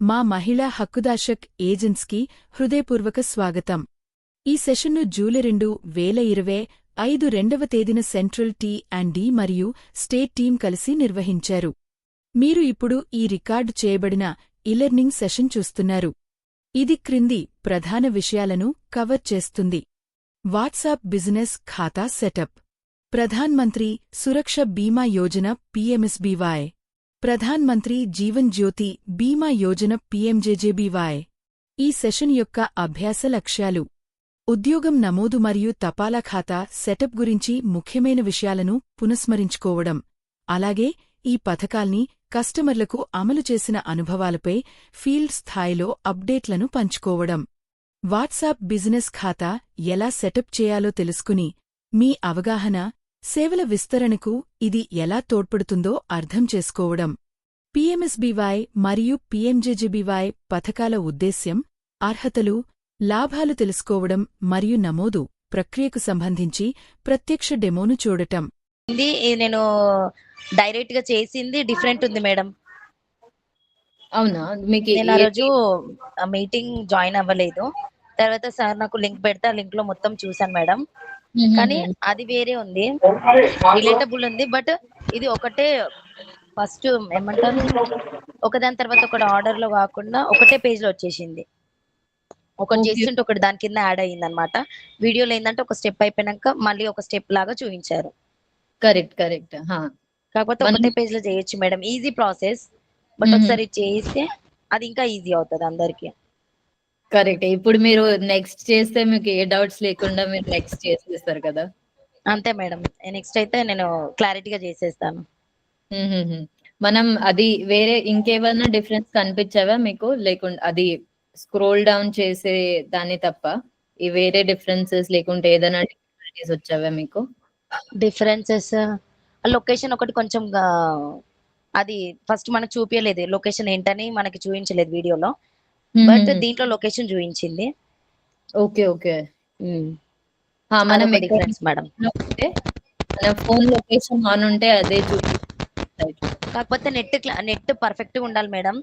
మా మహిళా హక్కుదాషక్ ఏజెంట్స్కి హృదయపూర్వక స్వాగతం. ఈ సెషన్ను జూలై 2025 రెండవ తేదీన సెంట్రల్ టీ&డి మరియు స్టేట్ టీం కలిసి నిర్వహించారు. మీరు ఇప్పుడు ఈ రికార్డు చేయబడిన ఇలెర్నింగ్ సెషన్ చూస్తున్నారు. ఇది క్రింది ప్రధాన విషయాలను కవర్ చేస్తుంది. వాట్సాప్ బిజినెస్ ఖాతా సెటప్, ప్రధాన్ మంత్రి సురక్ష బీమా యోజన పీఎంఎస్బీవై, ప్రధాన్ మంత్రి జీవన్ జ్యోతి బీమా యోజన పీఎంజేజేబీవై. ఈ సెషన్ యొక్క అభ్యాస లక్ష్యాలు: ఉద్యోగం నమోదు మరియు తపాలా ఖాతా సెటప్ గురించి ముఖ్యమైన విషయాలను పునఃస్మరించుకోవడం, అలాగే ఈ పథకాల్ని కస్టమర్లకు అమలు చేసిన అనుభవాలపై ఫీల్డ్ స్థాయిలో అప్డేట్లను పంచుకోవడం. వాట్సాప్ బిజినెస్ ఖాతా ఎలా సెటప్ చేయాలో తెలుసుకుని మీ అవగాహన, సేవల విస్తరణకు ఇది ఎలా తోడ్పడుతుందో అర్థం చేసుకోవడం. పీఎంఎస్బీవై మరియు పీఎంజేజేబీవై పథకాల ఉద్దేశ్యం, అర్హతలు, లాభాలు తెలుసుకోవడం మరియు నమోదు ప్రక్రియకు సంబంధించి ప్రత్యక్ష డెమోను చూడటం. ఇది నేను డైరెక్ట్ గా చేసింది డిఫరెంట్ ఉంది మేడం. అవునా? మీకు నేను ఆ రోజు మీటింగ్ జాయిన్ అవ్వలేదు. తర్వాత సార్ నాకు లింక్ పెడితే ఆ లింక్ లో మొత్తం చూసాను మేడం. కానీ అది వేరే ఉంది, రిలేటబుల్ ఉంది. బట్ ఇది ఒకటే ఫస్ట్ ఏమంటారు, ఒకదాని తర్వాత ఒకటి ఆర్డర్ లో కాకుండా ఒకటే పేజ్ లో వచ్చేసింది. ఒకటి చేస్తుంటే ఒకటి దాని కింద యాడ్ అయ్యింది అనమాట. వీడియోలో ఏంటంటే ఒక స్టెప్ అయిపోయినాక మళ్ళీ ఒక స్టెప్ లాగా చూపించారు. కరెక్ట్. కాకపోతే ఒకటే పేజ్ లో చేయొచ్చు మేడం, ఈజీ ప్రాసెస్. బట్ ఒకసారి చేస్తే అది ఇంకా ఈజీ అవుతుంది అందరికి. కరెక్ట్. ఇప్పుడు మీరు నెక్స్ట్ చేస్తే మీకు ఏ డౌట్స్ లేకుండా మీరు నెక్స్ట్ చేసేస్తారు కదా. అంతే మేడం, నెక్స్ట్ అయితే నేను క్లారిటీగా చేసేస్తాను. మనం అది వేరే ఇంకేమైనా డిఫరెన్స్ కనిపించావా మీకు? లేకుండా అది స్క్రోల్ డౌన్ చేసే దాన్ని తప్ప ఈ వేరే డిఫరెన్సెస్ లేకుంటే ఏదైనా డిఫికల్టీస్ వచ్చావా మీకు? డిఫరెన్సెస్ లొకేషన్ ఒకటి కొంచెం అది ఫస్ట్ మనకు చూపించలేదు, లొకేషన్ ఏంటని మనకి చూపించలేదు వీడియోలో. బట్ దీంట్లో లొకేషన్ చూపించింది. ఓకే. మనం డిఫరెన్స్ మేడం. మన ఫోన్ లొకేషన్ ఆన్ ఉంటే అదే కాకపోతే నెట్ పర్ఫెక్ట్ గా ఉండాలి మేడం.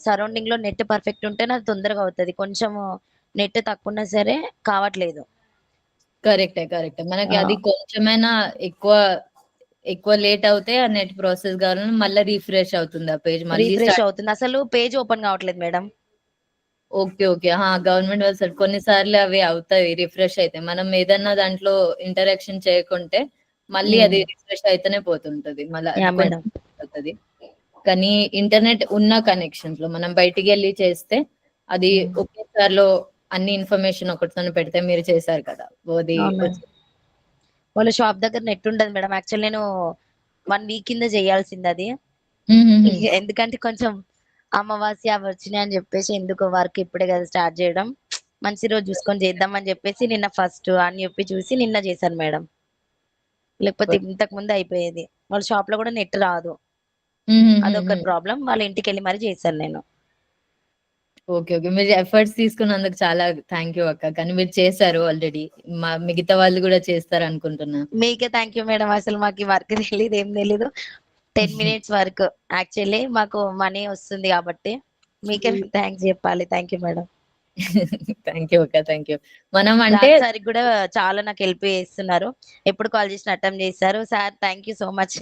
సరౌండింగ్ లో నెట్ పర్ఫెక్ట్ ఉంటే నాకు తొందరగా అవుతుంది. కొంచెం నెట్ తక్కువ ఉన్నా సరే కావట్లేదు. కరెక్ట్. మనకి అది కొంచెమైనా ఎక్కువ లేట్ అవుతే ఆ నెట్ ప్రాసెస్ కావాలని మళ్ళీ రీఫ్రెష్ అవుతుంది, ఆ పేజ్ మళ్ళీ రీఫ్రెష్ అవుతుంది. అసలు పేజ్ ఓపెన్ కావట్లేదు మేడం. ఓకే. గవర్నమెంట్ వెబ్సైట్ కొన్నిసార్లు అవి అవుతాయి, రిఫ్రెష్ అయితే. మనం ఏదన్నా దాంట్లో ఇంటరాక్షన్ చేయకుంటే మళ్ళీ అది రిఫ్రెష్ అయితేనే పోతుంటది మళ్ళీ. కానీ ఇంటర్నెట్ ఉన్న కనెక్షన్స్ లో మనం బయటికి వెళ్ళి చేస్తే అది ఒకేసారిలో అన్ని ఇన్ఫర్మేషన్ ఒకటితో పెడితే మీరు చేశారు కదా. వాళ్ళ షాప్ దగ్గర నెట్ ఉండదు మేడం. యాక్చువల్ నేను 1 వీక్ కింద చేయాల్సింది అది. ఎందుకంటే కొంచెం అమావాస్య వచ్చినాయి అని చెప్పేసి ఎందుకు వర్క్ ఇప్పుడే కదా స్టార్ట్ చేయడం, మంచి రోజు చూసుకొని చేద్దాం అని చెప్పేసి నిన్న ఫస్ట్ అని చెప్పి చూసి నిన్న చేశాను మేడం. లేకపోతే ఇంతకు ముందు అయిపోయేది. వాళ్ళ షాప్ లో కూడా నెట్ రాదు, అదొక ప్రాబ్లం. వాళ్ళ ఇంటికి వెళ్ళి మరి చేశాను నేను. ఓకే. మీరు ఎఫర్ట్స్ తీసుకున్నందుకు చాలా థ్యాంక్ యూ అక్క. కానీ మీరు చేశారు ఆల్రెడీ. మిగతా వాళ్ళు కూడా చేస్తారు అనుకుంటున్నా. మీకే థ్యాంక్ యూ మేడం. అసలు మాకు ఈ వర్క్ తెలియదు, ఏం తెలీదు. 10 minutes వర్క్. యాక్చువల్లీ మాకు మనీ వస్తుంది కాబట్టి మీకే థ్యాంక్స్ చెప్పాలి. Thank you madam. Thank you అక్క. మనం అంటే సార్ కూడా చాలా నాకు హెల్ప్ చేస్తున్నారు. ఎప్పుడు కాల్ చేసిన అటెండ్ చేశారు sir. Thank you so much.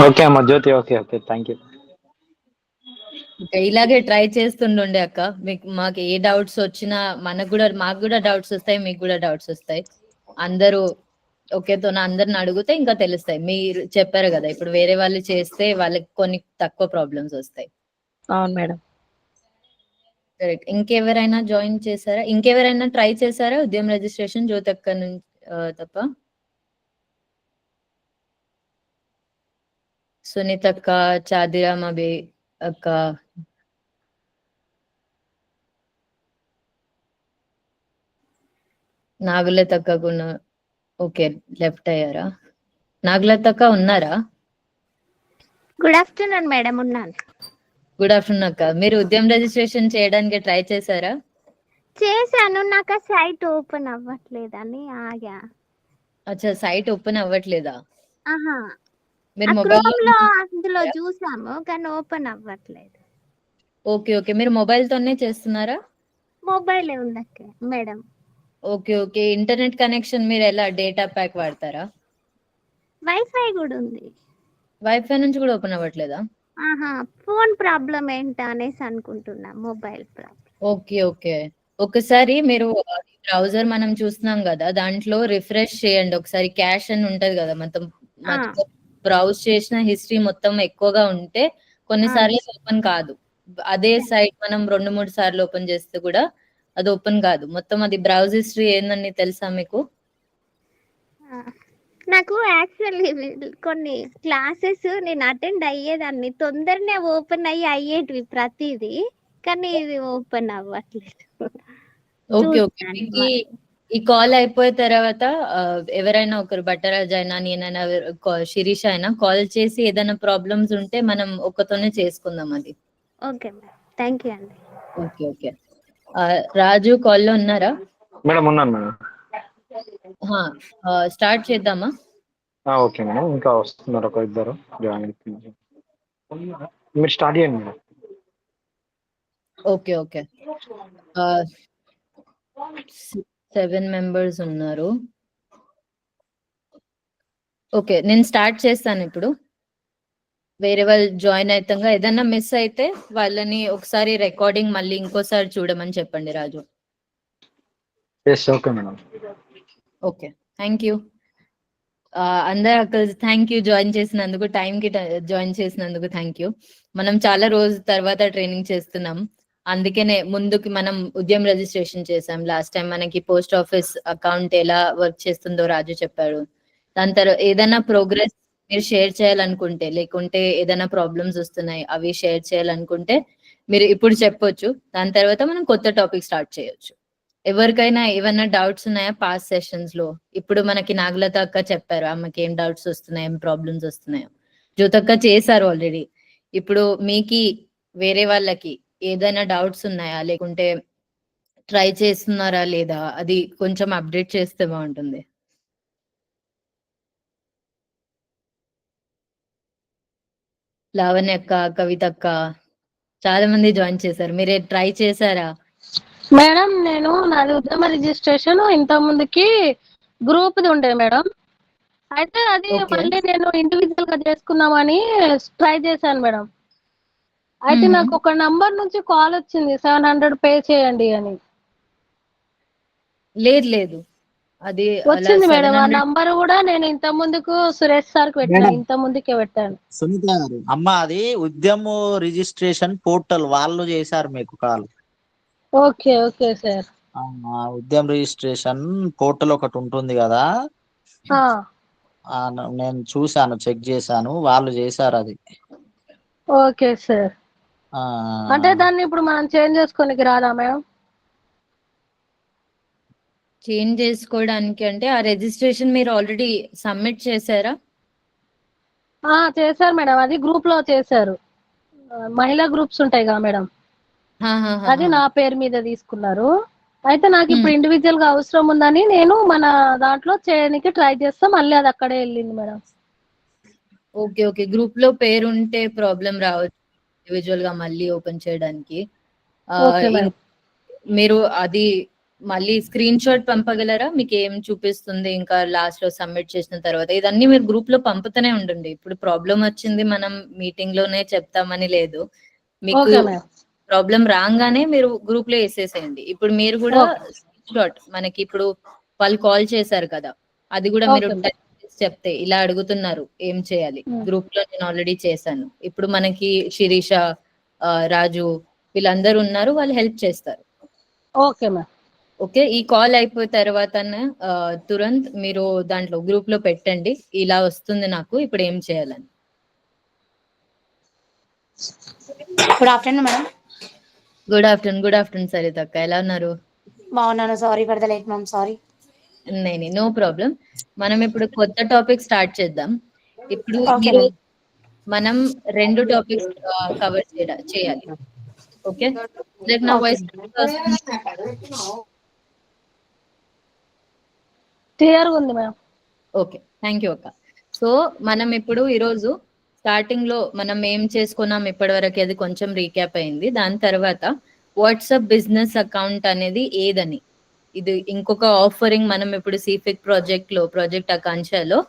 Okay అమ్మ జ్యోతి. Okay thank you. ఇలాగే ట్రై చేస్తుండే అక్క. మాకు ఏ డౌట్స్ వచ్చినా మాకు కూడా డౌట్స్ వస్తాయి, మీకు కూడా డౌట్స్ వస్తాయి. అందరూ ఓకేతో అందరిని అడిగితే ఇంకా తెలుస్తాయి. మీరు చెప్పారు కదా, ఇప్పుడు వేరే వాళ్ళు చేస్తే వాళ్ళకి కొన్ని తక్కువ ప్రాబ్లమ్స్ వస్తాయి. అవును మేడం. కరెక్ట్. ఇంకెవరైనా జాయిన్ చేశారా? ఇంకెవరైనా ట్రై చేశారా ఉద్యమ రిజిస్ట్రేషన్ జ్యోతి అక్క నుంచి తప్ప? సునీత అక్క, చాదిరామబి అక్క, నాగులత అక్క కూడా ఓకే లెఫ్ట్ అయ్యారా? నాగులత అక్క ఉన్నారా? Good afternoon madam. ఉన్నాను. గుడ్ ఆఫ్టర్నూన్ అక్క. మీరు ఉద్యమ రిజిస్ట్రేషన్ చేయడానికి ట్రై చేశారా? చేశాను, నాకు ఆ సైట్ ఓపెన్ అవ్వట్లేదని ఆగా. అచ్చా, సైట్ ఓపెన్ అవ్వట్లేదా? మీరు ఆ మొబైల్ క్రోమ్ లో అందులో చూసాము కానీ ఓపెన్ అవ్వట్లేదు. ఓకే ఓకే, మీరు మొబైల్ తోనే చేస్తున్నారా? మొబైల్ ఉందక్క madam. Okay okay, internet connection మీరు ఎలా డేటా ప్యాక్ వాడతారా? వైఫై కూడా ఉంది. వైఫై నుంచి కూడా ఓపెన్ అవ్వట్లేదా? ఆహా, ఫోన్ ప్రాబ్లం ఏంటా అనేసి అనుకుంటున్నా, మొబైల్ ప్రాబ్లం. ఓకే ఓకే, ఒకసారి మీరు బ్రౌజర్ మనం చూస్తున్నాం కదా, దాంట్లో రిఫ్రెష్ చేయండి ఒకసారి. క్యాష్ అని ఉంటది కదా, మొత్తం ఆ, బ్రౌజ్ చేసిన హిస్టరీ మొత్తం ఎక్కువగా ఉంటే కొన్నిసార్లు ఓపెన్ కాదు. అదే సైట్ మనం 2-3 సార్లు ఓపెన్ చేస్తే కూడా అది ఓపెన్ కాదు. మొత్తం అది బ్రౌజ్ హిస్టరీ ఏందని తెలుసా మీకు? ఆ. నాకు యాక్చువల్లీ కొన్ని క్లాసెస్ నేను అటెండ్ అయ్యేదాన్ని, తొందరనే ఓపెన్ అయ్యేటివి ప్రతిదీ, కానీ ఇది ఓపెన్ అవ్వట్లేదు. ఓకే ఓకే, చూస్తాను మీకు ఈ కాల్ అయిపోయిన తర్వాత ఎవరైనా ఒకరు బట్టరాజ్ అయినా నేనైనా శిరీష అయినా కాల్ చేసి ఏదైనా ప్రాబ్లమ్స్ ఉంటే మనం ఒకతోనే చేసుకుందాం అది. ఓకే మేడం, థ్యాంక్ యూ అండి. ఓకే ఓకే, రాజు కాల్లో ఉన్నారా? మేడం ఉన్నాను మేడం. స్టార్ట్ చేద్దామా? ఓకే మేడం, ఇంకా వస్తున్నారు ఒక ఇద్దరు జాయిన్ అవుతున్నారు. మీరు స్టార్ట్ చేయండి మేడం. ఓకే ఓకే, 7 మెంబర్స్ ఉన్నారు. ఓకే, నేను స్టార్ట్ చేస్తాను ఇప్పుడు. వేరే వాళ్ళు జాయిన్ అవుతాగా, ఏదన్నా మిస్ అయితే వాళ్ళని ఒకసారి రికార్డింగ్ మళ్ళీ ఇంకోసారి చూడమని చెప్పండి Raju. Yes okay madam. Okay, thank you. అందరు అక్కడ థ్యాంక్ యూ జాయిన్ చేసినందుకు, టైంకి జాయిన్ చేసినందుకు థ్యాంక్ యూ. మనం చాలా రోజు తర్వాత ట్రైనింగ్ చేస్తున్నాం, అందుకనే ముందుకి మనం ఉద్యమ రిజిస్ట్రేషన్ చేసాం. లాస్ట్ టైం మనకి పోస్ట్ ఆఫీస్ అకౌంట్ ఎలా వర్క్ చేస్తుందో రాజు చెప్పాడు. దాని తర్వాత ఏదైనా ప్రోగ్రెస్ మీరు షేర్ చేయాలనుకుంటే, లేకుంటే ఏదైనా ప్రాబ్లమ్స్ వస్తున్నాయి అవి షేర్ చేయాలనుకుంటే మీరు ఇప్పుడు చెప్పొచ్చు. దాని తర్వాత మనం కొత్త టాపిక్ స్టార్ట్ చేయొచ్చు. ఎవరికైనా ఏమైనా డౌట్స్ ఉన్నాయా పాస్ట్ సెషన్స్ లో? ఇప్పుడు మనకి నాగలత అక్క చెప్పారు ఆమెకి ఏం డౌట్స్ వస్తున్నాయి, ఏం ప్రాబ్లమ్స్ వస్తున్నాయో. జ్యోతక్క చేశారు ఆల్రెడీ. ఇప్పుడు మీకు వేరే వాళ్ళకి ఏదైనా డౌట్స్ ఉన్నాయా, లేకుంటే ట్రై చేస్తున్నారా లేదా, అది కొంచెం అప్డేట్ చేస్తే బాగుంటుంది. లావణ్య అక్క, కవిత అక్క, చాలా మంది జాయిన్ చేశారు. మీరే ట్రై చేశారా? మేడం నాది ఉద్యమ రిజిస్ట్రేషన్ ఇంత ముందుకి గ్రూప్ ది ఉండే మేడం. అయితే అది మళ్ళీ నేను ఇండివిజువల్ గా చేసుకుందామని ట్రై చేశాను మేడం. అయితే నాకు ఒక నంబర్ నుంచి కాల్ వచ్చింది 700 పే చేయండి అని. లేదు లేదు, అది వచ్చింది మేడం. ఆ నంబర్ కూడా నేను ఇంత ముందుకు సురేష్ సార్ కి పెట్టాను, ఇంత ముందుకే పెట్టాను. సునీత గారు, అమ్మ అది ఉద్యమ రిజిస్ట్రేషన్ పోర్టల్ వాళ్ళు చేశారు మీకు కాల్. Okay okay sir. ఉద్యమ రిజిస్ట్రేషన్ పోర్టల్ ఒకటి ఉంటుంది కదా, నేను చూసాను, చెక్ చేశాను, వాళ్ళు చేశారు అది. Okay sir. అంటే దాన్ని ఇప్పుడు మనం చేంజ్ చేసుకోనికి రాదా మేడం? చేంజ్ చేసుకోవడానికి అంటే ఆ రిజిస్ట్రేషన్ మీరు ఆల్రెడీ సబ్మిట్ చేశారా? చేశారు మేడం, అది గ్రూప్ లో చేశారు. మహిళా గ్రూప్స్ ఉంటాయి కదా మేడం, అది నా పేరు మీద తీసుకున్నారు. అయితే నాకు ఇప్పుడు ఇండివిజువల్ గా అవసరం ఉందని నేను మన దాంట్లో చేయడానికి ట్రై చేస్తా, మళ్ళీ అది అక్కడే వెళ్ళింది మేడం. ఓకే ఓకే, గ్రూప్ లో పేరు ఉంటే ప్రాబ్లం రావచ్చు ఇండివిజువల్ గా మళ్ళీ ఓపెన్ చేయడానికి. మీరు అది మళ్ళీ స్క్రీన్ షాట్ పంపగలరా? మీకు ఏం చూపిస్తుంది ఇంకా లాస్ట్ లో సబ్మిట్ చేసిన తర్వాత? ఇదన్నీ మీరు గ్రూప్ లో పంపుతూనే ఉండండి. ఇప్పుడు ప్రాబ్లం వచ్చింది మనం మీటింగ్ లోనే చెప్తామని లేదు, మీకు ప్రాబ్లం రాగానే మీరు గ్రూప్ లో వేసేసేయండి. ఇప్పుడు మీరు కూడా స్క్రీన్ షాట్, మనకి ఇప్పుడు వాళ్ళు కాల్ చేశారు కదా, అది కూడా మీరు చెప్తే ఇలా అడుగుతున్నారు ఏం చేయాలి, గ్రూప్ లో నేను ఆల్రెడీ చేశాను. ఇప్పుడు మనకి శిరీష, రాజు వీళ్ళందరూ ఉన్నారు, వాళ్ళు హెల్ప్ చేస్తారు. Okay ma'am. ఓకే, ఈ కాల్ అయిపోయిన తర్వాత తురంత్ మీరు దాంట్లో గ్రూప్ లో పెట్టండి ఇలా వస్తుంది నాకు, ఇప్పుడు ఏం చేయాలని. Good afternoon madam. Good afternoon Saritha అక్క, ఎలా ఉన్నారు? బాగున్నాను, sorry for the late ma'am, sorry. No problem. మనం ఇప్పుడు కొత్త టాపిక్ స్టార్ట్ చేద్దాం. ఇప్పుడు మనం 2 టాపిక్స్ కవర్ చేయాలి. ఓకే, నా వాయిస్ క్లియర్ ఉంది మ్యామ్. ఓకే, థ్యాంక్ యూ అక్క. సో మనం ఇప్పుడు ఈరోజు స్టార్టింగ్ లో మనం ఏం చేసుకున్నాం ఇప్పటి వరకు అది కొంచెం రీక్యాప్ అయింది. దాని తర్వాత వాట్సాప్ బిజినెస్ అకౌంట్ అనేది ఏదని, ఇది ఇంకొక ఆఫరింగ్. మనం ఇప్పుడు సిఫిక్ ప్రాజెక్ట్ ఆకాంక్షలో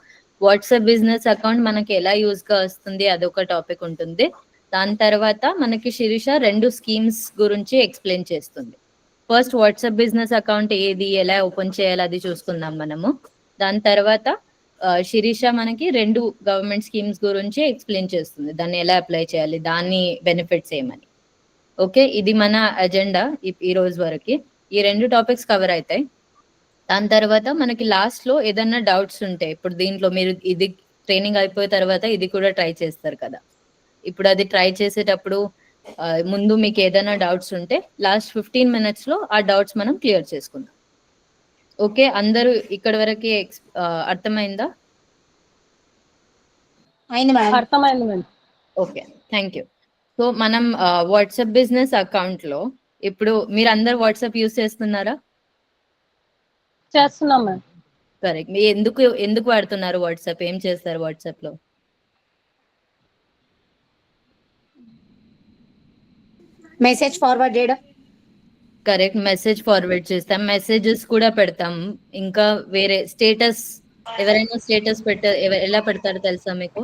వాట్సాప్ బిజినెస్ అకౌంట్ మనకి ఎలా యూజ్ గా వస్తుంది అదొక టాపిక్ ఉంటుంది. దాని తర్వాత మనకి శిరీష 2 స్కీమ్స్ గురించి ఎక్స్ప్లెయిన్ చేస్తుంది. ఫస్ట్ వాట్సాప్ బిజినెస్ అకౌంట్ ఏది, ఎలా ఓపెన్ చేయాలి అది చూసుకుందాం మనము. దాని తర్వాత శిరీష మనకి 2 గవర్నమెంట్ స్కీమ్స్ గురించి ఎక్స్ప్లెయిన్ చేస్తుంది, దాన్ని ఎలా అప్లై చేయాలి, దాని బెనిఫిట్స్ ఏమని. ఓకే, ఇది మన అజెండా ఈ రోజు వరకు. ఈ 2 టాపిక్స్ కవర్ అవుతాయి. దాని తర్వాత మనకి లాస్ట్ లో ఏదన్నా డౌట్స్ ఉంటే, ఇప్పుడు దీంట్లో మీరు ఇది ట్రైనింగ్ అయిపోయిన తర్వాత ఇది కూడా ట్రై చేస్తారు కదా, ఇప్పుడు అది ట్రై చేసేటప్పుడు ముందు మీకు ఏదైనా డౌట్స్ ఉంటే లాస్ట్ 15 minutes లో ఆ డౌట్స్ మనం క్లియర్ చేసుకుందాం. ఓకే, అందరూ ఇక్కడ వరకు అర్థమైందా? అయింది మేడం. అర్థమైంది madam. Okay, thank you. So మనం వాట్సాప్ బిజినెస్ అకౌంట్ లో ఇప్పుడు మీరు అందరు వాట్సాప్ యూస్ చేస్తున్నారా? చేస్తున్నాం మేడం. కరెక్ట్. మీ ఎందుకు వాడుతున్నారు వాట్సాప్? ఏం చేస్తారు వాట్సాప్ లో? మెసేజ్ ఫార్వర్డ్ చేయడం. కరెక్ట్, మెసేజ్ ఫార్వర్డ్ చేస్తాం, మెసేజెస్ కూడా పెడతాం. ఇంకా వేరే స్టేటస్, ఎవరైనా స్టేటస్ ఎలా పెడతారో తెలుసా మీకు?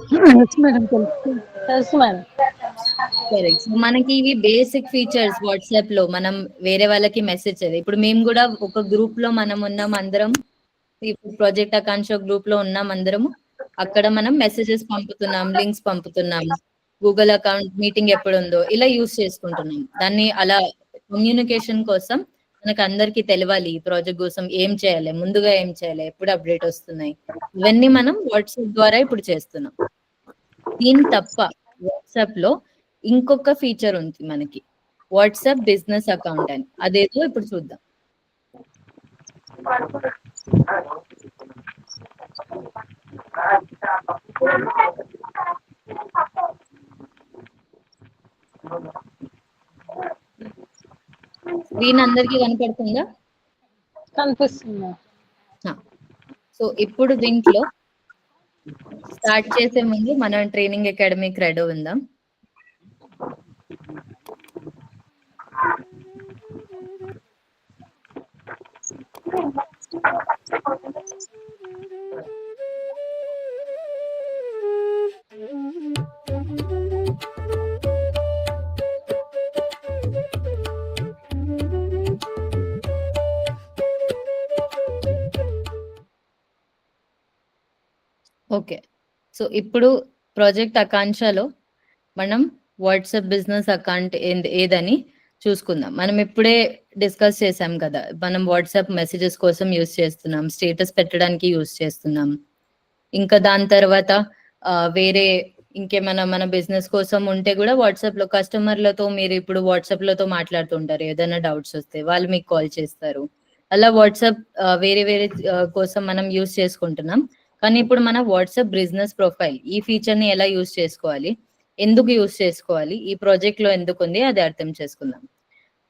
తెలుసు మేడం. కరెక్ట్. సో మనకి ఇవి బేసిక్ ఫీచర్స్ వాట్సాప్ లో. మనం వేరే వాళ్ళకి మెసేజ్ చేయాలి. ఇప్పుడు మేము కూడా ఒక గ్రూప్ లో మనం ఉన్నాం అందరం, ప్రాజెక్ట్ ఆకాంక్ష గ్రూప్ లో ఉన్నాం అందరము. అక్కడ మనం మెసేజెస్ పంపుతున్నాం, లింక్స్ పంపుతున్నాం, గూగుల్ అకౌంట్ మీటింగ్ ఎప్పుడు ఉందో ఇలా యూస్ చేసుకుంటున్నాం. దాన్ని అలా కమ్యూనికేషన్ కోసం మనకు అందరికి తెలవాలి, ఈ ప్రాజెక్ట్ కోసం ఏం చేయాలి, ముందుగా ఏం చేయాలి, ఎప్పుడు అప్డేట్ వస్తున్నాయి, ఇవన్నీ మనం వాట్సాప్ ద్వారా ఇప్పుడు చేస్తున్నాం. దీని తప్ప వాట్సాప్ లో ఇంకొక ఫీచర్ ఉంది మనకి, వాట్సాప్ బిజినెస్ అకౌంట్ అని. అదేదో ఇప్పుడు చూద్దాం. స్క్రీన్ అందరికీ కనపడుతుందా? కనిపిస్తుంది. సో ఇప్పుడు దీంట్లో స్టార్ట్ చేసే ముందు మనం ట్రైనింగ్ అకాడమిక్ రెడీ ఉందాం. ఓకే, సో ఇప్పుడు ప్రాజెక్ట్ ఆకాంక్షలో మనం వాట్సాప్ బిజినెస్ అకౌంట్ ఏదని చూసుకుందాం. మనం ఇప్పుడే డిస్కస్ చేసాం కదా, మనం వాట్సాప్ మెసేజెస్ కోసం యూస్ చేస్తున్నాం, స్టేటస్ పెట్టడానికి యూస్ చేస్తున్నాం. ఇంకా దాని తర్వాత వేరే ఇంకేమైనా మన బిజినెస్ కోసం ఉంటే కూడా వాట్సాప్ లో కస్టమర్లతో, మీరు ఇప్పుడు వాట్సాప్ లతో మాట్లాడుతుంటారు, ఏదైనా డౌట్స్ వస్తే వాళ్ళు మీకు కాల్ చేస్తారు. అలా వాట్సాప్ వేరే కోసం మనం యూస్ చేసుకుంటున్నాం. కానీ ఇప్పుడు మన వాట్సాప్ బిజినెస్ ప్రొఫైల్ ఈ ఫీచర్ ని ఎలా యూస్ చేసుకోవాలి, ఎందుకు యూస్ చేసుకోవాలి, ఈ ప్రాజెక్ట్ లో ఎందుకు ఉంది, అది అర్థం చేసుకుందాం.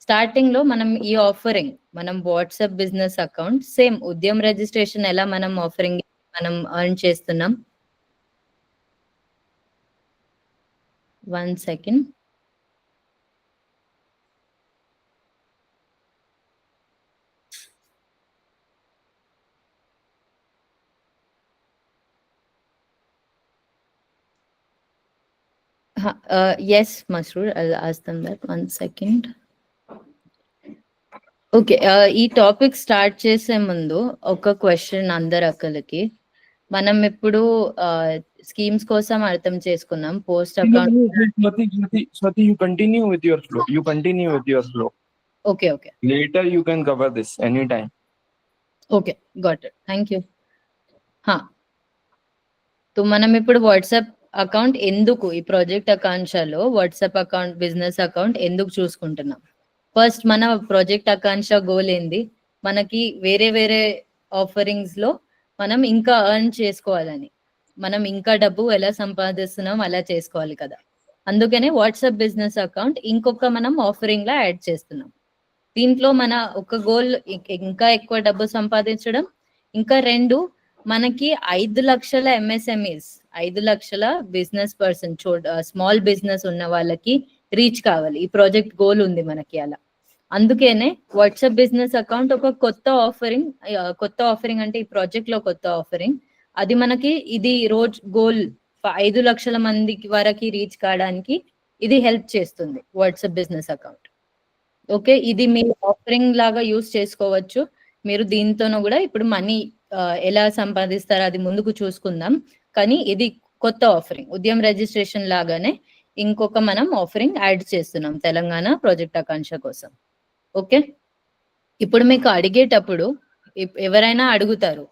స్టార్టింగ్ లో మనం ఈ ఆఫరింగ్, మనం WhatsApp business account same Udyam registration ఎలా మనం ఆఫరింగ్ మనం ఎర్న్ చేస్తున్నాం. 1 second. Yes, Masroor, I'll ask them that. 1 second. Okay, ఈ టాపిక్ స్టార్ట్ చేసే ముందు ఒక క్వశ్చన్ అందరు అక్కలకి. మనం ఇప్పుడు స్కీమ్స్ కోసం అర్థం చేసుకున్నాం. Post account. Swati, you continue with your flow. Okay. Later you can cover this anytime. Okay, got it. Thank you. So మనం ఇప్పుడు వాట్సాప్ అకౌంట్ ఎందుకు, ఈ ప్రాజెక్ట్ ఆకాంక్షలో వాట్సాప్ అకౌంట్ బిజినెస్ అకౌంట్ ఎందుకు చూసుకుంటున్నాం. ఫస్ట్ మన ప్రాజెక్ట్ ఆకాంక్ష గోల్ ఏంది, మనకి వేరే ఆఫరింగ్స్ లో మనం ఇంకా ఎర్న్ చేసుకోవాలని, మనం ఇంకా డబ్బు ఎలా సంపాదిస్తున్నాం అలా చేసుకోవాలి కదా. అందుకనే వాట్సాప్ బిజినెస్ అకౌంట్ ఇంకొక మనం ఆఫరింగ్ లా యాడ్ చేస్తున్నాం. దీంట్లో మన ఒక గోల్ ఇంకా ఎక్కువ డబ్బు సంపాదించడం, ఇంకా 2 మనకి 5 లక్షల ఎంఎస్ఎంఈస్, 5 లక్షల బిజినెస్ పర్సన్ స్మాల్ బిజినెస్ ఉన్న వాళ్ళకి రీచ్ కావాలి. ఈ ప్రాజెక్ట్ గోల్ ఉంది మనకి అలా. అందుకేనే వాట్సాప్ బిజినెస్ అకౌంట్ ఒక కొత్త ఆఫరింగ్ అంటే ఈ ప్రాజెక్ట్ లో కొత్త ఆఫరింగ్. అది మనకి ఇది రోజు గోల్ 5 లక్షల మందికి వరకు రీచ్ కావడానికి ఇది హెల్ప్ చేస్తుంది వాట్సాప్ బిజినెస్ అకౌంట్. ఓకే, ఇది మీరు ఆఫరింగ్ లాగా యూస్ చేసుకోవచ్చు. మీరు దీంతోనూ కూడా ఇప్పుడు మనీ ఎలా సంపాదిస్తారో అది ముందుకు చూసుకుందాం. కానీ ఇది కొత్త ఆఫరింగ్, ఉద్యమ్ రిజిస్ట్రేషన్ లాగానే ఇంకొక మనం ఆఫరింగ్ యాడ్ చేస్తున్నాం తెలంగాణ ప్రాజెక్ట్ ఆకాంక్ష కోసం. ఓకే, ఇప్పుడు మీకు అడిగేటప్పుడు ఎవరైనా అడుగుతారు,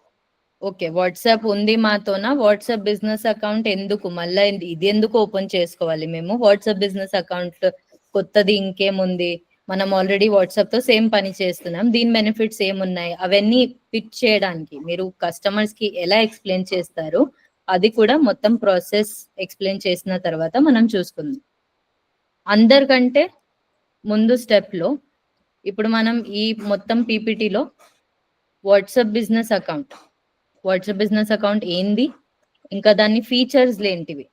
ఓకే వాట్సాప్ ఉంది మాతోనా, వాట్సాప్ బిజినెస్ అకౌంట్ ఎందుకు, మళ్ళీ ఇది ఎందుకు ఓపెన్ చేసుకోవాలి మేము, వాట్సాప్ బిజినెస్ అకౌంట్ కొత్తది ఇంకేముంది, మనం ఆల్రెడీ వాట్సాప్ తో సేమ్ పని చేస్తున్నాం, దీని బెనిఫిట్స్ ఏమున్నాయి, అవన్నీ పిచ్ చేయడానికి మీరు కస్టమర్స్ కి ఎలా ఎక్స్ప్లెయిన్ చేస్తారు అది కూడా మొత్తం ప్రాసెస్ ఎక్స్ప్లెయిన్ చేసిన తర్వాత మనం చూసుకుందాం. అందరికంటే ముందు స్టెప్ లో ఇప్పుడు మనం ఈ మొత్తం పీపీటీలో వాట్సాప్ బిజినెస్ అకౌంట్ ఏంది, ఇంకా దాని ఫీచర్స్ ఏంటివి,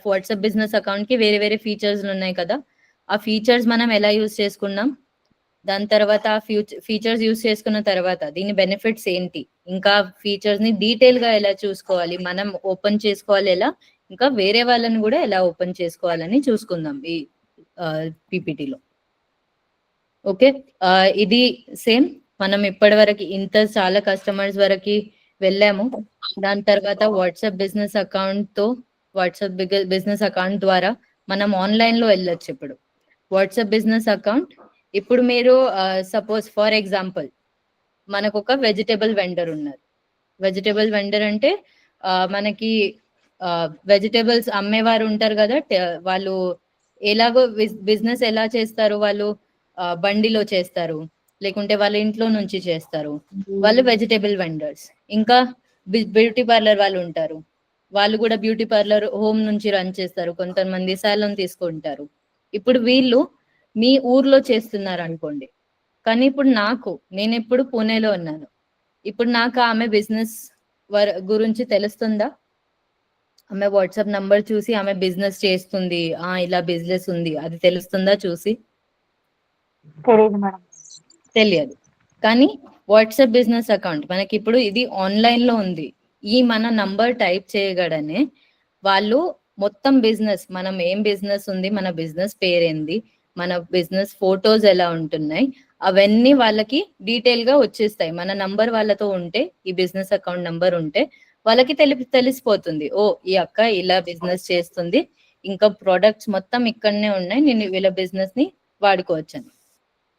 వాట్సాప్ బిజినెస్ అకౌంట్ కి వేరే వేరే ఫీచర్స్ ఉన్నాయి కదా, ఆ ఫీచర్స్ మనం ఎలా యూజ్ చేసుకున్నాం, దాని తర్వాత ఆ ఫీచర్స్ యూజ్ చేసుకున్న తర్వాత దీని బెనిఫిట్స్ ఏంటి, ఇంకా ఫీచర్స్ ని డీటెయిల్ గా ఎలా చూసుకోవాలి, మనం ఓపెన్ చేసుకోవాలి ఎలా, ఇంకా వేరే వాళ్ళని కూడా ఎలా ఓపెన్ చేసుకోవాలని చూసుకుందాం ఈ పీపీటీలో. ఓకే, ఇది సేమ్ మనం ఇప్పటి వరకు ఇంత చాలా కస్టమర్స్ వరకు వెళ్ళాము. దాని తర్వాత వాట్సాప్ బిజినెస్ అకౌంట్ ద్వారా మనం ఆన్లైన్ లో వెళ్ళొచ్చు. ఇప్పుడు వాట్సాప్ బిజినెస్ అకౌంట్, ఇప్పుడు మీరు సపోజ్ ఫర్ ఎగ్జాంపుల్ మనకు ఒక వెజిటేబుల్ వెండర్ ఉన్నారు. వెజిటేబుల్ వెండర్ అంటే మనకి వెజిటేబుల్స్ అమ్మేవారు ఉంటారు కదా, వాళ్ళు ఎలాగో బిజినెస్ ఎలా చేస్తారు, వాళ్ళు బండిలో చేస్తారు, లేకుంటే వాళ్ళ ఇంట్లో నుంచి చేస్తారు, వాళ్ళు వెజిటేబుల్ వెండర్స్. ఇంకా బ్యూటీ పార్లర్ వాళ్ళు ఉంటారు, వాళ్ళు కూడా బ్యూటీ పార్లర్ హోమ్ నుంచి రన్ చేస్తారు, కొంతమంది సాలన్ తీసుకుంటారు. ఇప్పుడు వీళ్ళు మీ ఊర్లో చేస్తున్నారు అనుకోండి, కానీ ఇప్పుడు నేను ఇప్పుడు పూణేలో ఉన్నాను, ఇప్పుడు నాకు ఆమె బిజినెస్ గురించి తెలుస్తుందా, ఆమె వాట్సాప్ నంబర్ చూసి ఆమె బిజినెస్ చేస్తుంది, ఇలా బిజినెస్ ఉంది అది తెలుస్తుందా చూసి? తెలియదు. కానీ వాట్సాప్ బిజినెస్ అకౌంట్ మనకి ఇప్పుడు ఇది ఆన్లైన్ లో ఉంది, ఈ మన నంబర్ టైప్ చేయగానే వాళ్ళు మొత్తం బిజినెస్, మనం ఏం బిజినెస్ ఉంది, మన బిజినెస్ పేరేంది, మన బిజినెస్ ఫోటోస్ ఎలా ఉంటున్నాయి, అవన్నీ వాళ్ళకి డీటెయిల్ గా వచ్చేస్తాయి. మన నంబర్ వాళ్ళతో ఉంటే, ఈ బిజినెస్ అకౌంట్ నంబర్ ఉంటే వాళ్ళకి తెలిసిపోతుంది, ఓ ఈ అక్క ఇలా బిజినెస్ చేస్తుంది, ఇంకా ప్రొడక్ట్స్ మొత్తం ఇక్కడనే ఉన్నాయి, నేను వీళ్ళ బిజినెస్ ని వాడుకోవచ్చని.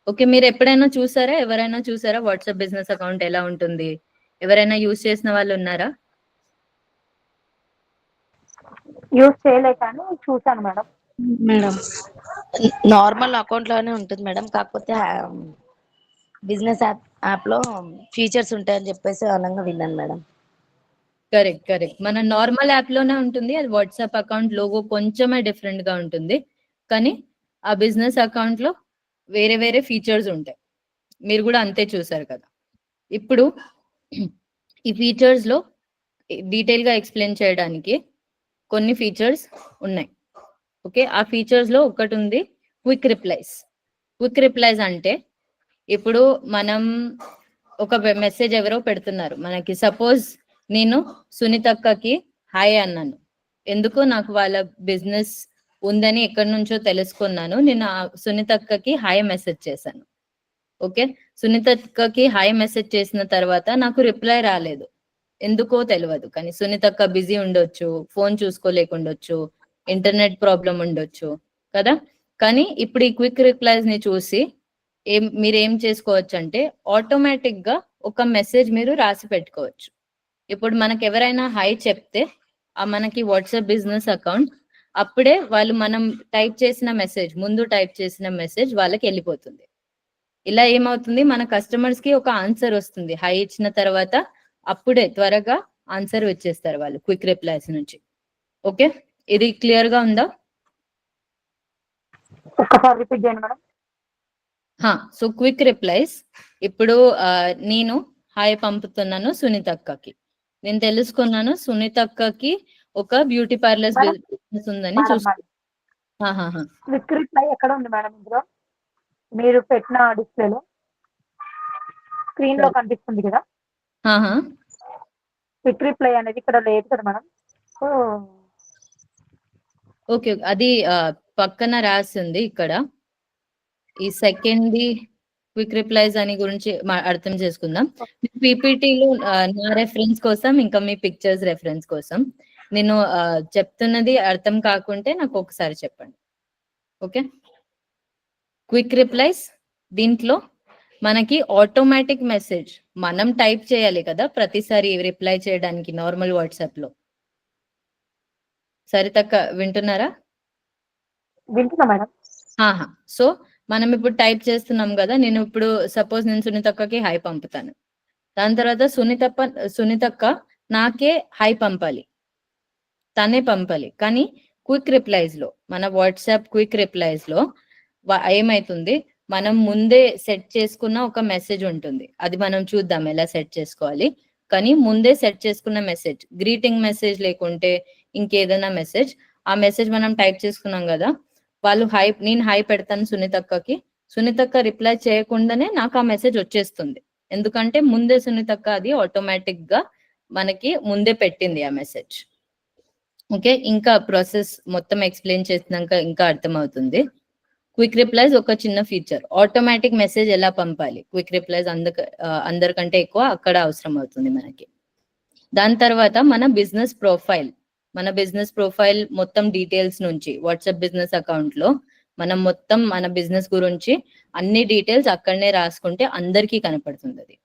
ఓకే, మీరు ఎప్పుడైనా చూసారా, ఎవరైనా చూసారా వాట్సాప్ బిజినెస్ అకౌంట్ ఎలా ఉంటుంది? ఎవరైనా యూజ్ చేసిన వాళ్ళు ఉన్నారా? యూజ్ చేయలే కానీ చూసాను మేడం. మేడం నార్మల్ అకౌంట్ లోనే ఉంటుంది మేడం, కాకపోతే బిజినెస్ యాప్ లో ఫీచర్స్ ఉంటాయని చెప్పేసి అనంగా విన్నాను మేడం. కరెక్ట్, మన నార్మల్ యాప్ లోనే ఉంటుంది, అది వాట్సాప్ అకౌంట్ లోగో కొంచెమే డిఫరెంట్ గా ఉంటుంది, కానీ ఆ బిజినెస్ అకౌంట్ లో వేరే వేరే ఫీచర్స్ ఉంటాయి, మీరు కూడా అంతే చూసారు కదా. ఇప్పుడు ఈ ఫీచర్స్ లో డీటెయిల్ గా ఎక్స్ప్లెయిన్ చేయడానికి కొన్ని ఫీచర్స్ ఉన్నాయి. ఓకే, ఆ ఫీచర్స్ లో ఒకటి ఉంది క్విక్ రిప్లైస్ అంటే ఇప్పుడు మనం ఒక మెసేజ్ ఎవరో పెడుతున్నారు మనకి, సపోజ్ నేను సునీతక్కకి హాయ్ అన్నాను, ఎందుకు నాకు వాళ్ళ బిజినెస్ ఉందని ఎక్కడి నుంచో తెలుసుకున్నాను, నేను సునీతక్కకి హాయ్ మెసేజ్ చేశాను. ఓకే, సునీతక్కకి హాయ్ మెసేజ్ చేసిన తర్వాత నాకు రిప్లై రాలేదు, ఎందుకో తెలియదు, కానీ సునీతక్క బిజీ ఉండొచ్చు, ఫోన్ చూసుకోలేకుండొచ్చు, ఇంటర్నెట్ ప్రాబ్లం ఉండొచ్చు కదా. కానీ ఇప్పుడు ఈ క్విక్ రిప్లైస్ ని చూసి మీరేం చేసుకోవచ్చు అంటే ఆటోమేటిక్ గా ఒక మెసేజ్ మీరు రాసి పెట్టుకోవచ్చు. ఇప్పుడు మనకి ఎవరైనా హాయ్ చెప్తే మనకి వాట్సాప్ బిజినెస్ అకౌంట్ అప్పుడే వాళ్ళు మనం ముందు టైప్ చేసిన మెసేజ్ వాళ్ళకి వెళ్ళిపోతుంది. ఇలా ఏమవుతుంది, మన కస్టమర్స్ కి ఒక ఆన్సర్ వస్తుంది, హాయ్ ఇచ్చిన తర్వాత అప్పుడే త్వరగా ఆన్సర్ వచ్చేస్తారు వాళ్ళు క్విక్ రిప్లైస్ నుంచి. ఓకే, ఇది క్లియర్ గా ఉందా? ఒక్కసారి రిపీట్ చేయండి మేడం. సో క్విక్ రిప్లైస్, ఇప్పుడు నేను హాయ్ పంపుతున్నాను సునీతక్కకి. నేను తెలుసుకున్నాను సునీతక్కకి ఒక బ్యూటీ పార్లర్స్ మేడం, బిజినెస్ ఉందని మేడం, చూసుకున్నాను. క్విక్ రిప్లై ఎక్కడ ఉంది మేడం? ఇందులో మీరు పెట్టిన డిస్ప్లేలో స్క్రీన్ లో కనిపిస్తుంది కదా, క్విక్ రిప్లై అనేది ఇక్కడ లేదు కదా మేడం. సో ఓకే, అది పక్కన రాసింది ఇక్కడ. ఈ సెకండ్ క్విక్ రిప్లైస్ అని గురించి అర్థం చేసుకుందాం. పీపీటీలో నా రెఫరెన్స్ కోసం, ఇంకా మీ పిక్చర్స్ రెఫరెన్స్ కోసం నేను చెప్తున్నది అర్థం కాకుంటే నాకు ఒకసారి చెప్పండి. ఓకే, క్విక్ రిప్లైస్ దీంట్లో మనకి ఆటోమేటిక్ మెసేజ్ మనం టైప్ చేయాలి కదా ప్రతిసారి రిప్లై చేయడానికి నార్మల్ వాట్సాప్ లో. సరితక్క వింటున్నారా? వింటున్నా మేడం. సో మనం ఇప్పుడు టైప్ చేస్తున్నాం కదా, నేను ఇప్పుడు సపోజ్ నేను సునీతక్కకి హై పంపుతాను. దాని తర్వాత సునీతక్క నాకే హై పంపాలి, తనే పంపాలి. కానీ క్విక్ రిప్లైస్ లో, మన వాట్సాప్ క్విక్ రిప్లైస్ లో ఏమైతుంది, మనం ముందే సెట్ చేసుకున్న ఒక మెసేజ్ ఉంటుంది. అది మనం చూద్దాం ఎలా సెట్ చేసుకోవాలి. కానీ ముందే సెట్ చేసుకున్న మెసేజ్, గ్రీటింగ్ మెసేజ్ లేకుంటే ఇంకేదైనా మెసేజ్, ఆ మెసేజ్ మనం టైప్ చేసుకున్నాం కదా, వాళ్ళు నేను హై పెడతాను సునీతక్కకి, సునీతక్క రిప్లై చేయకుండానే నాకు ఆ మెసేజ్ వచ్చేస్తుంది. ఎందుకంటే ముందే సునీతక్క అది ఆటోమేటిక్ గా మనకి ముందే పెట్టింది ఆ మెసేజ్. ఓకే, ఇంకా ప్రాసెస్ మొత్తం ఎక్స్ప్లెయిన్ చేసినాక ఇంకా అర్థమవుతుంది. క్విక్ రిప్లైస్ ఒక చిన్న ఫీచర్. ఆటోమేటిక్ మెసేజ్ ఎలా పంపాలి, క్విక్ రిప్లైస్ అందరికంటే ఎక్కువ అక్కడ అవసరం అవుతుంది మనకి. దాని తర్వాత మన బిజినెస్ ప్రొఫైల్ మొత్తం డీటెయిల్స్ నుంచి వాట్సాప్ బిజినెస్ అకౌంట్ లో మనం మొత్తం మన బిజినెస్ గురించి అన్ని డీటెయిల్స్ అక్కడనే రాసుకుంటే అందరికీ కనపడుతుంది అది.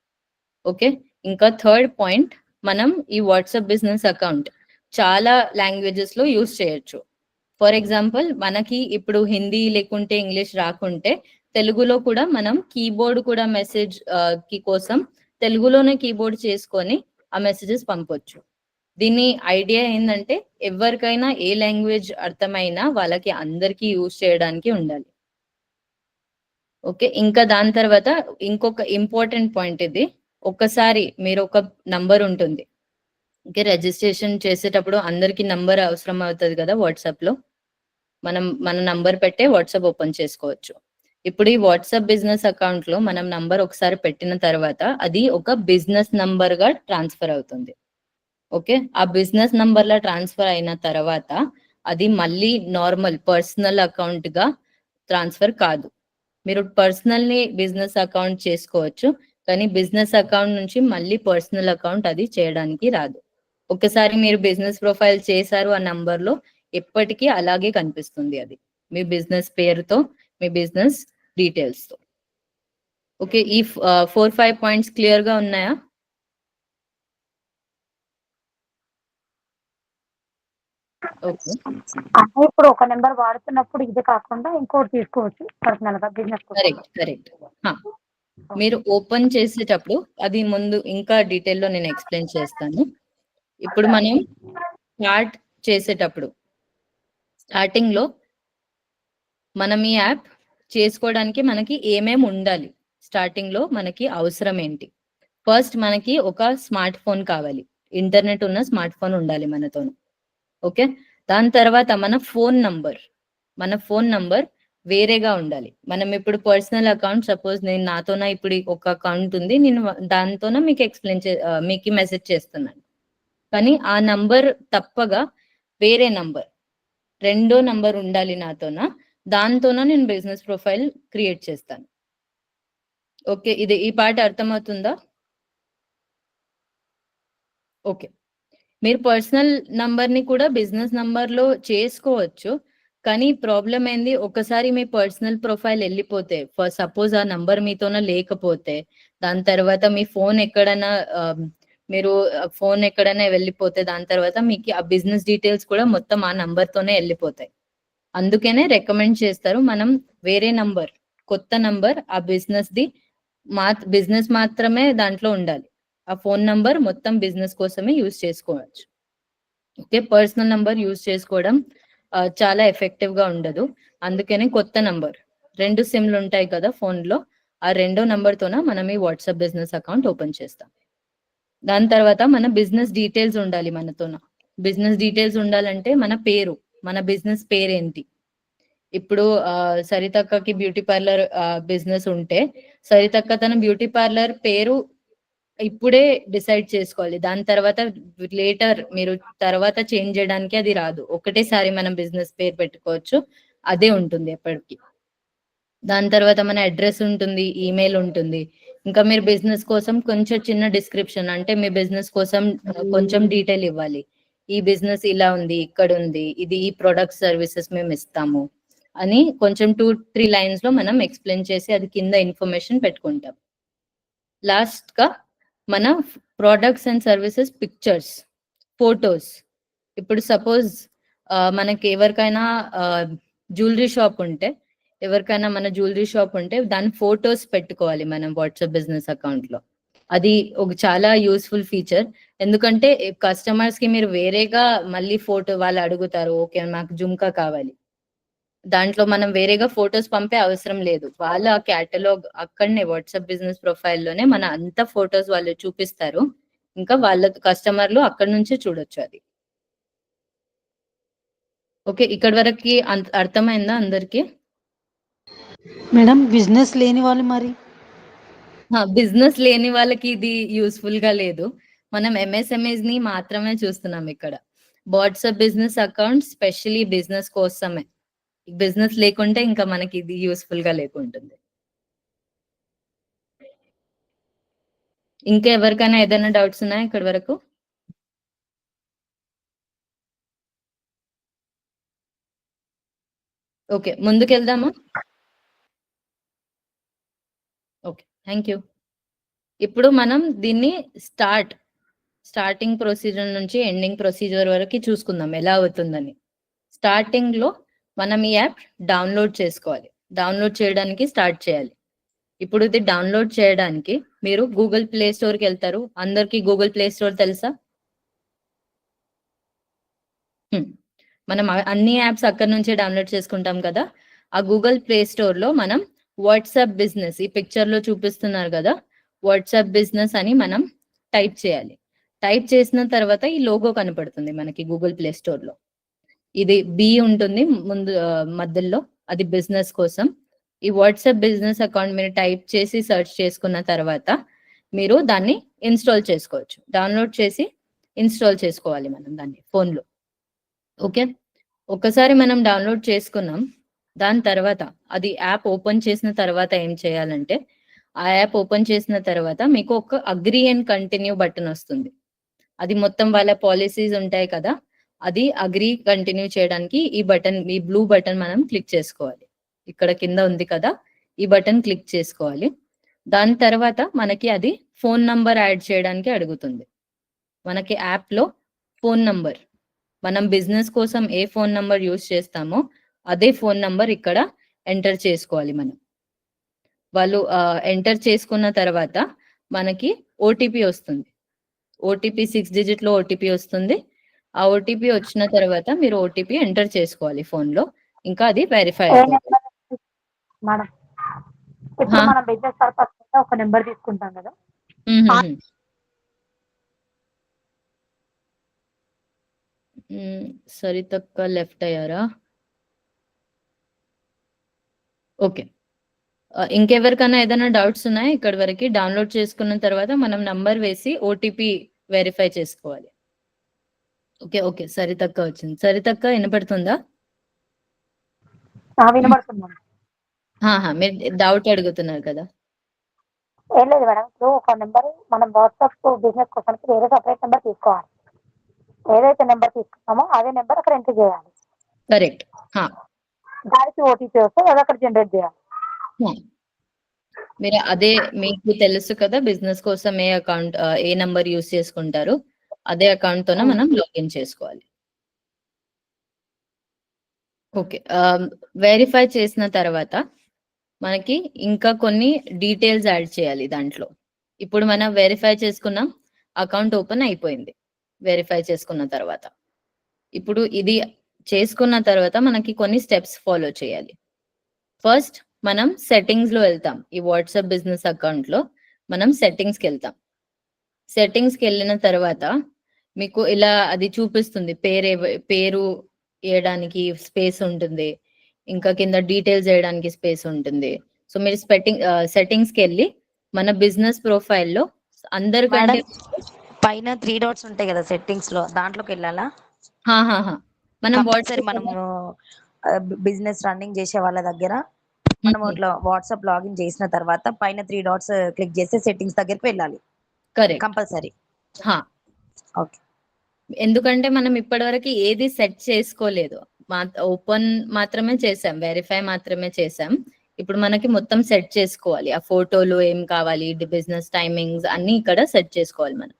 ఓకే, ఇంకా థర్డ్ పాయింట్, మనం ఈ వాట్సాప్ బిజినెస్ అకౌంట్ చాలా లాంగ్వేజెస్ లో యూజ్ చేయొచ్చు. ఫర్ ఎగ్జాంపుల్, మనకి ఇప్పుడు హిందీ లేకుంటే ఇంగ్లీష్ రాకుంటే తెలుగులో కూడా మనం కీబోర్డ్ కూడా మెసేజ్ కి కోసం తెలుగులోనే కీబోర్డ్ చేసుకొని ఆ మెసేజెస్ పంపొచ్చు. దీని ఐడియా ఏంటంటే ఎవరికైనా ఏ లాంగ్వేజ్ అర్థమైనా వాళ్ళకి అందరికీ యూజ్ చేయడానికి ఉండాలి. ఓకే, ఇంకా దాని తర్వాత ఇంకొక ఇంపార్టెంట్ పాయింట్ ఇది. ఒక్కసారి మీరు ఒక నంబర్ ఉంటుంది, ఓకే, రిజిస్ట్రేషన్ చేసేటప్పుడు అందరికి నంబర్ అవసరం అవుతుంది కదా వాట్సాప్ లో, మన నంబర్ పెట్టే వాట్సాప్ ఓపెన్ చేసుకోవచ్చు. ఇప్పుడు ఈ వాట్సాప్ బిజినెస్ అకౌంట్ లో మనం నంబర్ ఒకసారి పెట్టిన తర్వాత అది ఒక బిజినెస్ నంబర్ గా ట్రాన్స్ఫర్ అవుతుంది. ఓకే, ఆ బిజినెస్ నంబర్ లా ట్రాన్స్ఫర్ అయిన తర్వాత అది మళ్ళీ నార్మల్ పర్సనల్ అకౌంట్ గా ట్రాన్స్ఫర్ కాదు. మీరు పర్సనల్ ని బిజినెస్ అకౌంట్ చేసుకోవచ్చు, కానీ బిజినెస్ అకౌంట్ నుంచి మళ్ళీ పర్సనల్ అకౌంట్ అది చేయడానికి రాదు. ఒకసారి మీరు బిజినెస్ ప్రొఫైల్ చేశారు ఆ నంబర్ లో, ఎప్పటికీ అలాగే కనిపిస్తుంది అది మీ బిజినెస్ పేరుతో, మీ బిజినెస్ డీటెయిల్స్ తో. ఓకే, ఈ 4-5 పాయింట్స్ క్లియర్ గా ఉన్నాయా? ఓకే, అంటే ఇప్పుడు ఒక నెంబర్ వాడుతున్నప్పుడు ఇది కాకుండా ఇంకోటి తీసుకోవచ్చు పర్సనల్ గా బిజినెస్. కరెక్ట్. మీరు ఓపెన్ చేసేటప్పుడు అది ముందు ఇంకా డీటెయిల్ లో నేను ఎక్స్ప్లెయిన్ చేస్తాను. ఇప్పుడు మనం స్టార్ట్ చేసేటప్పుడు స్టార్టింగ్ లో మనం ఈ యాప్ చేసుకోవడానికి మనకి ఏమేమి ఉండాలి, స్టార్టింగ్ లో మనకి అవసరం ఏంటి. ఫస్ట్ మనకి ఒక స్మార్ట్ ఫోన్ కావాలి, ఇంటర్నెట్ ఉన్న స్మార్ట్ ఫోన్ ఉండాలి మనతో. ఓకే, దాని తర్వాత మన ఫోన్ నంబర్ వేరేగా ఉండాలి. మనం ఇప్పుడు పర్సనల్ అకౌంట్, సపోజ్ నాతోన ఇప్పుడు ఒక అకౌంట్ ఉంది, నేను దాంతోన మీకు మీకు మెసేజ్ చేస్తున్నాను. కానీ ఆ నంబర్ తప్పగా వేరే నంబర్, రెండో నంబర్ ఉండాలి నాతోన, దాంతోన నేను బిజినెస్ ప్రొఫైల్ క్రియేట్ చేస్తాను. ఓకే, ఈ పార్ట్ అర్థమవుతుందా? ఓకే, మీరు పర్సనల్ నంబర్ ని కూడా బిజినెస్ నంబర్ లో చేసుకోవచ్చు. కానీ ప్రాబ్లం ఏంది, ఒకసారి మీ పర్సనల్ ప్రొఫైల్ వెళ్ళిపోతే, సపోజ్ ఆ నంబర్ మీతోన లేకపోతే, దాని తర్వాత మీ ఫోన్ ఎక్కడైనా వెళ్ళిపోతే, దాని తర్వాత మీకు ఆ బిజినెస్ డీటెయిల్స్ కూడా మొత్తం ఆ నంబర్ తోనే వెళ్ళిపోతాయి. అందుకనే రికమెండ్ చేస్తారు మనం వేరే నంబర్, కొత్త నంబర్, ఆ బిజినెస్ మాత్రమే దాంట్లో ఉండాలి. ఆ ఫోన్ నంబర్ మొత్తం బిజినెస్ కోసమే యూజ్ చేసుకోవచ్చు. ఓకే, పర్సనల్ నంబర్ యూజ్ చేసుకోవడం చాలా ఎఫెక్టివ్ గా ఉండదు. అందుకనే కొత్త నంబర్, 2 సిమ్లు ఉంటాయి కదా ఫోన్ లో, ఆ రెండో నంబర్ తోన మనం ఈ వాట్సాప్ బిజినెస్ అకౌంట్ ఓపెన్ చేస్తాం. దాని తర్వాత మన బిజినెస్ డీటెయిల్స్ ఉండాలి మనతోన. బిజినెస్ డీటెయిల్స్ ఉండాలంటే మన పేరు, మన బిజినెస్ పేరు ఏంటి. ఇప్పుడు సరితక్కకి బ్యూటీ పార్లర్ బిజినెస్ ఉంటే సరితక్క తన బ్యూటీ పార్లర్ పేరు ఇప్పుడే డిసైడ్ చేసుకోవాలి. దాని తర్వాత లేటర్ మీరు తర్వాత చేంజ్ చేయడానికి అది రాదు. ఒకటేసారి మనం బిజినెస్ పేరు పెట్టుకోవచ్చు, అదే ఉంటుంది ఎప్పటికీ. దాని తర్వాత మన అడ్రస్ ఉంటుంది, ఈమెయిల్ ఉంటుంది. ఇంకా మీరు బిజినెస్ కోసం కొంచెం చిన్న డిస్క్రిప్షన్, అంటే మీ బిజినెస్ కోసం కొంచెం డీటెయిల్ ఇవ్వాలి. ఈ బిజినెస్ ఇలా ఉంది, ఇక్కడ ఉంది, ఇది ఈ ప్రొడక్ట్ సర్వీసెస్ మేము ఇస్తాము అని కొంచెం 2-3 లైన్స్ లో మనం ఎక్స్ప్లెయిన్ చేసి అది కింద ఇన్ఫర్మేషన్ పెట్టుకుంటాం. లాస్ట్ గా మన products and services pictures, photos. ఇప్పుడు సపోజ్ మనకి ఎవరికైనా జ్యువెలరీ షాప్ ఉంటే, మన జ్యువెలరీ షాప్ ఉంటే దాని ఫోటోస్ పెట్టుకోవాలి మనం వాట్సాప్ బిజినెస్ అకౌంట్ లో. అది ఒక చాలా యూస్ఫుల్ ఫీచర్. ఎందుకంటే కస్టమర్స్ కి మీరు వేరేగా మళ్ళీ ఫోటో వాళ్ళు అడుగుతారు, ఓకే మాకు జుమ్కా కావాలి, దాంట్లో మనం వేరేగా ఫొటోస్ పంపే అవసరం లేదు. వాళ్ళ క్యాటలాగ్ అక్కడనే వాట్సాప్ బిజినెస్ ప్రొఫైల్ లోనే మన అంత ఫొటోస్ వాళ్ళు చూపిస్తారు. ఇంకా వాళ్ళ కస్టమర్లు అక్కడ నుంచే చూడొచ్చు అది. ఓకే, ఇక్కడ వరకు అర్థమైందా అందరికి? మేడం బిజినెస్ లేని వాళ్ళు మరి బిజినెస్ లేని వాళ్ళకి ఇది యూస్ఫుల్ గా లేదు. మనం ఎంఎస్ఎంఈస్ ని మాత్రమే చూస్తున్నాం ఇక్కడ. WhatsApp business account especially business కోసమే. బిజినెస్ లేకుంటే ఇంకా మనకి ఇది యూస్ఫుల్ గా లేకుంటుంది. ఇంకా ఎవరికైనా ఏదైనా డౌట్స్ ఉన్నాయా ఇక్కడ వరకు? ఓకే, ముందుకు వెళ్దామా? Okay, thank you. ఇప్పుడు మనం దీన్ని స్టార్టింగ్ ప్రొసీజర్ నుంచి ఎండింగ్ ప్రొసీజర్ వరకు చూసుకుందాం ఎలా అవుతుందని. స్టార్టింగ్ లో మనం ఈ యాప్ డౌన్లోడ్ చేసుకోవాలి. డౌన్లోడ్ చేయడానికి స్టార్ట్ చేయాలి. ఇప్పుడు ఇది డౌన్లోడ్ చేయడానికి మీరు గూగుల్ ప్లే స్టోర్కి వెళ్తారు. అందరికి గూగుల్ ప్లే స్టోర్ తెలుసా? మనం అన్ని యాప్స్ అక్కడ నుంచే డౌన్లోడ్ చేసుకుంటాం కదా. ఆ గూగుల్ ప్లే స్టోర్ లో మనం వాట్సాప్ బిజినెస్, ఈ పిక్చర్ లో చూపిస్తున్నారు కదా, వాట్సాప్ బిజినెస్ అని మనం టైప్ చేయాలి. టైప్ చేసిన తర్వాత ఈ లోగో కనపడుతుంది మనకి గూగుల్ ప్లే స్టోర్ లో. ఇది బి ఉంటుంది ముందు మధ్యలో, అది బిజినెస్ కోసం. ఈ వాట్సాప్ బిజినెస్ అకౌంట్ మీరు టైప్ చేసి సెర్చ్ చేసుకున్న తర్వాత మీరు దాన్ని ఇన్స్టాల్ చేసుకోవచ్చు. డౌన్లోడ్ చేసి ఇన్స్టాల్ చేసుకోవాలి మనం దాన్ని ఫోన్లో. ఓకే, ఒకసారి మనం డౌన్లోడ్ చేసుకున్నాం. దాని తర్వాత అది యాప్ ఓపెన్ చేసిన తర్వాత ఏం చేయాలంటే, ఆ యాప్ ఓపెన్ చేసిన తర్వాత మీకు ఒక అగ్రీ అండ్ కంటిన్యూ బటన్ వస్తుంది. అది మొత్తం వాళ్ళ పాలసీస్ ఉంటాయి కదా, అది అగ్రీ కంటిన్యూ చేయడానికి ఈ బటన్, ఈ బ్లూ బటన్ మనం క్లిక్ చేసుకోవాలి. ఇక్కడ కింద ఉంది కదా, ఈ బటన్ క్లిక్ చేసుకోవాలి. దాని తర్వాత మనకి అది ఫోన్ నంబర్ యాడ్ చేయడానికి అడుగుతుంది. మనకి యాప్ లో ఫోన్ నంబర్, మనం బిజినెస్ కోసం ఏ ఫోన్ నంబర్ యూజ్ చేస్తామో అదే ఫోన్ నంబర్ ఇక్కడ ఎంటర్ చేసుకోవాలి మనం. వాళ్ళు ఎంటర్ చేసుకున్న తర్వాత మనకి ఓటీపీ వస్తుంది. ఓటీపీ 6 digit లో ఓటీపీ వస్తుంది. ఆ ఓటీపీ వచ్చిన తర్వాత మీరు ఓటీపీ ఎంటర్ చేసుకోవాలి ఫోన్ లో. ఇంకా అది వెరిఫై అయిపోతుంది. మేడం ఇప్పుడు మనం బిజినెస్ పర్పస్ ఒక నెంబర్ తీసుకుంటాం కదా, సరితక్క లెఫ్ట్ అయ్యారా? ఓకే, ఇంకెవరికైనా ఏదైనా డౌట్స్ ఉన్నాయా? ఇక్కడ వరకు డౌన్లోడ్ చేసుకున్న తర్వాత మనం నంబర్ వేసి ఓటీపీ వెరిఫై చేసుకోవాలి. ఓకే ఓకే, సరితక్క వచ్చింది. సరితక్క వినపడుతుందా? మీరు డౌట్ అడుగుతున్నారు కదా. ఏం లేదు మేడం, ఇప్పుడు ఒక నెంబర్ మనం వాట్సాప్ బిజినెస్ కోసం వేరే సపరేట్ నెంబర్ తీసుకోవాలి. ఏదైతే నెంబర్ తీసుకున్నామో అదే నెంబర్ అక్కడ ఎంటర్ చేయాలి. కరెక్ట్. దానికి ఓటీపీ వస్తే అది అక్కడ జనరేట్ చేయాలి. మీరు అదే, మీకు తెలుసు కదా బిజినెస్ కోసం ఏ అకౌంట్ ఏ నంబర్ యూస్ చేసుకుంటారు, అదే అకౌంట్ తోనే మనం లాగిన్ చేసుకోవాలి. ఓకే, వెరిఫై చేసిన తర్వాత మనకి ఇంకా కొన్ని డీటెయిల్స్ యాడ్ చేయాలి దాంట్లో. ఇప్పుడు మనం వెరిఫై చేసుకున్నాం, అకౌంట్ ఓపెన్ అయిపోయింది వెరిఫై చేసుకున్న తర్వాత. ఇప్పుడు ఇది చేసుకున్న తర్వాత మనకి కొన్ని స్టెప్స్ ఫాలో చేయాలి. ఫస్ట్ మనం సెట్టింగ్స్ లో వెళ్తాం. ఈ వాట్సాప్ బిజినెస్ అకౌంట్ లో మనం సెట్టింగ్స్కి వెళ్తాం. సెట్టింగ్స్కి వెళ్ళిన తర్వాత మీకు ఇలా అది చూపిస్తుంది, పేరు వేయడానికి స్పేస్ ఉంటుంది, ఇంకా కింద డీటెయిల్స్ వేయడానికి స్పేస్ ఉంటుంది. సో మీరు సెట్టింగ్స్కి వెళ్ళి మన బిజినెస్ ప్రొఫైల్లో అందరికంటే పైన 3 డాట్స్ ఉంటాయి కదా సెట్టింగ్స్ లో, దాంట్లోకి వెళ్ళాలా? మనం కంపల్సరీ మనము బిజినెస్ రన్నింగ్ చేసే వాళ్ళ దగ్గర మనం ఇట్లా వాట్సాప్ లాగిన్ చేసిన తర్వాత పైన 3 డాట్స్ క్లిక్ చేస్తే సెట్టింగ్స్ దగ్గరికి వెళ్ళాలి. Correct, compulsory. ఓకే. ఎందుకంటే మనం ఇప్పటివరకు ఏది సెట్ చేసుకోలేదు, ఓపెన్ మాత్రమే చేసాం, వెరిఫై మాత్రమే చేసాం. ఇప్పుడు మనకి మొత్తం సెట్ చేసుకోవాలి, ఆ ఫోటోలు ఏం కావాలి, బిజినెస్ టైమింగ్స్ అన్ని ఇక్కడ సెట్ చేసుకోవాలి మనం.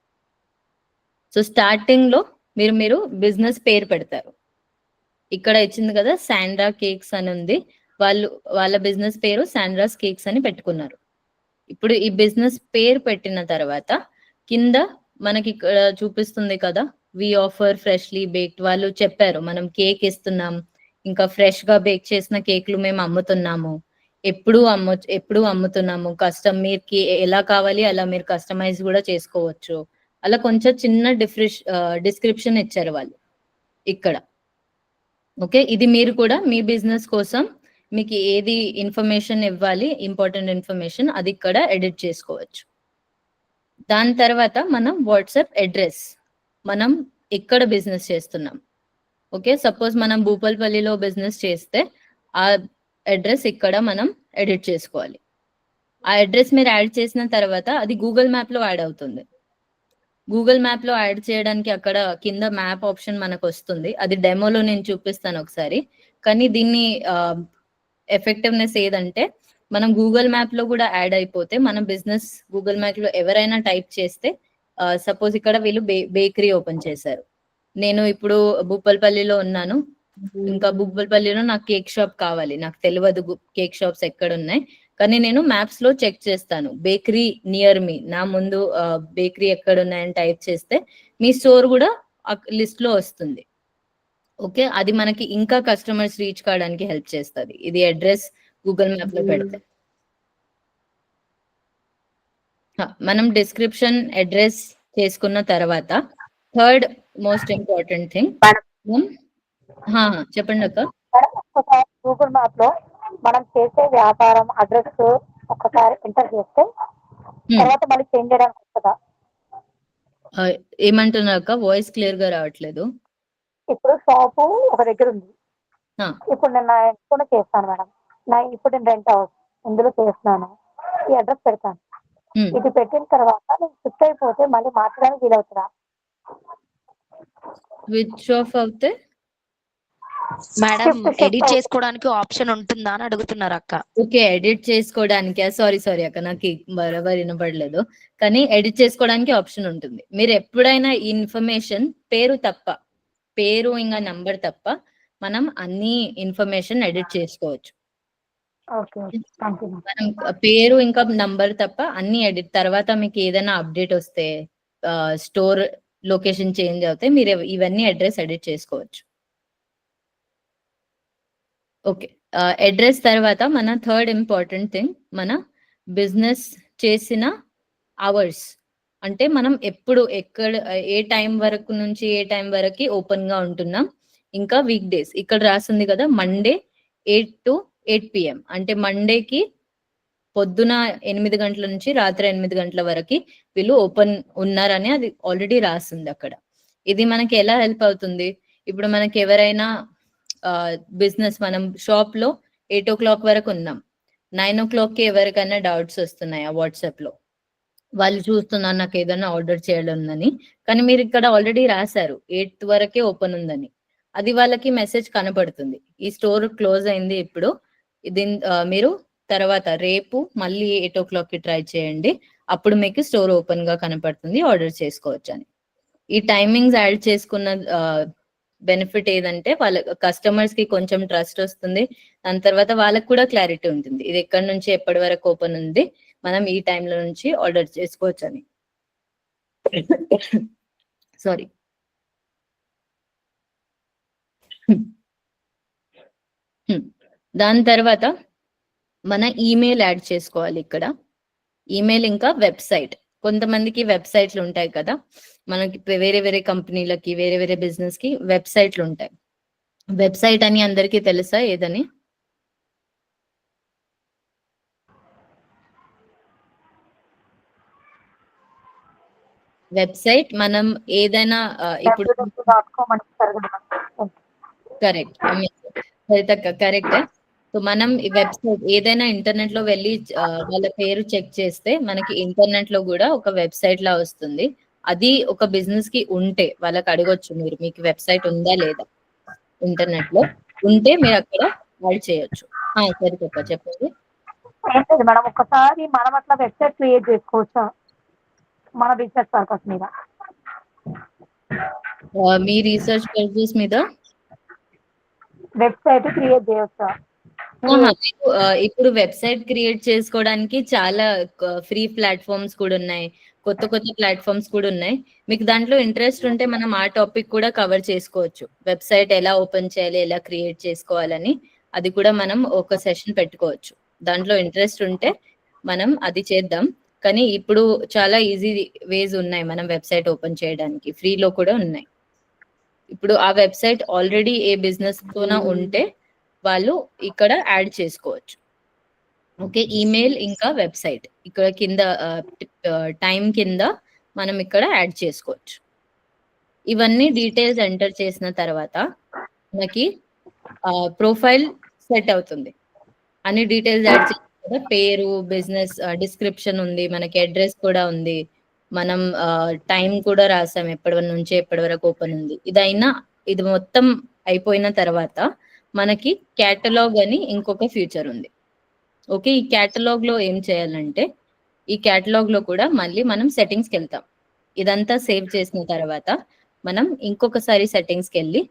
సో స్టార్టింగ్ లో మీరు బిజినెస్ పేరు పెడతారు. ఇక్కడ ఇచ్చింది కదా శాండ్రా కేక్స్ అని ఉంది, వాళ్ళ బిజినెస్ పేరు శాండ్రాస్ కేక్స్ అని పెట్టుకున్నారు. ఇప్పుడు ఈ బిజినెస్ పేరు పెట్టిన తర్వాత కింద మనకి ఇక్కడ చూపిస్తుంది కదా, వి ఆఫర్ ఫ్రెష్లీ బేక్డ్. వాళ్ళు చెప్పారు మనం కేక్ ఇస్తున్నాం, ఇంకా ఫ్రెష్ గా బేక్ చేసిన కేక్లు మేము అమ్ముతున్నాము, ఎప్పుడు అమ్ముతున్నాము. మీరుకి ఎలా కావాలి అలా మీరు కస్టమైజ్ కూడా చేసుకోవచ్చు. అలా కొంచెం చిన్న డిస్క్రిప్షన్ ఇచ్చారు వాళ్ళు ఇక్కడ. ఓకే, ఇది మీరు కూడా మీ బిజినెస్ కోసం మీకు ఏది ఇన్ఫర్మేషన్ ఇవ్వాలి, ఇంపార్టెంట్ ఇన్ఫర్మేషన్, అది ఇక్కడ ఎడిట్ చేసుకోవచ్చు. దాని తర్వాత మనం వాట్సాప్ అడ్రస్, మనం ఎక్కడ బిజినెస్ చేస్తున్నాం. ఓకే, సపోజ్ మనం భూపాలపల్లిలో బిజినెస్ చేస్తే ఆ అడ్రస్ ఇక్కడ మనం ఎడిట్ చేసుకోవాలి. ఆ అడ్రస్ మీరు యాడ్ చేసిన తర్వాత అది గూగుల్ మ్యాప్ లో యాడ్ అవుతుంది. గూగుల్ మ్యాప్ లో యాడ్ చేయడానికి అక్కడ కింద మ్యాప్ ఆప్షన్ మనకు వస్తుంది, అది డెమోలో నేను చూపిస్తాను ఒకసారి. కానీ దీన్ని ఎఫెక్టివ్నెస్ ఏదంటే మనం గూగుల్ మ్యాప్ లో కూడా యాడ్ అయిపోతే మన బిజినెస్ గూగుల్ మ్యాప్ లో ఎవరైనా టైప్ చేస్తే, సపోజ్ ఇక్కడ వీళ్ళు బేకరీ ఓపెన్ చేశారు, నేను ఇప్పుడు భూపాలపల్లిలో ఉన్నాను, ఇంకా భూపాలపల్లిలో నాకు కేక్ షాప్ కావాలి, నాకు తెలియదు కేక్ షాప్స్ ఎక్కడ ఉన్నాయి, కానీ నేను మ్యాప్స్ లో చెక్ చేస్తాను బేకరీ నియర్ మీ, నా ముందు బేకరీ ఎక్కడ ఉన్నాయని టైప్ చేస్తే మీ స్టోర్ కూడా లిస్ట్ లో వస్తుంది. ఓకే, అది మనకి ఇంకా కస్టమర్స్ రీచ్ కావడానికి హెల్ప్ చేస్తుంది ఇది అడ్రస్ గూగుల్ మ్యాప్ లో పెడితే. మనం డిస్క్రిప్షన్ అడ్రస్ చేసుకున్న తర్వాత థర్డ్ మోస్ట్ ఇంపార్టెంట్ థింగ్, చెప్పండి అక్క. గూగుల్ మ్యాప్ లో మనం చేసే వ్యాపారం అడ్రస్ ఒక్కసారి ఎంటర్ చేస్తే తర్వాత మళ్ళీ చేంజ్ చేయడానికి వస్తుందా? ఏమంటున్నారు అక్క, వాయిస్ క్లియర్ గా రావట్లేదు. ఇప్పుడు షాపు ఒక దగ్గర ఉంది, ఇప్పుడు నేను నా ఇంట్లోనే చేస్తాను మేడం, ఇప్పుడు నేను రెంట్ హౌస్ ఇందులో చేస్తున్నాను, ఈ అడ్రస్ పెడతాను. ఇది పెట్టిన తర్వాత నేను షిఫ్ట్ అయిపోతే మళ్ళీ మార్చడానికి వీలవుతుందా? స్విచ్ ఆఫ్ అవుతే మేడం ఎడిట్ చేసుకోవడానికి ఆప్షన్ ఉంటుందా అని అడుగుతున్నారు అక్క. ఓకే, ఎడిట్ చేసుకోవడానికి సారీ అక్క, నాకు బరాబర్ వినపడలేదు. కానీ ఎడిట్ చేసుకోవడానికి ఆప్షన్ ఉంటుంది. మీరు ఎప్పుడైనా ఇన్ఫర్మేషన్ పేరు ఇంకా నంబర్ తప్ప మనం అన్ని ఇన్ఫర్మేషన్ ఎడిట్ చేసుకోవచ్చు. మనం పేరు ఇంకా నంబర్ తప్ప అన్ని ఎడిట్, తర్వాత మీకు ఏదైనా అప్డేట్ వస్తే స్టోర్ లొకేషన్ చేంజ్ అవుతే మీరు ఇవన్నీ అడ్రస్ ఎడిట్ చేసుకోవచ్చు. ఓకే, అడ్రస్ తర్వాత మన థర్డ్ ఇంపార్టెంట్ థింగ్, మన బిజినెస్ చేసిన అవర్స్, అంటే మనం ఎక్కడ ఏ టైం వరకు నుంచి ఏ టైం వరకు ఓపెన్ గా ఉంటున్నాం. ఇంకా వీక్ డేస్ ఇక్కడ రాసింది కదా, మండే 8 to 8 PM, అంటే మండేకి పొద్దున 8 గంటల నుంచి రాత్రి 8 గంటల వరకు వీళ్ళు ఓపెన్ ఉన్నారని అది ఆల్రెడీ రాసింది అక్కడ. ఇది మనకి ఎలా హెల్ప్ అవుతుంది, ఇప్పుడు మనకి ఎవరైనా బిజినెస్ మనం షాప్ లో 8 o'clock వరకు ఉన్నాం, 9 o'clock కి ఎవరికైనా డౌట్స్ వస్తున్నాయా వాట్సాప్ లో, వాళ్ళు చూస్తున్నారు నాకు ఏదైనా ఆర్డర్ చేయడం ఉందని, కానీ మీరు ఇక్కడ ఆల్రెడీ రాశారు 8 వరకే ఓపెన్ ఉందని, అది వాళ్ళకి మెసేజ్ కనపడుతుంది, ఈ స్టోర్ క్లోజ్ అయింది ఇప్పుడు, మీరు తర్వాత రేపు మళ్ళీ 8 o'clock కి ట్రై చేయండి, అప్పుడు మీకు స్టోర్ ఓపెన్ గా కనపడుతుంది, ఆర్డర్ చేసుకోవచ్చు అని. ఈ టైమింగ్స్ యాడ్ చేసుకున్న బెనిఫిట్ ఏదంటే వాళ్ళ కస్టమర్స్ కి కొంచెం ట్రస్ట్ వస్తుంది, దాని తర్వాత వాళ్ళకి కూడా క్లారిటీ ఉంటుంది ఇది ఎక్కడి నుంచి ఎప్పటి వరకు ఓపెన్ ఉంది, మనం ఈ టైంలో నుంచి ఆర్డర్ చేసుకోవచ్చు అని. సారీ. దాని తర్వాత మన ఈమెయిల్ యాడ్ చేసుకోవాలి ఇక్కడ, ఈమెయిల్ ఇంకా వెబ్సైట్. కొంతమందికి వెబ్సైట్లు ఉంటాయి కదా, మనకి వేరే వేరే కంపెనీలకి, వేరే వేరే బిజినెస్ కి వెబ్సైట్లు ఉంటాయి. వెబ్సైట్ అని అందరికీ తెలుసా ఏదని? వెబ్సైట్ మనం ఏదైనా ఇప్పుడు www.com అని ఇస్తారు కదా మేడం. Correct, correct. సో మనం ఈ వెబ్సైట్ ఏదైనా ఇంటర్నెట్ లో వెళ్ళి వాళ్ళ పేరు చెక్ చేస్తే మనకి ఇంటర్నెట్ లో కూడా ఒక వెబ్సైట్ లా వస్తుంది. అది ఒక బిజినెస్ కి ఉంటే వాళ్ళకి అడగొచ్చు, మీరు మీకు వెబ్సైట్ ఉందా లేదా ఇంటర్నెట్ లో, ఉంటే మీరు అక్కడ యాడ్ చేయొచ్చు. సరితక్క చెప్పండి. ఏం లేదు మేడం, ఒకసారి మనం అట్లా వెబ్సైట్ క్రియేట్ చేసుకోవచ్చా మన బిజినెస్ పర్పస్ మీద? మీ రీసెర్చ్ పర్పస్ మీద వెబ్సైట్ క్రియేట్ చేయొచ్చా? ఇప్పుడు వెబ్సైట్ క్రియేట్ చేసుకోవడానికి చాలా ఫ్రీ ప్లాట్ఫామ్స్ కూడా ఉన్నాయి, కొత్త కొత్త ప్లాట్ఫామ్స్ కూడా ఉన్నాయి. మీకు దాంట్లో ఇంట్రెస్ట్ ఉంటే మనం ఆ టాపిక్ కూడా కవర్ చేసుకోవచ్చు. వెబ్సైట్ ఎలా ఓపెన్ చేయాలి, ఎలా క్రియేట్ చేసుకోవాలని, అది కూడా మనం ఒక సెషన్ పెట్టుకోవచ్చు. దాంట్లో ఇంట్రెస్ట్ ఉంటే మనం అది చేద్దాం. కానీ ఇప్పుడు చాలా ఈజీ వేస్ ఉన్నాయి మనం వెబ్సైట్ ఓపెన్ చేయడానికి, ఫ్రీలో కూడా ఉన్నాయి. ఇప్పుడు ఆ వెబ్సైట్ ఆల్రెడీ ఏ బిజినెస్ తోన ఉంటే వాళ్ళు ఇక్కడ యాడ్ చేసుకోవచ్చు. ఓకే, ఈమెయిల్ ఇంకా వెబ్సైట్ ఇక్కడ కింద టైం కింద మనం ఇక్కడ యాడ్ చేసుకోవచ్చు. ఇవన్నీ డీటెయిల్స్ ఎంటర్ చేసిన తర్వాత మనకి ప్రొఫైల్ సెట్ అవుతుంది. అన్ని డీటెయిల్స్ యాడ్ చేసిన తర్వాత పేరు, బిజినెస్ డిస్క్రిప్షన్ ఉంది, మనకి అడ్రస్ కూడా ఉంది, మనం టైం కూడా రాసాం, ఎప్పటి నుంచి ఎప్పటి వరకు ఓపెన్ ఉంది. ఇది మొత్తం అయిపోయిన తర్వాత మనకి క్యాటలాగ్ అని ఇంకొక ఫ్యూచర్ ఉంది. ఓకే, ఈ క్యాటలాగ్ లో ఏం చేయాలంటే, ఈ క్యాటలాగ్ లో కూడా మళ్ళీ మనం సెట్టింగ్స్కి వెళ్తాం. ఇదంతా సేవ్ చేసిన తర్వాత మనం ఇంకొకసారి సెట్టింగ్స్కి వెళ్ళి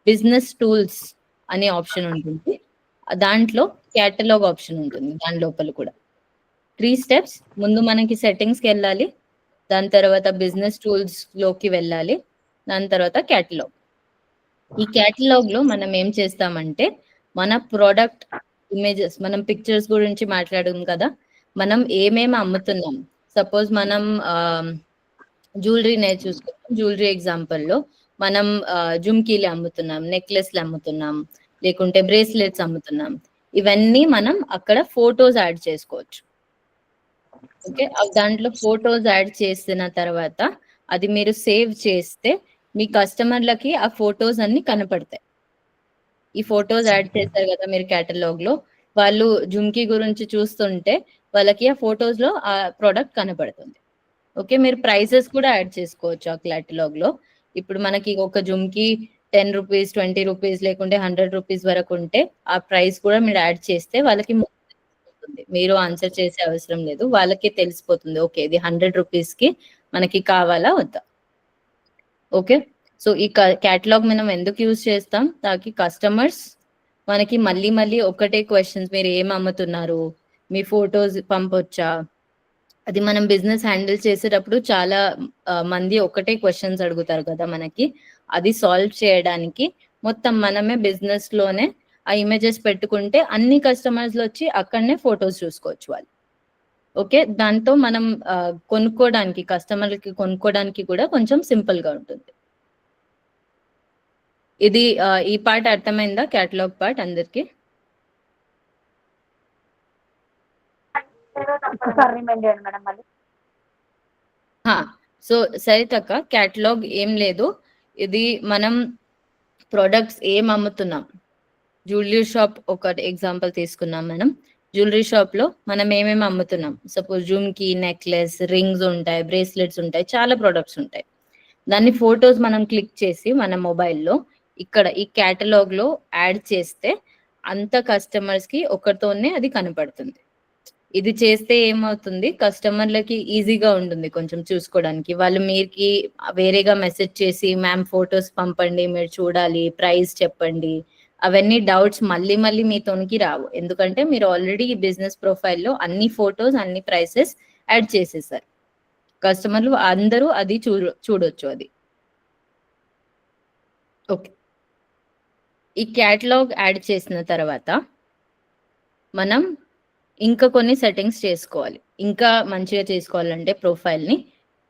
బిజినెస్ టూల్స్ అనే ఆప్షన్ ఉంటుంది, దాంట్లో క్యాటలాగ్ ఆప్షన్ ఉంటుంది. దాని లోపల కూడా 3 స్టెప్స్. ముందు మనకి సెట్టింగ్స్కి వెళ్ళాలి, దాని తర్వాత బిజినెస్ టూల్స్ లోకి వెళ్ళాలి, దాని తర్వాత క్యాటలాగ్. ఈ క్యాటలాగ్ లో మనం ఏం చేస్తామంటే, మన ప్రోడక్ట్ ఇమేజెస్, మనం పిక్చర్స్ గురించి మాట్లాడాం కదా, మనం ఏమేమి అమ్ముతున్నాం. సపోజ్ మనం జ్యువెలరీ చూసుకుంటాం. జ్యువెలరీ ఎగ్జాంపుల్లో మనం జుమ్కీలు అమ్ముతున్నాం, నెక్లెస్లు అమ్ముతున్నాం, లేకుంటే బ్రేస్లెట్స్ అమ్ముతున్నాం. ఇవన్నీ మనం అక్కడ ఫొటోస్ యాడ్ చేసుకోవచ్చు. ఓకే, దాంట్లో ఫొటోస్ యాడ్ చేసిన తర్వాత అది మీరు సేవ్ చేస్తే మీ కస్టమర్లకి ఆ ఫొటోస్ అన్ని కనపడతాయి. ఈ ఫొటోస్ యాడ్ చేస్తారు కదా మీరు క్యాటలాగ్ లో, వాళ్ళు జుమ్కీ గురించి చూస్తుంటే వాళ్ళకి ఆ ఫొటోస్ లో ఆ ప్రోడక్ట్ కనపడుతుంది. ఓకే, మీరు ప్రైసెస్ కూడా యాడ్ చేసుకోవచ్చు ఆ క్యాటలాగ్ లో. ఇప్పుడు మనకి ఒక జుమ్కీ 10 రూపీస్, 20 రూపీస్, లేకుంటే 100 రూపీస్ వరకు ఉంటే ఆ ప్రైస్ కూడా మీరు యాడ్ చేస్తే వాళ్ళకి మీరు ఆన్సర్ చేసే అవసరం లేదు, వాళ్ళకి తెలిసిపోతుంది. ఓకే, ఇది 100 రూపీస్ కి మనకి కావాలా వద్దా. ఓకే, సో ఈ క్యాటలాగ్ మనం ఎందుకు యూజ్ చేస్తాం, తాకి కస్టమర్స్ మనకి మళ్ళీ మళ్ళీ ఒకటే క్వశ్చన్స్, మీరు ఏం అమ్ముతున్నారు, మీ ఫొటోస్ పంపొచ్చా, అది మనం బిజినెస్ హ్యాండిల్ చేసేటప్పుడు చాలా మంది ఒకటే క్వశ్చన్స్ అడుగుతారు కదా మనకి, అది సాల్వ్ చేయడానికి మొత్తం మనమే బిజినెస్ లోనే ఆ ఇమేజెస్ పెట్టుకుంటే అన్ని కస్టమర్స్ వచ్చి అక్కడనే ఫొటోస్ చూసుకోవచ్చు వాళ్ళు. ఓకే, దాంతో మనం కొనుక్కోవడానికి, కస్టమర్లకి కొనుక్కోవడానికి కూడా కొంచెం సింపుల్ గా ఉంటుంది. ఇది ఈ పార్ట్ అర్థమైందా, క్యాటలాగ్ పార్ట్ అందరికి? సో సరితక్క, క్యాటలాగ్ ఏం లేదు, ఇది మనం ప్రొడక్ట్స్ ఏం అమ్ముతున్నాం. జ్యువెలరీ షాప్ ఒక ఎగ్జాంపుల్ తీసుకున్నాం మనం. జ్యువెలరీ షాప్ లో మనం ఏమేమి అమ్ముతున్నాం, సపోజ్ జుమ్కీ, నెక్లెస్, రింగ్స్ ఉంటాయి, బ్రేస్లెట్స్ ఉంటాయి, చాలా ప్రొడక్ట్స్ ఉంటాయి. దాన్ని ఫొటోస్ మనం క్లిక్ చేసి మన మొబైల్లో ఇక్కడ ఈ క్యాటలాగ్ లో యాడ్ చేస్తే అంత కస్టమర్స్ కి ఒకరితోనే అది కనపడుతుంది. ఇది చేస్తే ఏమవుతుంది, కస్టమర్లకి ఈజీగా ఉంటుంది కొంచెం చూసుకోవడానికి. వాళ్ళు మీరుకి వేరేగా మెసేజ్ చేసి మ్యామ్ ఫొటోస్ పంపండి, మీరు చూడాలి, ప్రైస్ చెప్పండి, అవన్నీ డౌట్స్ మళ్ళీ మళ్ళీ మీతోనికి రావు. ఎందుకంటే మీరు ఆల్రెడీ ఈ బిజినెస్ ప్రొఫైల్లో అన్ని ఫొటోస్, అన్ని ప్రైసెస్ యాడ్ చేసేసారు. కస్టమర్లు అందరూ అది చూడొచ్చు అది. ఓకే, ఈ క్యాటలాగ్ యాడ్ చేసిన తర్వాత మనం ఇంకా కొన్ని సెట్టింగ్స్ చేసుకోవాలి. ఇంకా మంచిగా చేసుకోవాలంటే ప్రొఫైల్ని,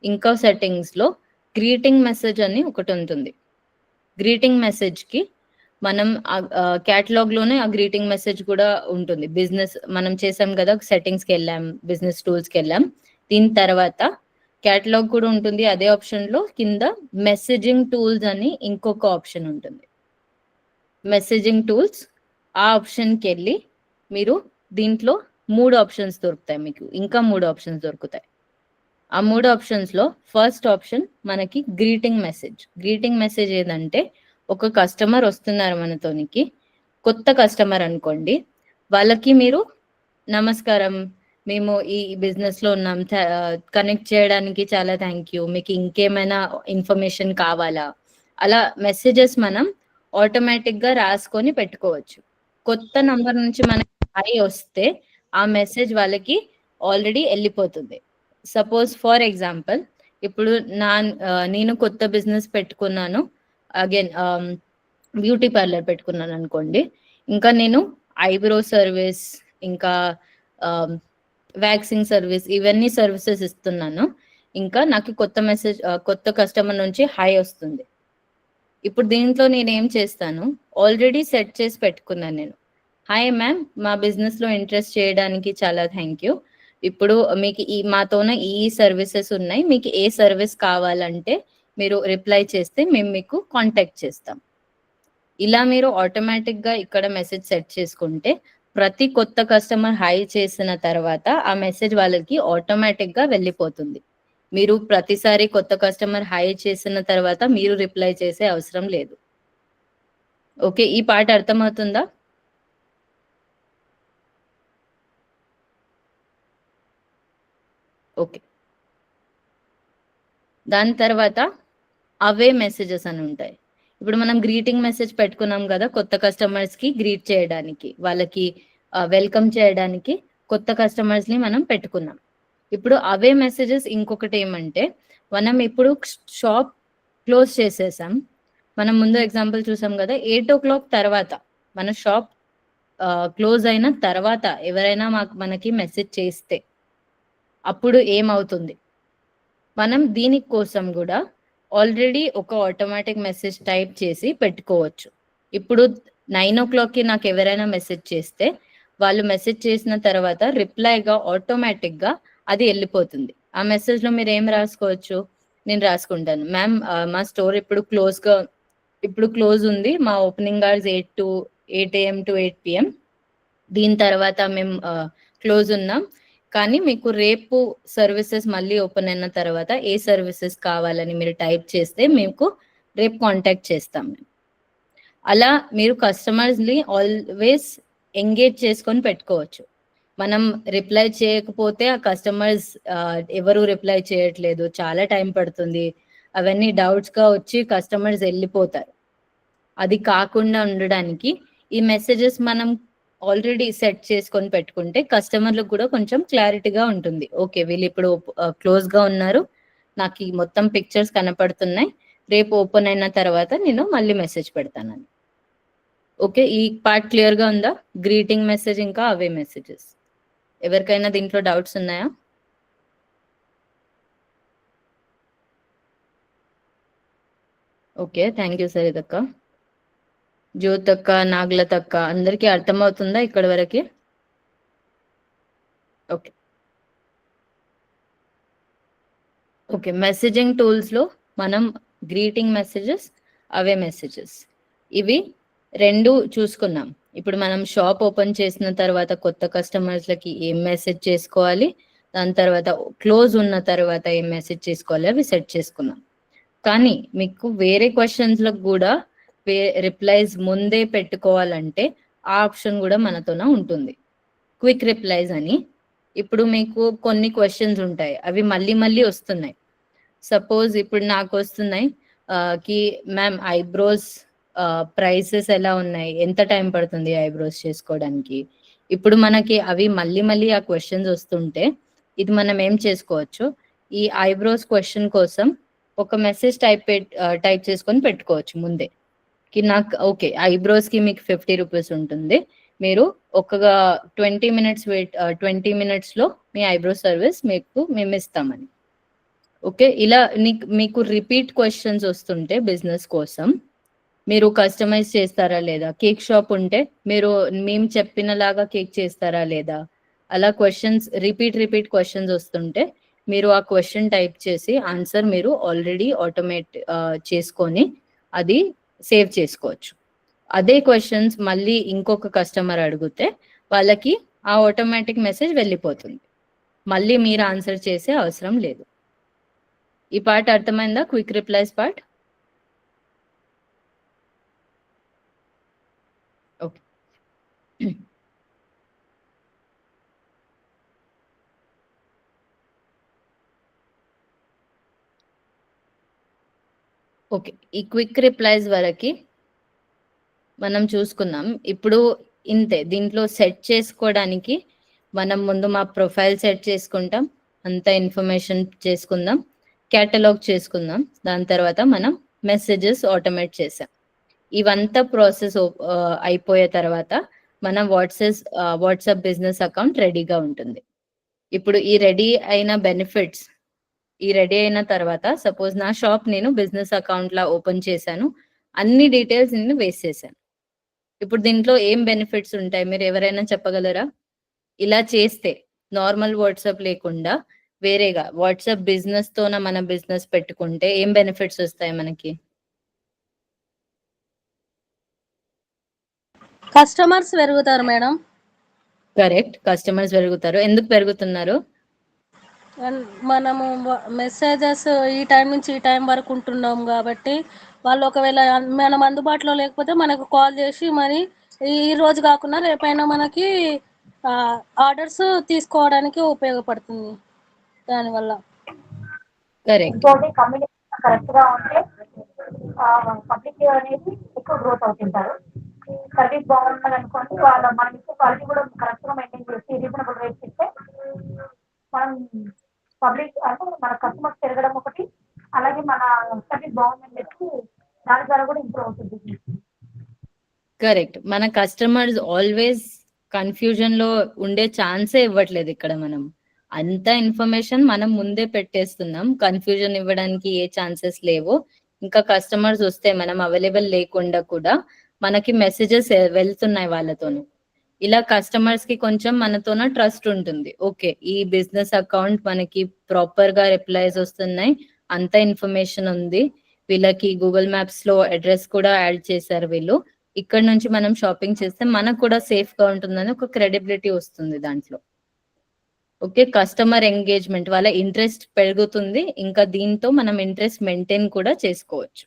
ఇంకా సెట్టింగ్స్లో గ్రీటింగ్ మెసేజ్ అని ఒకటి ఉంటుంది. గ్రీటింగ్ మెసేజ్కి మనం క్యాటలాగ్లోనే ఆ గ్రీటింగ్ మెసేజ్ కూడా ఉంటుంది. బిజినెస్ మనం చేసాం కదా, సెట్టింగ్స్కి వెళ్ళాం, బిజినెస్ టూల్స్కి వెళ్ళాం, దీని తర్వాత క్యాటలాగ్ కూడా ఉంటుంది. అదే ఆప్షన్లో కింద మెసేజింగ్ టూల్స్ అని ఇంకొక ఆప్షన్ ఉంటుంది. మెసేజింగ్ టూల్స్, ఆ ఆప్షన్కి వెళ్ళి మీరు దీంట్లో 3 ఆప్షన్స్ దొరుకుతాయి మీకు, ఇంకా 3 ఆప్షన్స్ దొరుకుతాయి. ఆ 3 ఆప్షన్స్లో ఫస్ట్ ఆప్షన్ మనకి గ్రీటింగ్ మెసేజ్. గ్రీటింగ్ మెసేజ్ ఏదంటే, ఒక కస్టమర్ వస్తున్నారు మనతోనికి, కొత్త కస్టమర్ అనుకోండి, వాళ్ళకి మీరు నమస్కారం, మేము ఈ బిజినెస్లో ఉన్నాం, కనెక్ట్ చేయడానికి చాలా థ్యాంక్ యూ, మీకు ఇంకేమైనా ఇన్ఫర్మేషన్ కావాలా, అలా మెసేజెస్ మనం ఆటోమేటిక్గా రాసుకొని పెట్టుకోవచ్చు. కొత్త నంబర్ నుంచి మనకి హై వస్తే ఆ మెసేజ్ వాళ్ళకి ఆల్రెడీ వెళ్ళిపోతుంది. సపోజ్ ఫర్ ఎగ్జాంపుల్, ఇప్పుడు నేను కొత్త బిజినెస్ పెట్టుకున్నాను, అగైన్ బ్యూటీ పార్లర్ పెట్టుకున్నాను అనుకోండి, ఇంకా నేను ఐబ్రో సర్వీస్, ఇంకా వ్యాక్సింగ్ సర్వీస్, ఇవన్నీ సర్వీసెస్ ఇస్తున్నాను. ఇంకా నాకు కొత్త కస్టమర్ నుంచి హై వస్తుంది. ఇప్పుడు దీంట్లో నేను ఏం చేస్తాను, ఆల్రెడీ సెట్ చేసి పెట్టుకున్నాను నేను. హాయ్ మ్యామ్, మా బిజినెస్లో ఇంట్రెస్ట్ చేయడానికి చాలా థ్యాంక్ యూ. ఇప్పుడు మీకు మాతోన ఈ సర్వీసెస్ ఉన్నాయి, మీకు ఏ సర్వీస్ కావాలంటే మీరు రిప్లై చేస్తే మేము మీకు కాంటాక్ట్ చేస్తాం. ఇలా మీరు ఆటోమేటిక్గా ఇక్కడ మెసేజ్ సెట్ చేసుకుంటే ప్రతి కొత్త కస్టమర్ హై చేసిన తర్వాత ఆ మెసేజ్ వాళ్ళకి ఆటోమేటిక్గా వెళ్ళిపోతుంది. మీరు ప్రతిసారి కొత్త కస్టమర్ హై చేసిన తర్వాత మీరు రిప్లై చేసే అవసరం లేదు. ఓకే, ఈ పార్ట్ అర్థమవుతుందా? ఓకే, దాని తర్వాత అవే మెసేజెస్ అని ఉంటాయి. ఇప్పుడు మనం గ్రీటింగ్ మెసేజ్ పెట్టుకున్నాం కదా, కొత్త కస్టమర్స్కి గ్రీట్ చేయడానికి, వాళ్ళకి వెల్కమ్ చేయడానికి కొత్త కస్టమర్స్ని మనం పెట్టుకున్నాం. ఇప్పుడు అవే మెసేజెస్ ఇంకొకటి ఏమంటే, మనం ఇప్పుడు షాప్ క్లోజ్ చేసేసాం. మనం ముందు ఎగ్జాంపుల్ చూసాం కదా, 8 o'clock తర్వాత మన షాప్ క్లోజ్ అయిన తర్వాత ఎవరైనా మనకి మెసేజ్ చేస్తే అప్పుడు ఏమవుతుంది, మనం దీనికోసం కూడా ఆల్రెడీ ఒక ఆటోమేటిక్ మెసేజ్ టైప్ చేసి పెట్టుకోవచ్చు. ఇప్పుడు 9 o'clockకి నాకు ఎవరైనా మెసేజ్ చేస్తే వాళ్ళు మెసేజ్ చేసిన తర్వాత రిప్లైగా ఆటోమేటిక్గా అది వెళ్ళిపోతుంది. ఆ మెసేజ్లో మీరు ఏం రాసుకోవచ్చు, నేను రాసుకుంటాను, మ్యామ్ మా స్టోర్ ఇప్పుడు క్లోజ్ ఉంది, మా opening hours 8 AM to 8 PM, దీని తర్వాత మేము క్లోజ్ ఉన్నాం, కానీ మీకు రేపు సర్వీసెస్ మళ్ళీ ఓపెన్ అయిన తర్వాత ఏ సర్వీసెస్ కావాలని మీరు టైప్ చేస్తే మీకు రేపు కాంటాక్ట్ చేస్తాం. అలా మీరు కస్టమర్స్ని ఆల్వేస్ ఎంగేజ్ చేసుకొని పెట్టుకోవచ్చు. మనం రిప్లై చేయకపోతే ఆ కస్టమర్స్ ఎవరు రిప్లై చేయట్లేదు, చాలా టైం పడుతుంది, అవన్నీ డౌట్స్గా వచ్చి కస్టమర్స్ వెళ్ళిపోతారు. అది కాకుండా ఉండడానికి ఈ మెసేజెస్ మనం ఆల్రెడీ సెట్ చేసుకొని పెట్టుకుంటే కస్టమర్లకు కూడా కొంచెం క్లారిటీగా ఉంటుంది. ఓకే, వీళ్ళు ఇప్పుడు క్లోజ్గా ఉన్నారు, నాకు ఈ మొత్తం పిక్చర్స్ కనపడుతున్నాయి, రేపు ఓపెన్ అయిన తర్వాత నేను మళ్ళీ మెసేజ్ పెడతానని. ఓకే, ఈ పార్ట్ క్లియర్గా ఉందా? గ్రీటింగ్ మెసేజ్ ఇంకా అవే మెసేజెస్. ఎవరికైనా దీంట్లో డౌట్స్ ఉన్నాయా? ఓకే, థ్యాంక్ యూ సరితక్క, జ్యోతక్క, నాగలతక్క, అందరికీ అర్థమవుతుందా ఇక్కడ వరకు? ఓకే ఓకే, మెసేజింగ్ టూల్స్లో మనం గ్రీటింగ్ మెసేజెస్, అవే మెసేజెస్, ఇవి రెండు చూసుకున్నాం. ఇప్పుడు మనం షాప్ ఓపెన్ చేసిన తర్వాత కొత్త కస్టమర్స్లకి ఏం మెసేజ్ చేసుకోవాలి, దాని తర్వాత క్లోజ్ ఉన్న తర్వాత ఏం మెసేజ్ చేసుకోవాలి, అవి సెట్ చేసుకున్నాం. కానీ మీకు వేరే క్వశ్చన్స్లకు కూడా రిప్లైస్ ముందే పెట్టుకోవాలంటే ఆ ఆప్షన్ కూడా మనతోనే ఉంటుంది, క్విక్ రిప్లైస్ అని. ఇప్పుడు మీకు కొన్ని క్వశ్చన్స్ ఉంటాయి, అవి మళ్ళీ మళ్ళీ వస్తున్నాయి. సపోజ్ ఇప్పుడు నాకు వస్తున్నాయి కి మ్యామ్ ఐబ్రోస్ ప్రైసెస్ ఎలా ఉన్నాయి, ఎంత టైం పడుతుంది ఐబ్రోస్ చేసుకోవడానికి. ఇప్పుడు మనకి అవి మళ్ళీ మళ్ళీ ఆ క్వశ్చన్స్ వస్తుంటే ఇది మనం ఏం చేసుకోవచ్చు, ఈ ఐబ్రోస్ క్వశ్చన్ కోసం ఒక మెసేజ్ టైప్ చేసుకొని పెట్టుకోవచ్చు ముందే, కి నాకు ఓకే ఐబ్రోస్కి మీకు 50 రూపీస్ ఉంటుంది, మీరు ఒక 20 మినిట్స్ 20 మినిట్స్ లో మీ ఐబ్రో సర్వీస్ మేము ఇస్తామని. ఓకే, ఇలా మీకు రిపీట్ క్వశ్చన్స్ వస్తుంటే బిజినెస్ కోసం మీరు కస్టమైజ్ చేస్తారా లేదా, కేక్ షాప్ ఉంటే మీరు మేము చెప్పినలాగా కేక్ చేస్తారా లేదా, అలా క్వశ్చన్స్ రిపీట్ క్వశ్చన్స్ వస్తుంటే మీరు ఆ క్వశ్చన్ టైప్ చేసి ఆన్సర్ మీరు ఆల్రెడీ ఆటోమేట్ చేసుకొని అది సేవ్ చేసుకోవచ్చు. అదే క్వశ్చన్స్ మళ్ళీ ఇంకొక కస్టమర్ అడిగితే వాళ్ళకి ఆ ఆటోమేటిక్ మెసేజ్ వెళ్ళిపోతుంది, మళ్ళీ మీరు ఆన్సర్ చేసే అవసరం లేదు. ఈ పార్ట్ అర్థమైందా, quick replies part? Okay. Okay, ఈ క్విక్ రిప్లైస్ వరకు మనం చూసుకుందాం. ఇప్పుడు ఇంతే, దీంట్లో సెట్ చేసుకోవడానికి మనం ముందు మా ప్రొఫైల్ సెట్ చేసుకుంటాం, అంత ఇన్ఫర్మేషన్ చేసుకుందాం, క్యాటలాగ్ చేసుకుందాం, దాని తర్వాత మనం మెసేజెస్ ఆటోమేట్ చేసాం. ఇవంతా ప్రాసెస్ అయిపోయే తర్వాత మనం వాట్సాప్ బిజినెస్ అకౌంట్ రెడీగా ఉంటుంది. ఇప్పుడు ఈ రెడీ అయిన తర్వాత సపోజ్ నా షాప్ నేను బిజినెస్ అకౌంట్ లా ఓపెన్ చేశాను, అన్ని డీటెయిల్స్ నేను వేసేసాను. ఇప్పుడు దీంట్లో ఏం బెనిఫిట్స్ ఉంటాయి మీరు ఎవరైనా చెప్పగలరా? ఇలా చేస్తే నార్మల్ వాట్సాప్ లేకుండా వేరేగా వాట్సాప్ బిజినెస్ తోన మన బిజినెస్ పెట్టుకుంటే ఏం బెనిఫిట్స్ వస్తాయి మనకి? కస్టమర్స్ పెరుగుతారు మేడం. కరెక్ట్, కస్టమర్స్ పెరుగుతారు. ఎందుకు పెరుగుతున్నారు? మనము మెసేజెస్ ఈ టైం నుంచి ఈ టైం వరకు ఉంటున్నాం కాబట్టి వాళ్ళు ఒకవేళ మనం అందుబాటులో లేకపోతే మనకు కాల్ చేసి మరి ఈ రోజు కాకుండా రేపైనా మనకి ఆర్డర్స్ తీసుకోవడానికి ఉపయోగపడుతుంది దానివల్ల. కరెక్ట్. ఇంకోటి కమ్యూనికేషన్ కరెక్ట్ గా ఉంటే పబ్లిక్ అనేది ఎక్కువ గ్రోత్ అవుతుంటారు. సర్వీస్ బాగుంటుంది అనుకోండి, మనం ఇచ్చే క్వాలిటీ కూడా కరెక్ట్ గా మెయింటైన్ చేసి రీజనబుల్ రేట్స్ ఇస్తే మనం పబ్లిక్ అంటే మన కస్టమర్స్ పెరగడం ఒకటి, అలాగే మన సర్వీస్ బాగుందని చెప్పి దాని ద్వారా కూడా ఇంప్రూవ్ అవుతుంది. కరెక్ట్, మన కస్టమర్స్ ఆల్వేస్ కన్ఫ్యూజన్ లో ఉండే ఛాన్సే ఇవ్వట్లేదు. ఇక్కడ మనం అంత ఇన్ఫర్మేషన్ మనం ముందే పెట్టేస్తున్నాం, కన్ఫ్యూజన్ ఇవ్వడానికి ఏ ఛాన్సెస్ లేవు. ఇంకా కస్టమర్స్ వస్తే మనం అవైలబుల్ లేకుండా కూడా మనకి మెసేజెస్ వెళ్తున్నాయి వాళ్ళతోని. ఇలా కస్టమర్స్ కి కొంచెం మనతోన ట్రస్ట్ ఉంటుంది. ఓకే, ఈ బిజినెస్ అకౌంట్ మనకి ప్రాపర్ గా రిప్లైస్ వస్తున్నాయి, అంత ఇన్ఫర్మేషన్ ఉంది, వీళ్ళకి గూగుల్ మ్యాప్స్ లో అడ్రస్ కూడా యాడ్ చేశారు వీళ్ళు, ఇక్కడ నుంచి మనం షాపింగ్ చేస్తే మనకు కూడా సేఫ్ గా ఉంటుందని ఒక క్రెడిబిలిటీ వస్తుంది దాంట్లో. ఓకే, కస్టమర్ ఎంగేజ్మెంట్, వాళ్ళ ఇంట్రెస్ట్ పెరుగుతుంది. ఇంకా దీంతో మనం ఇంట్రెస్ట్ మెయింటైన్ కూడా చేసుకోవచ్చు.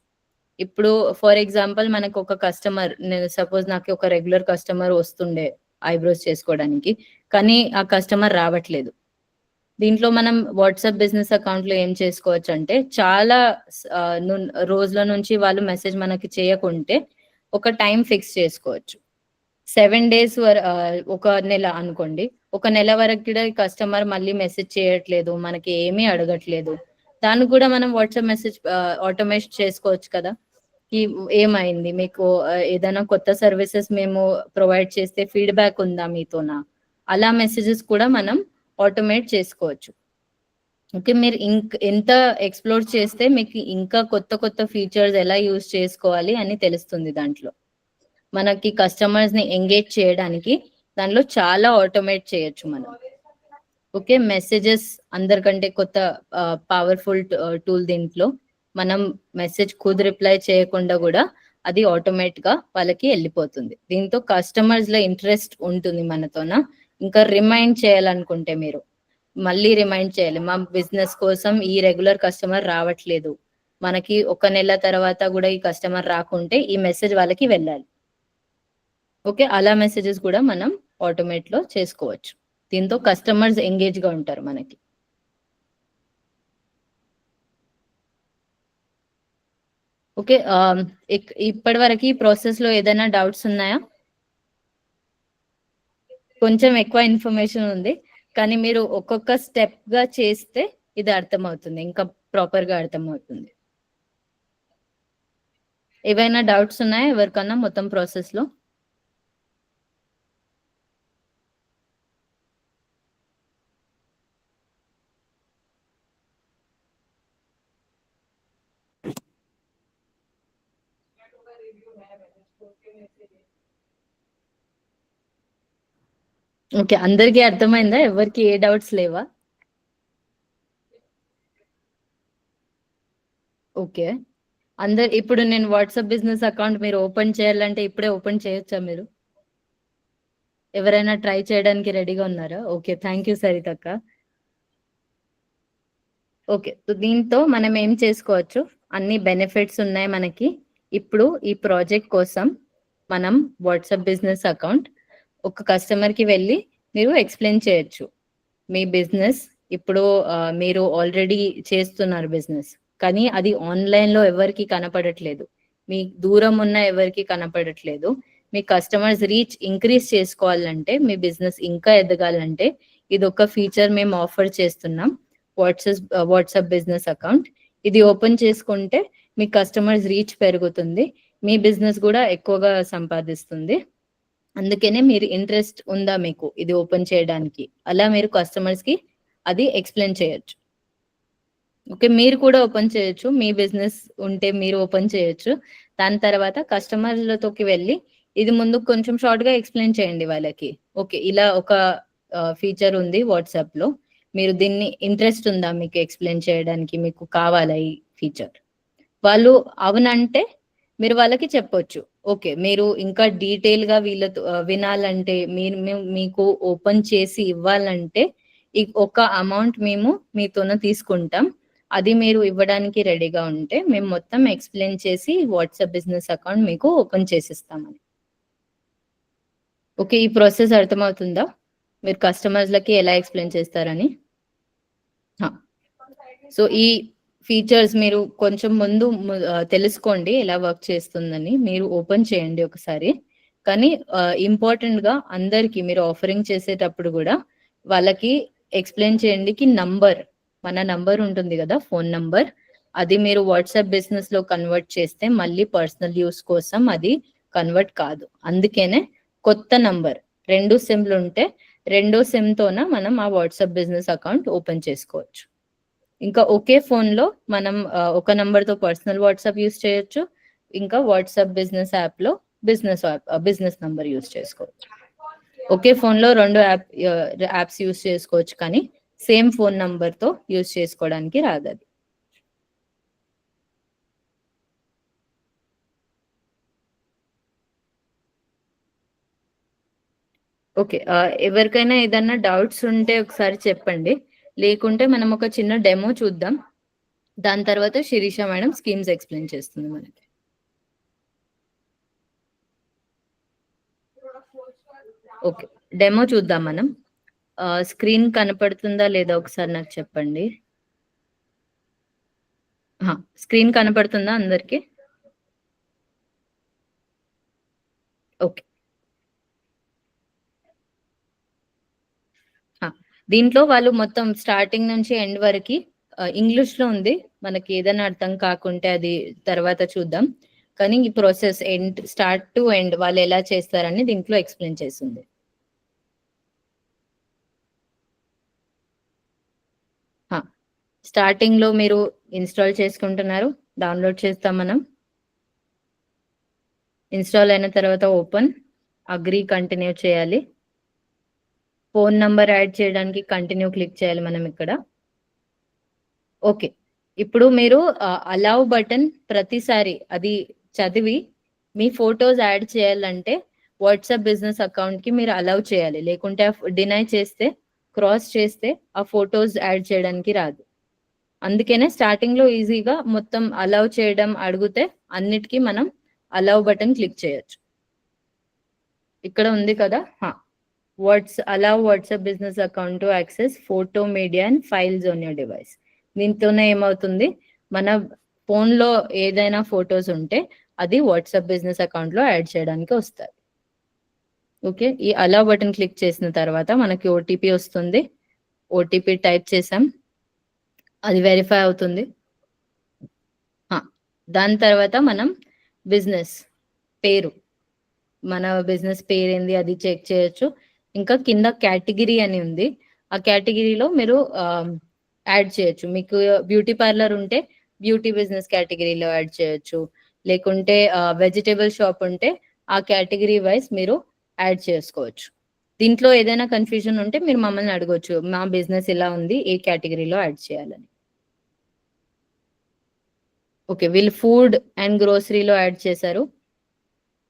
ఇప్పుడు ఫర్ ఎగ్జాంపుల్ మనకు ఒక కస్టమర్, నేను సపోజ్ నాకు ఒక రెగ్యులర్ కస్టమర్ వస్తుండే ఐబ్రోస్ చేసుకోవడానికి, కానీ ఆ కస్టమర్ రావట్లేదు. దీంట్లో మనం వాట్సాప్ బిజినెస్ అకౌంట్ లో ఏం చేసుకోవచ్చు అంటే, చాలా రోజుల నుంచి వాళ్ళు మెసేజ్ మనకి చేయకుంటే ఒక టైం ఫిక్స్ చేసుకోవచ్చు. 7 days ఒక నెల అనుకోండి, ఒక నెల వరకు కూడా కస్టమర్ మళ్ళీ మెసేజ్ చేయట్లేదు, మనకి ఏమీ అడగట్లేదు, దాన్ని కూడా మనం వాట్సాప్ మెసేజ్ ఆటోమేట్ చేసుకోవచ్చు కదా. ఏమైంది మీకు, ఏదైనా కొత్త సర్వీసెస్ మేము ప్రొవైడ్ చేస్తే ఫీడ్బ్యాక్ ఉందా మీతోనా, అలా మెసేజెస్ కూడా మనం ఆటోమేట్ చేసుకోవచ్చు. ఓకే, మీరు ఎంత ఎక్స్ప్లోర్ చేస్తే మీకు ఇంకా కొత్త ఫీచర్స్ ఎలా యూజ్ చేసుకోవాలి అని తెలుస్తుంది. దాంట్లో మనకి కస్టమర్స్ ని ఎంగేజ్ చేయడానికి దానిలో చాలా ఆటోమేట్ చేయొచ్చు మనం. ఓకే, మెసేజెస్ అందరికంటే కొత్త పవర్ఫుల్ టూల్. దీంట్లో మనం మెసేజ్ రిప్లై చేయకుండా కూడా అది ఆటోమేట్ గా వాళ్ళకి వెళ్ళిపోతుంది. దీంతో కస్టమర్స్ లో ఇంట్రెస్ట్ ఉంటుంది మనతోన. ఇంకా రిమైండ్ చేయాలనుకుంటే మీరు మళ్ళీ రిమైండ్ చేయాలి, మా బిజినెస్ కోసం ఈ రెగ్యులర్ కస్టమర్ రావట్లేదు, మనకి ఒక నెల తర్వాత కూడా ఈ కస్టమర్ రాకుంటే ఈ మెసేజ్ వాళ్ళకి వెళ్ళాలి. ఓకే, అలా మెసేజెస్ కూడా మనం ఆటోమేట్ లో చేసుకోవచ్చు. దీంతో కస్టమర్స్ ఎంగేజ్ గా ఉంటారు మనకి. ఓకే, ఇప్పటి వరకు ఈ ప్రాసెస్ లో ఏదైనా డౌట్స్ ఉన్నాయా? కొంచెం ఎక్కువ ఇన్ఫర్మేషన్ ఉంది, కానీ మీరు ఒక్కొక్క స్టెప్ గా చేస్తే ఇది అర్థమవుతుంది, ఇంకా ప్రాపర్ గా అర్థమవుతుంది. ఏవైనా డౌట్స్ ఉన్నాయా ఎవరికన్నా మొత్తం ప్రాసెస్ లో? ఓకే, అందరికీ అర్థమైందా? ఎవరికి ఏ డౌట్స్ లేవా? ఓకే, ఇప్పుడు నేను వాట్సాప్ బిజినెస్ అకౌంట్ మీరు ఓపెన్ చేయాలంటే ఇప్పుడే ఓపెన్ చేయొచ్చా మీరు? ఎవరైనా ట్రై చేయడానికి రెడీగా ఉన్నారా? ఓకే, థ్యాంక్ యూ సరితక్క. ఓకే, దీంతో మనం ఏం చేసుకోవచ్చు, అన్ని బెనిఫిట్స్ ఉన్నాయి మనకి. ఇప్పుడు ఈ ప్రాజెక్ట్ కోసం మనం వాట్సాప్ బిజినెస్ అకౌంట్ ఒక కస్టమర్ కి వెళ్ళి మీరు ఎక్స్ప్లెయిన్ చేయొచ్చు. మీ బిజినెస్ ఇప్పుడు మీరు ఆల్రెడీ చేస్తున్నారు బిజినెస్, కానీ అది ఆన్లైన్ లో ఎవరికి కనపడట్లేదు, మీ దూరం ఉన్న ఎవరికి కనపడట్లేదు. మీ కస్టమర్స్ రీచ్ ఇంక్రీజ్ చేసుకోవాలంటే, మీ బిజినెస్ ఇంకా ఎదగాలంటే ఇది ఒక ఫీచర్ మేము ఆఫర్ చేస్తున్నాం, వాట్సాప్ బిజినెస్ అకౌంట్. ఇది ఓపెన్ చేసుకుంటే మీ కస్టమర్స్ రీచ్ పెరుగుతుంది, మీ బిజినెస్ కూడా ఎక్కువగా సంపాదిస్తుంది. అందుకనే మీరు ఇంట్రెస్ట్ ఉందా మీకు ఇది ఓపెన్ చేయడానికి, అలా మీరు కస్టమర్స్ కి అది ఎక్స్ప్లెయిన్ చేయొచ్చు. ఓకే, మీరు కూడా ఓపెన్ చేయొచ్చు, మీ బిజినెస్ ఉంటే మీరు ఓపెన్ చేయొచ్చు. దాని తర్వాత కస్టమర్లతోకి వెళ్ళి ఇది ముందు కొంచెం షార్ట్ గా ఎక్స్ప్లెయిన్ చేయండి వాళ్ళకి. ఓకే, ఇలా ఒక ఫీచర్ ఉంది వాట్సాప్ లో, మీరు దీన్ని ఇంట్రెస్ట్ ఉందా మీకు ఎక్స్ప్లెయిన్ చేయడానికి, మీకు కావాలా ఈ ఫీచర్? వాళ్ళు అవునంటే మీరు వాళ్ళకి చెప్పొచ్చు. ఓకే, మీరు ఇంకా డీటెయిల్ గా వీళ్ళతో వినాలంటే, మీకు ఓపెన్ చేసి ఇవ్వాలంటే ఒక అమౌంట్ మేము మీతోనే తీసుకుంటాం, అది మీరు ఇవ్వడానికి రెడీగా ఉంటే మేము మొత్తం ఎక్స్ప్లెయిన్ చేసి వాట్సాప్ బిజినెస్ అకౌంట్ మీకు ఓపెన్ చేసిస్తామని. ఓకే, ఈ ప్రాసెస్ అర్థమవుతుందా? మీరు కస్టమర్స్ లకి ఎలా ఎక్స్ప్లెయిన్ చేస్తారని. సో ఈ ఫీచర్స్ మీరు కొంచెం ముందు తెలుసుకోండి ఎలా వర్క్ చేస్తుందని, మీరు ఓపెన్ చేయండి ఒకసారి. కానీ ఇంపార్టెంట్ గా అందరికి మీరు ఆఫరింగ్ చేసేటప్పుడు కూడా వాళ్ళకి ఎక్స్ప్లెయిన్ చేయండి కి మన నంబర్ ఉంటుంది కదా, ఫోన్ నంబర్, అది మీరు వాట్సాప్ బిజినెస్ లో కన్వర్ట్ చేస్తే మళ్ళీ పర్సనల్ యూస్ కోసం అది కన్వర్ట్ కాదు. అందుకనే కొత్త నంబర్, 2 సిమ్లు ఉంటే 2 సిమ్ తోన మనం ఆ వాట్సాప్ బిజినెస్ అకౌంట్ ఓపెన్ చేసుకోవచ్చు. ఇంకా ఒకే ఫోన్ లో మనం ఒక నంబర్ తో పర్సనల్ వాట్సాప్ యూస్ చేయొచ్చు, ఇంకా వాట్సాప్ బిజినెస్ యాప్ లో బిజినెస్ నంబర్ యూస్ చేసుకోవచ్చు. ఒకే ఫోన్ లో 2 యాప్స్ యూస్ చేసుకోవచ్చు, కానీ సేమ్ ఫోన్ నంబర్ తో యూస్ చేసుకోవడానికి రాదు అది. ఓకే, ఎవరికైనా ఏదన్నా డౌట్స్ ఉంటే ఒకసారి చెప్పండి, లేకుంటే మనం ఒక చిన్న డెమో చూద్దాం, దాని తర్వాత శిరీష మేడం స్కీమ్స్ ఎక్స్ప్లెయిన్ చేస్తుంది మనకి. ఓకే, డెమో చూద్దాం మనం. స్క్రీన్ కనపడుతుందా లేదా ఒకసారి నాకు చెప్పండి. స్క్రీన్ కనపడుతుందా అందరికి? ఓకే, దీంట్లో వాళ్ళు మొత్తం స్టార్టింగ్ నుంచి ఎండ్ వరకు ఇంగ్లీష్ లో ఉంది, మనకి ఏదైనా అర్థం కాకుంటే అది తర్వాత చూద్దాం. కానీ ఈ ప్రాసెస్ స్టార్ట్ టు ఎండ్ వాళ్ళు ఎలా చేస్తారని దీంట్లో ఎక్స్ప్లెయిన్ చేస్తుంది. స్టార్టింగ్ లో మీరు ఇన్స్టాల్ చేసుకుంటున్నారు, డౌన్లోడ్ చేస్తాం మనం. ఇన్స్టాల్ అయిన తర్వాత ఓపెన్, అగ్రీ, కంటిన్యూ చేయాలి. ఫోన్ నంబర్ యాడ్ చేయడానికి కంటిన్యూ క్లిక్ చేయాలి మనం ఇక్కడ. ఓకే, ఇప్పుడు మీరు అలౌ బటన్ ప్రతిసారి అది చదివి మీ ఫొటోస్ యాడ్ చేయాలంటే వాట్సాప్ బిజినెస్ అకౌంట్ కి మీరు అలౌ చేయాలి, లేకుంటే డినై చేస్తే, క్రాస్ చేస్తే ఆ ఫొటోస్ యాడ్ చేయడానికి రాదు. అందుకనే స్టార్టింగ్ లో ఈజీగా మొత్తం అలౌ చేయడం అడిగితే అన్నిటికీ మనం అలౌ బటన్ క్లిక్ చేయొచ్చు. ఇక్కడ ఉంది కదా, allow WhatsApp business account to access photo, media and files on your device. దీంతోనే ఏమవుతుంది, మన ఫోన్ లో ఏదైనా ఫొటోస్ ఉంటే అది వాట్సాప్ బిజినెస్ అకౌంట్ లో యాడ్ చేయడానికి వస్తుంది. ఓకే, ఈ అలౌ బటన్ క్లిక్ చేసిన తర్వాత మనకి ఓటీపీ వస్తుంది, ఓటీపీ టైప్ చేసాం, అది వెరిఫై అవుతుంది. దాని తర్వాత మనం బిజినెస్ పేరు, మన బిజినెస్ పేరు ఏంది అది చెక్ చేయొచ్చు. ఇంకా కింద కేటగిరీ అని ఉంది, ఆ కేటగిరీలో మీరు యాడ్ చేయొచ్చు. మీకు బ్యూటీ పార్లర్ ఉంటే బ్యూటీ బిజినెస్ కేటగిరీలో యాడ్ చేయొచ్చు, లేకుంటే వెజిటేబుల్ షాప్ ఉంటే ఆ కేటగిరీ వైజ్ మీరు యాడ్ చేసుకోవచ్చు. దీంట్లో ఏదైనా కన్ఫ్యూజన్ ఉంటే మీరు మమ్మల్ని అడగొచ్చు, మా బిజినెస్ ఇలా ఉంది, ఏ కేటగిరీలో యాడ్ చేయాలని. ఓకే, వీళ్ళు ఫుడ్ అండ్ గ్రోసరీలో యాడ్ చేశారు.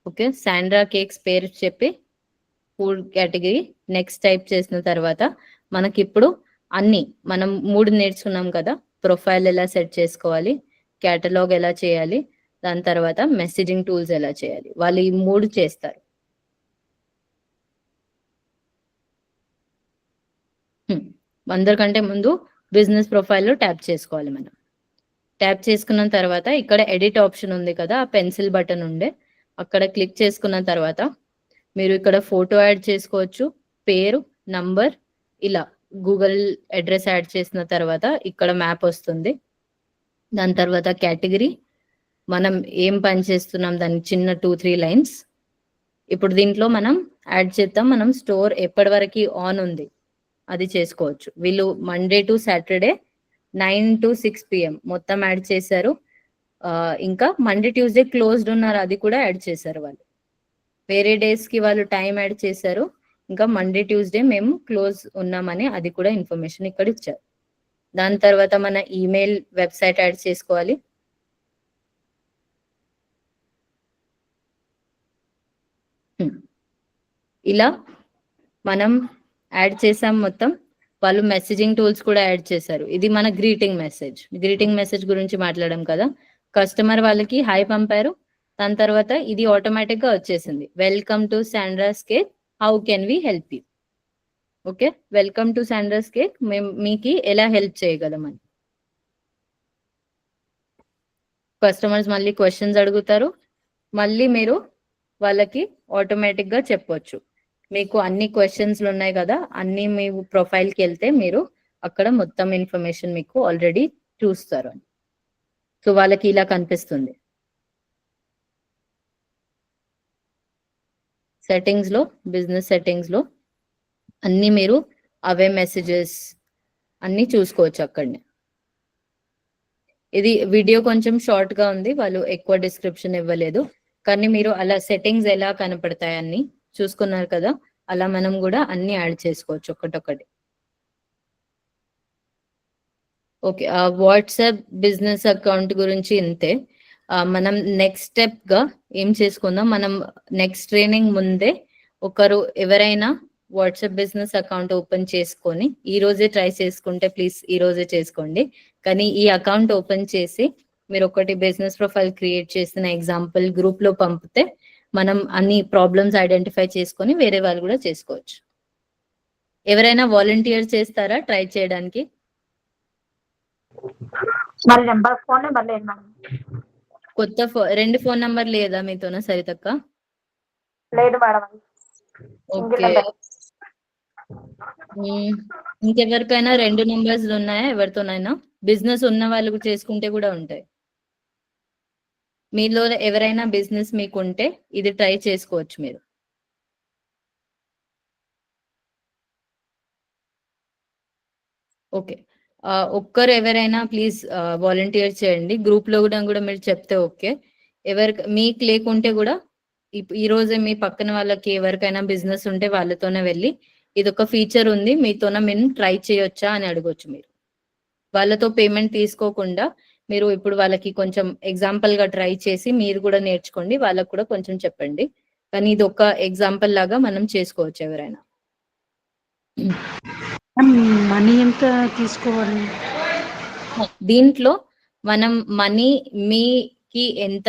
ఓకే, శాండ్రా కేక్స్ పేరు చెప్పి ఫుడ్ కేటగిరీ నెక్స్ట్ టైప్ చేసిన తర్వాత మనకి ఇప్పుడు మనం 3 నేర్చుకున్నాం కదా. ప్రొఫైల్ ఎలా సెట్ చేసుకోవాలి, కేటలాగ్ ఎలా చేయాలి, దాని తర్వాత మెసేజింగ్ టూల్స్ ఎలా చేయాలి. వాళ్ళు ఈ 3 చేస్తారు. అందరికంటే ముందు బిజినెస్ ప్రొఫైల్లో ట్యాప్ చేసుకోవాలి. మనం ట్యాప్ చేసుకున్న తర్వాత ఇక్కడ ఎడిట్ ఆప్షన్ ఉంది కదా, ఆ పెన్సిల్ బటన్ ఉండే అక్కడ క్లిక్ చేసుకున్న తర్వాత మీరు ఇక్కడ ఫోటో యాడ్ చేసుకోవచ్చు, పేరు, నంబర్, ఇలా గూగుల్ అడ్రస్ యాడ్ చేసిన తర్వాత ఇక్కడ మ్యాప్ వస్తుంది. దాని తర్వాత కేటగిరీ, మనం ఏం పని చేస్తున్నాం దాని చిన్న 2-3 లైన్స్. ఇప్పుడు దీంట్లో మనం యాడ్ చేద్దాం, మనం స్టోర్ ఎప్పటి వరకు ఆన్ ఉంది అది చేసుకోవచ్చు. వీళ్ళు Monday to Saturday 9 to 6 PM మొత్తం యాడ్ చేశారు. ఇంకా మండే ట్యూస్డే క్లోజ్డ్ ఉన్నారు, అది కూడా యాడ్ చేశారు వాళ్ళు. వేరే డేస్ కి వాళ్ళు టైం యాడ్ చేశారు. ఇంకా మండే ట్యూస్డే మేము క్లోజ్ ఉన్నామని అది కూడా ఇన్ఫర్మేషన్ ఇక్కడ ఇచ్చారు. దాని తర్వాత మన ఈమెయిల్, వెబ్సైట్ యాడ్ చేసుకోవాలి. ఇలా మనం యాడ్ చేసాం మొత్తం. వాళ్ళు మెసేజింగ్ టూల్స్ కూడా యాడ్ చేశారు. ఇది మన గ్రీటింగ్ మెసేజ్ గురించి మాట్లాడడం కదా. కస్టమర్ వాళ్ళకి హాయ్ పంపారు, దాని తర్వాత ఇది ఆటోమేటిక్ గా వచ్చేసింది, welcome to Sandra's cake, how can we help you. Okay, welcome to Sandra's cake, మేము మీకు ఎలా హెల్ప్ చేయగలమని. కస్టమర్స్ మళ్ళీ క్వశ్చన్స్ అడుగుతారు, మళ్ళీ మీరు వాళ్ళకి ఆటోమేటిక్ గా చెప్పొచ్చు. మీకు అన్ని క్వశ్చన్స్లు ఉన్నాయి కదా, అన్ని మీ ప్రొఫైల్కి వెళ్తే మీరు అక్కడ మొత్తం ఇన్ఫర్మేషన్ మీకు ఆల్రెడీ చూస్తారు అని. సో వాళ్ళకి ఇలా కనిపిస్తుంది. సెట్టింగ్స్ లో, బిజినెస్ సెట్టింగ్స్ లో అన్ని మీరు అవే మెసేజెస్ అన్ని చూసుకోవచ్చు అక్కడనే. ఇది వీడియో కొంచెం షార్ట్ గా ఉంది, వాళ్ళు ఎక్కువ డిస్క్రిప్షన్ ఇవ్వలేదు, కానీ మీరు అలా సెట్టింగ్స్ ఎలా కనపడతాయి అన్ని చూసుకున్నారు కదా, అలా మనం కూడా అన్ని యాడ్ చేసుకోవచ్చు ఒక్కటొక్కటి. ఓకే, వాట్సాప్ బిజినెస్ అకౌంట్ గురించి ఇంతే. మనం నెక్స్ట్ స్టెప్ గా ఏం చేసుకుందాం, మనం నెక్స్ట్ ట్రైనింగ్ ముందే ఎవరైనా వాట్సాప్ బిజినెస్ అకౌంట్ ఓపెన్ చేసుకొని ఈ రోజే ట్రై చేసుకుంటే ప్లీజ్ ఈ రోజే చేసుకోండి. కానీ ఈ అకౌంట్ ఓపెన్ చేసి మీరు ఒకటి బిజినెస్ ప్రొఫైల్ క్రియేట్ చేసిన ఎగ్జాంపుల్ గ్రూప్ లో పంపితే మనం అన్ని ప్రాబ్లమ్స్ ఐడెంటిఫై చేసుకొని వేరే వాళ్ళు కూడా చేసుకోవచ్చు. ఎవరైనా వాలంటీర్ చేస్తారా ట్రై చేయడానికి? మరి ఫోన్ నెంబర్ లేదు మేడం. కొత్త 2 ఫోన్ నంబర్ లేదా మీతోనా సరితక్క? లేదు మేడం. ఓకే, ఇంకెవరికైనా 2 నంబర్స్ ఉన్నాయా? ఎవరితోనైనా బిజినెస్ ఉన్న వాళ్ళు చేసుకుంటే కూడా ఉంటాయి. మీలో ఎవరైనా బిజినెస్ మీకు ఉంటే ఇది ట్రై చేసుకోవచ్చు మీరు. ఓకే, ఒక్కరు ఎవరైనా ప్లీజ్ వాలంటీర్ చేయండి. గ్రూప్ లో కూడా మీరు చెప్తే ఓకే. మీకు లేకుంటే కూడా ఈ రోజే మీ పక్కన వాళ్ళకి ఎవరికైనా బిజినెస్ ఉంటే వాళ్ళతోనే వెళ్ళి ఇది ఒక ఫీచర్ ఉంది మీతోన మేము ట్రై చేయొచ్చా అని అడగొచ్చు. మీరు వాళ్ళతో పేమెంట్ తీసుకోకుండా మీరు ఇప్పుడు వాళ్ళకి కొంచెం ఎగ్జాంపుల్ గా ట్రై చేసి మీరు కూడా నేర్చుకోండి, వాళ్ళకు కూడా కొంచెం చెప్పండి. కానీ ఇది ఒక ఎగ్జాంపుల్ లాగా మనం చేసుకోవచ్చు ఎవరైనా. మనీ ఎంత తీసుకోవాలి దీంట్లో? మనం మనీ మీకి ఎంత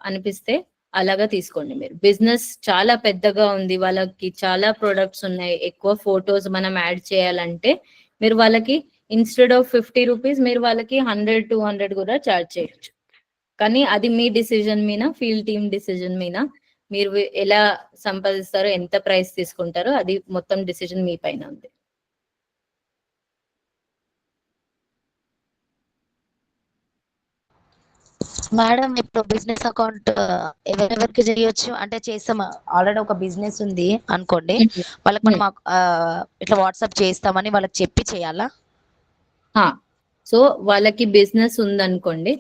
అనిపిస్తే అలాగా తీసుకోండి. మీరు బిజినెస్ చాలా పెద్దగా ఉంది, వాళ్ళకి చాలా ప్రొడక్ట్స్ ఉన్నాయి, ఎక్కువ ఫొటోస్ మనం యాడ్ చేయాలంటే మీరు వాళ్ళకి ఇన్స్టెడ్ ఆఫ్ 50 రూపీస్ మీరు వాళ్ళకి 100-200 కూడా చార్జ్ చేయొచ్చు. కానీ అది మీ డిసిజన్ మీద, ఫీల్డ్ టీమ్ డిసిజన్ మీద. మీరు ఎలా సంపాదిస్తారో, ఎంత ప్రైస్ తీసుకుంటారో అది మొత్తం డిసిజన్ మీ పైన ఉంది. మేడం ఇప్పుడు బిజినెస్ అకౌంట్ ఎవరెవరికి చేయొచ్చు అంటే, చేస్తాం ఆల్రెడీ ఒక బిజినెస్ ఉంది అనుకోండి, వాళ్ళకి మనం ఇట్లా వాట్సాప్ చేస్తామని వాళ్ళకి చెప్పి చేయాలా? సో వాళ్ళకి బిజినెస్ ఉందనుకోండి,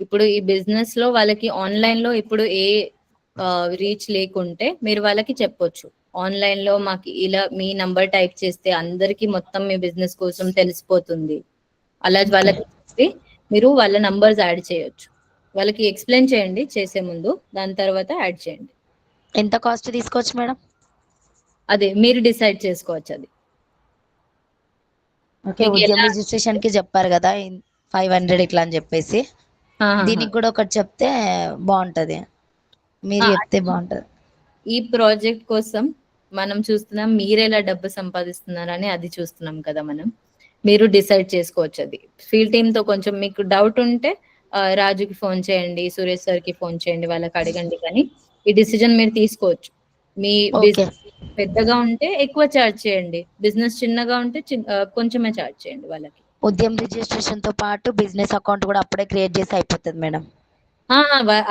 ఇప్పుడు ఈ బిజినెస్ లో వాళ్ళకి ఆన్లైన్ లో ఇప్పుడు ఏ రీచ్ లేకుంటే మీరు వాళ్ళకి చెప్పొచ్చు. ఆన్లైన్ లో మాకు ఇలా మీ నంబర్ టైప్ చేస్తే అందరికి మొత్తం మీ బిజినెస్ కోసం తెలిసిపోతుంది. అలా వాళ్ళకి చెప్పి మీరు వాళ్ళ నంబర్స్ యాడ్ చేయొచ్చు. వాళ్ళకి ఎక్స్ప్లెయిన్ చేయండి చేసే ముందు, దాని తర్వాత యాడ్ చేయండి. ఎంత కాస్ట్ తీసుకోవచ్చు మేడం? అదే మీరు డిసైడ్ చేసుకోవచ్చు. అది ఓకే, మీకు ఉద్యమ ఎలా రిజిస్ట్రేషన్ కి చెప్పారు కదా 500 ఇట్లా అని చెప్పేసి, దీనికి కూడా ఒకటి చెప్తే బాగుంటది. మీరు చెప్తే బాగుంటది. ఈ ప్రాజెక్ట్ కోసం మనం చూస్తున్నాం మీరెలా డబ్బు సంపాదిస్తున్నారని, అది చూస్తున్నాం కదా మనం. మీరు డిసైడ్ చేసుకోవచ్చు. అది ఫీల్డ్ టీమ్ తో కొంచెం మీకు డౌట్ ఉంటే రాజుకి ఫోన్ చేయండి, సురేష్ సార్ కి ఫోన్ చేయండి, వాళ్ళకి అడగండి. కానీ ఈ డిసిజన్ మీరు తీసుకోవచ్చు. మీ ఓకే, బిజినెస్ పెద్దగా ఉంటే ఎక్కువ చార్జ్ చేయండి, బిజినెస్ చిన్నగా ఉంటే కొంచెమే చార్జ్ చేయండి వాళ్ళకి. ఉద్యమ రిజిస్ట్రేషన్ తో పాటు బిజినెస్ అకౌంట్ కూడా అప్పుడే క్రియేట్ చేసి అయిపోతుంది మేడం.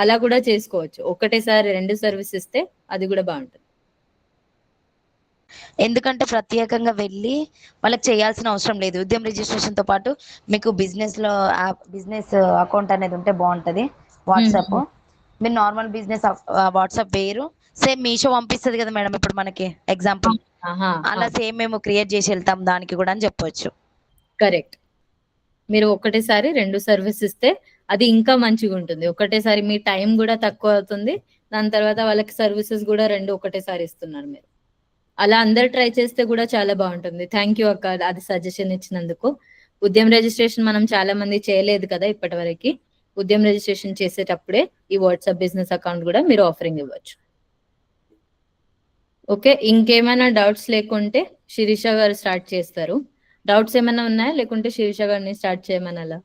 అలా కూడా చేసుకోవచ్చు. ఒకటేసారి 2 సర్వీస్ ఇస్తే అది కూడా బాగుంటుంది. ఎందుకంటే ప్రత్యేకంగా వెళ్ళి వాళ్ళకి చేయాల్సిన అవసరం లేదు. ఉద్యమ రిజిస్ట్రేషన్ తో పాటు మీకు బిజినెస్ లో బిజినెస్ అకౌంట్ అనేది ఉంటే బాగుంటది. వాట్సాప్, మీరు నార్మల్ బిజినెస్ వాట్సాప్ వేరు, సేమ్ మీషో పంపిస్తుంది కదా మేడం ఇప్పుడు మనకి ఎగ్జాంపుల్, అలా సేమ్ మేము క్రియేట్ చేసి వెళ్తాం దానికి కూడా అని చెప్పొచ్చు. కరెక్ట్. మీరు ఒకటేసారి 2 సర్వీస్ ఇస్తే అది ఇంకా మంచిగా ఉంటుంది. ఒకటేసారి మీ టైం కూడా తక్కువ అవుతుంది, దాని తర్వాత వాళ్ళకి సర్వీసెస్ కూడా 2 ఒకటేసారి ఇస్తున్నారు మీరు. అలా అందరు ట్రై చేస్తే కూడా చాలా బాగుంటుంది. థ్యాంక్ యూ అక్క, అది సజెషన్ ఇచ్చినందుకు. ఉద్యమ రిజిస్ట్రేషన్ మనం చాలా మంది చేయలేదు కదా ఇప్పటి వరకు. ఉద్యమ రిజిస్ట్రేషన్ చేసేటప్పుడే ఈ వాట్సాప్ బిజినెస్ అకౌంట్ కూడా మీరు ఆఫరింగ్ ఇవ్వచ్చు. ఓకే, ఇంకేమైనా డౌట్స్ లేకుంటే శిరీష గారు స్టార్ట్ చేస్తారు. డౌట్స్ ఏమైనా ఉన్నాయా, లేకుంటే శిరీష గారిని స్టార్ట్ చేయమనాలా?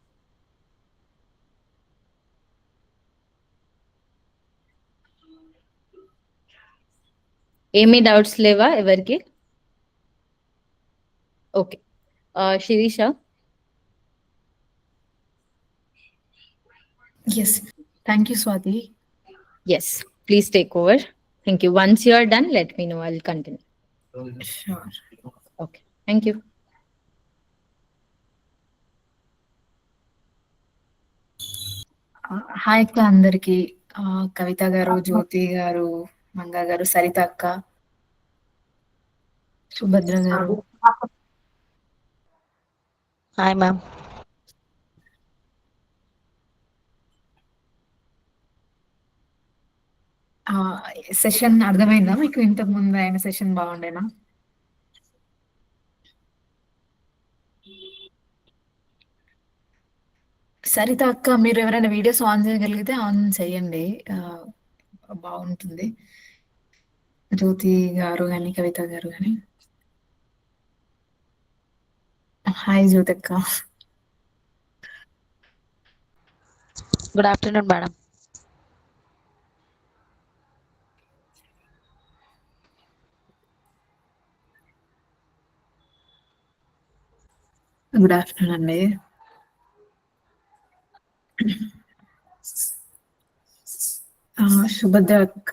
ఏమీ డౌట్స్ లేవా ఎవరికి? Okay, Sirisha. Yes, thank you, Swati. Yes, please take over. Thank you. Once you are done, let me know. I'll continue. Sure. Okay, thank you. Hi అక్క అందరికి. కవిత గారు, జ్యోతి గారు, మంగా గారు, సరిత అక్క, సుభద్ర గారు. Hi ma'am. సెషన్ అర్థమైందా మీకు? ఇంతకు ముందు అయిన సెషన్ బాగుండేనా? సరిత అక్క, మీరు ఎవరైనా వీడియోస్ ఆన్ చేయగలిగితే ఆన్ చేయండి, బాగుంటుంది. జ్యోతి గారు కానీ, కవిత గారు కానీ. హాయ్ జ్యోతి అక్క. Good afternoon madam. Good afternoon అండి. సుభద్ర అక్క,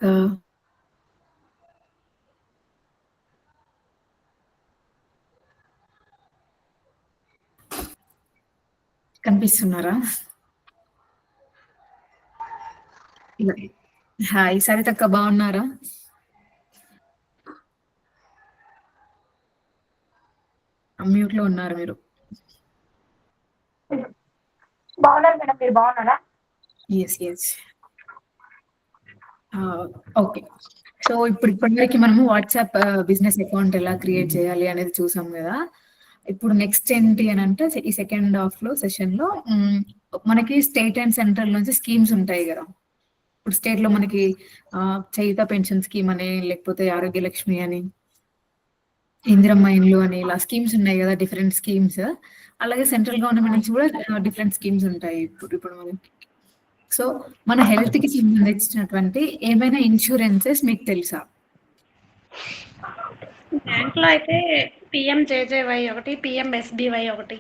కనిపిస్తున్నారా? హాయ్ సరిత అక్క, బాగున్నారా? మ్యూట్ లో ఉన్నారు మీరు. బాగున్నారు మేడం, మీరు బాగున్నారా? Yes yes. ఓకే, సో ఇప్పటివరకు మనము వాట్సాప్ బిజినెస్ అకౌంట్ ఎలా క్రియేట్ చేయాలి అనేది చూసాం కదా. ఇప్పుడు నెక్స్ట్ ఏంటి అని అంటే, ఈ సెకండ్ హాఫ్ లో సెషన్ లో మనకి స్టేట్ అండ్ సెంట్రల్ నుంచి స్కీమ్స్ ఉంటాయి కదా. ఇప్పుడు స్టేట్ లో మనకి చేయుత పెన్షన్ స్కీమ్ అని, లేకపోతే ఆరోగ్య లక్ష్మి అని, ఇందిరమ్మ ఇండ్లు అని, ఇలా స్కీమ్స్ ఉన్నాయి కదా, డిఫరెంట్ స్కీమ్స్. అలాగే సెంట్రల్ గవర్నమెంట్ నుంచి కూడా డిఫరెంట్ స్కీమ్స్ ఉంటాయి ఇప్పుడు మనకి. సో మన హెల్త్ కి సంబంధించినటువంటి ఏమైనా ఇన్సూరెన్సెస్ మీకు తెలుసా? బ్యాంక్ లో అయితే PMJJY ఒకటి, PMSBY ఒకటి.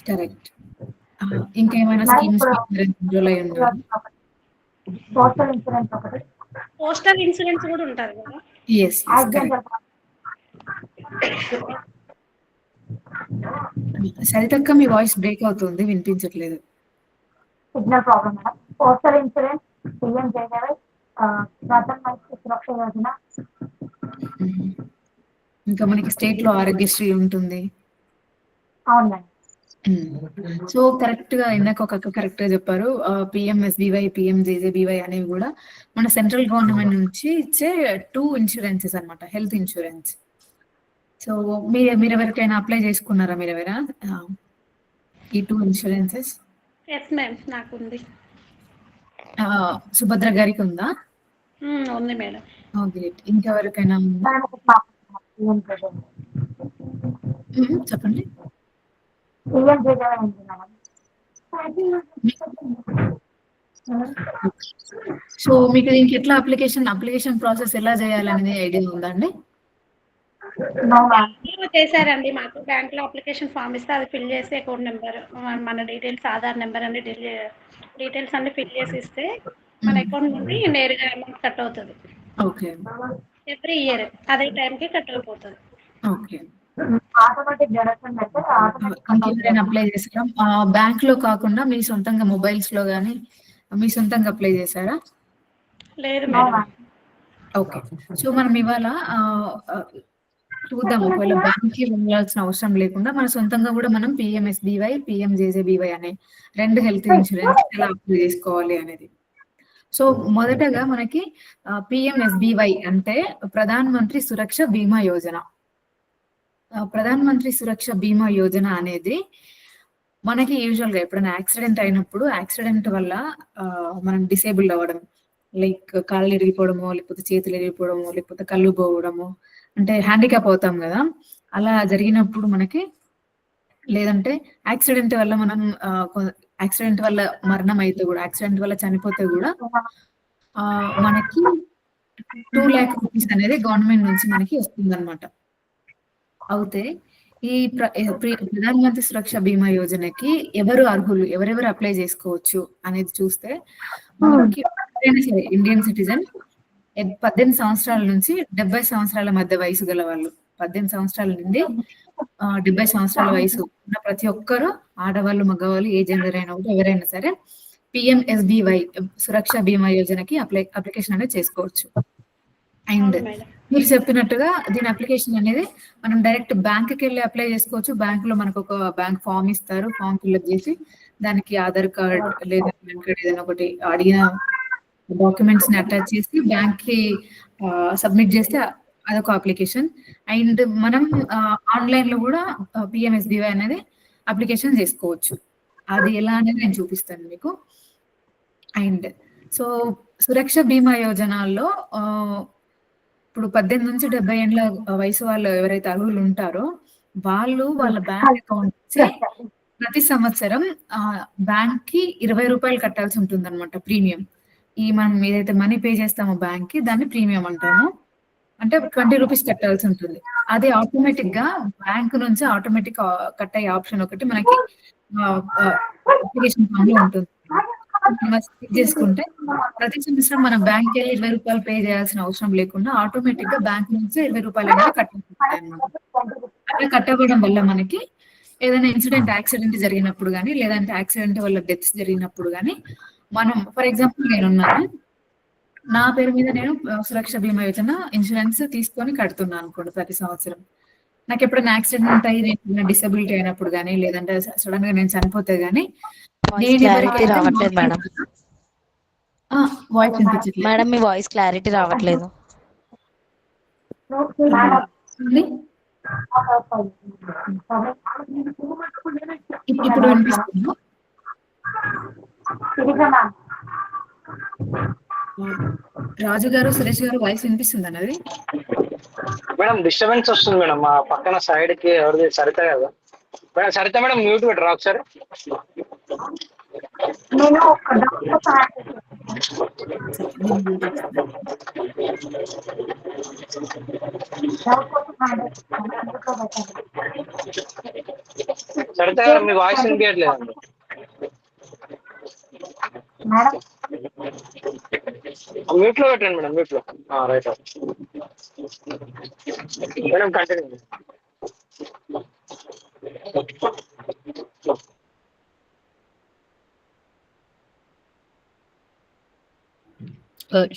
కరెక్ట్. ఇంకేమైనా స్కీమ్స్ ఎన్రోల్ అయి ఉన్నారు? సోషల్ ఇన్సూరెన్స్ ఒకటి. పోస్టల్ ఇన్సూరెన్స్ కూడా ఉంటుంది కదా. ఎస్, సరితక్క మీ వాయిస్ బ్రేక్ అవుతుంది, వినిపించట్లేదు. Signal problem. Postal insurance, PMJJY, Pradhan Yojana. ఇంకా మనకి స్టేట్ లో ఆరోగ్యశ్రీ ఉంటుంది. అవును మేడం. సో కరెక్ట్ గా ఇందాక ఒక కరెక్ట్ గా చెప్పారు. పిఎంఎస్బివై, పిఎంజేజేబివై అనేవి కూడా మన సెంట్రల్ గవర్నమెంట్ నుంచి ఇచ్చే 2 ఇన్సూరెన్సెస్ అన్నమాట, హెల్త్ ఇన్సూరెన్స్. సో మీరు ఎవరికైనా అప్లై చేసుకున్నారా మీరు ఎవరైనా ఈ 2 ఇన్సూరెన్సెస్? ఎస్ మ్యామ్, నాకు ఉంది. సుభద్ర గారికి ఉందా? ఉంది మేడం. గ్రేట్. ఇంకెవరికైనా ఉందా? చెప్పండి. సో మీకు దీనికి ఎట్లా అప్లికేషన్ ప్రాసెస్ ఎలా చేయాలనేది ఐడియా ఉందా అండి? చేశారండి, మాకు బ్యాంక్ లో అప్లికేషన్ ఫామ్ ఇస్తే అది ఫిల్ చేసి అకౌంట్ నెంబర్, మన డీటెయిల్స్, ఆధార్ నెంబర్ అన్ని డీటెయిల్స్ అన్ని ఫిల్ చేసి ఇస్తే మన అకౌంట్ నుండి నేరుగా అమౌంట్ కట్ అవుతుంది. ఓకే. ఎవ్రీ ఇయర్ అదే టైంకి కట్ అయిపోతుంది. ఓకే. ఇంకెవరైనా అప్లై చేశారా? బ్యాంక్ లో కాకుండా మీ సొంతంగా మొబైల్స్ లో గానీ మీ సొంతంగా అప్లై చేశారా? లేదు మేడం. ఓకే. సో మనం ఇవాళ చూద్దాం, ఒకవేళ బ్యాంక్ కి వెళ్ళాల్సిన అవసరం లేకుండా మన సొంతంగా కూడా మనం పిఎంఎస్బివై, పిఎంజేజేబివై అనే 2 హెల్త్ ఇన్సూరెన్స్ ఎలా అప్లై చేసుకోవాలి అనేది. సో మొదటగా మనకి పిఎంఎస్బివై అంటే ప్రధాన్ మంత్రి సురక్ష బీమా యోజన. ప్రధాన్ మంత్రి సురక్ష బీమా యోజన అనేది మనకి యూజువల్ గా ఎప్పుడైనా యాక్సిడెంట్ అయినప్పుడు, యాక్సిడెంట్ వల్ల మనం డిసేబుల్ అవ్వడం, లైక్ కాళ్ళు ఇరిగిపోవడమో, లేకపోతే చేతులు ఇరిగిపోవడమో, లేకపోతే కళ్ళు పోవడము, అంటే హ్యాండిక్యాప్ అవుతాం కదా, అలా జరిగినప్పుడు మనకి, లేదంటే యాక్సిడెంట్ వల్ల మనం యాక్సిడెంట్ వల్ల మరణం అయితే కూడా, యాక్సిడెంట్ వల్ల చనిపోతే కూడా మనకి 2 lakh రూపీస్ అనేది గవర్నమెంట్ నుంచి మనకి వస్తుంది అనమాట. అయితే ఈ ప్రధాన మంత్రి సురక్ష బీమా యోజనకి ఎవరు అర్హులు, ఎవరెవరు అప్లై చేసుకోవచ్చు అనేది చూస్తే మనకి ఇండియన్ సిటిజన్ 18 సంవత్సరాల నుంచి 70 సంవత్సరాల మధ్య వయసు గల వాళ్ళు, 18 సంవత్సరాల నుండి 70 సంవత్సరాల వయసు ఉన్న ప్రతి ఒక్కరు, ఆడవాళ్ళు మగవాళ్ళు ఏ జెండర్ అయినా కూడా ఎవరైనా సరే పిఎంఎస్బివై సురక్ష బీమా యోజనకి అప్లికేషన్ అనేది చేసుకోవచ్చు. అండ్ మీరు చెప్పినట్టుగా దీని అప్లికేషన్ అనేది మనం డైరెక్ట్ బ్యాంక్ కి వెళ్ళి అప్లై చేసుకోవచ్చు. బ్యాంక్ లో మనకు ఒక బ్యాంక్ ఫామ్ ఇస్తారు, ఫామ్ ఫిల్అప్ చేసి దానికి ఆధార్ కార్డ్ లేదా పాన్ కార్డ్ ఏదైనా ఒకటి అడిగిన డాక్యుమెంట్స్ ని అటాచ్ చేసి బ్యాంక్ కి సబ్మిట్ చేస్తే అదొక అప్లికేషన్. అండ్ మనం ఆన్లైన్ లో కూడా పిఎంఎస్బివై అనేది అప్లికేషన్ చేసుకోవచ్చు. అది ఎలా అనేది నేను చూపిస్తాను మీకు. అండ్ సో సురక్ష బీమా యోజనలో ఇప్పుడు 18 నుంచి 70 ఏళ్ళ వయసు వాళ్ళు ఎవరైతే అర్హులు ఉంటారో వాళ్ళు వాళ్ళ బ్యాంక్ అకౌంట్ నుంచి ప్రతి సంవత్సరం బ్యాంక్ కి 20 రూపాయలు కట్టాల్సి ఉంటుంది అనమాట, ప్రీమియం. ఈ మనం ఏదైతే మనీ పే చేస్తామో బ్యాంక్ కి, దాన్ని ప్రీమియం అంటాము. అంటే 20 రూపీస్ కట్టాల్సి ఉంటుంది. అది ఆటోమేటిక్ గా బ్యాంక్ నుంచి ఆటోమేటిక్ కట్ అయ్యే ఆప్షన్ ఒకటి మనకి అప్లికేషన్ ఫామ్ లో ఉంటుంది. చేసుకుంటే ప్రతి సంవత్సరం మనం బ్యాంక్ వెళ్ళి 20 రూపాయలు పే చేయాల్సిన అవసరం లేకుండా ఆటోమేటిక్ గా బ్యాంక్ నుంచి 20 రూపాయలు అనేది కట్టబడతాయి అన్నమాట. అట్లా కట్టబడడం వల్ల మనకి ఏదైనా యాక్సిడెంట్ జరిగినప్పుడు కానీ, లేదంటే యాక్సిడెంట్ వల్ల డెత్స్ జరిగినప్పుడు కానీ, మనం ఫర్ ఎగ్జాంపుల్ నేనున్నాను, నా పేరు మీద నేను సురక్ష బీమా యోజన ఇన్సూరెన్స్ తీసుకొని కడుతున్నాను అనుకోండి ప్రతి సంవత్సరం. నాకు ఎప్పుడైనా యాక్సిడెంట్ అయ్యి నేను డిసబిలిటీ అయినప్పుడు కానీ, లేదంటే సడన్ గా నేను చనిపోతే గానీ, రావట్లేదు మేడం. వాయిస్ వినిపించట్లేదు మేడం, మీ వాయిస్ క్లారిటీ రావట్లేదు. ఇప్పుడు వినిపిస్తుందా? రాజు గారు, సురేష్ గారు వాయిస్ వినిపిస్తుంది అన్నది మేడం. డిస్టర్బెన్స్ వస్తుంది మేడం, మా పక్కన సైడ్ కి ఎవరిది సరిత కదా మేడం. సరిత మేడం మ్యూట్ పెట్టరా ఒకసారి. సరిత గారు మీ వాయిస్ వినిపించట్లేదండి. మ్యూట్ లో పెట్టండి మేడం, మ్యూట్ లో. Right madam, continue.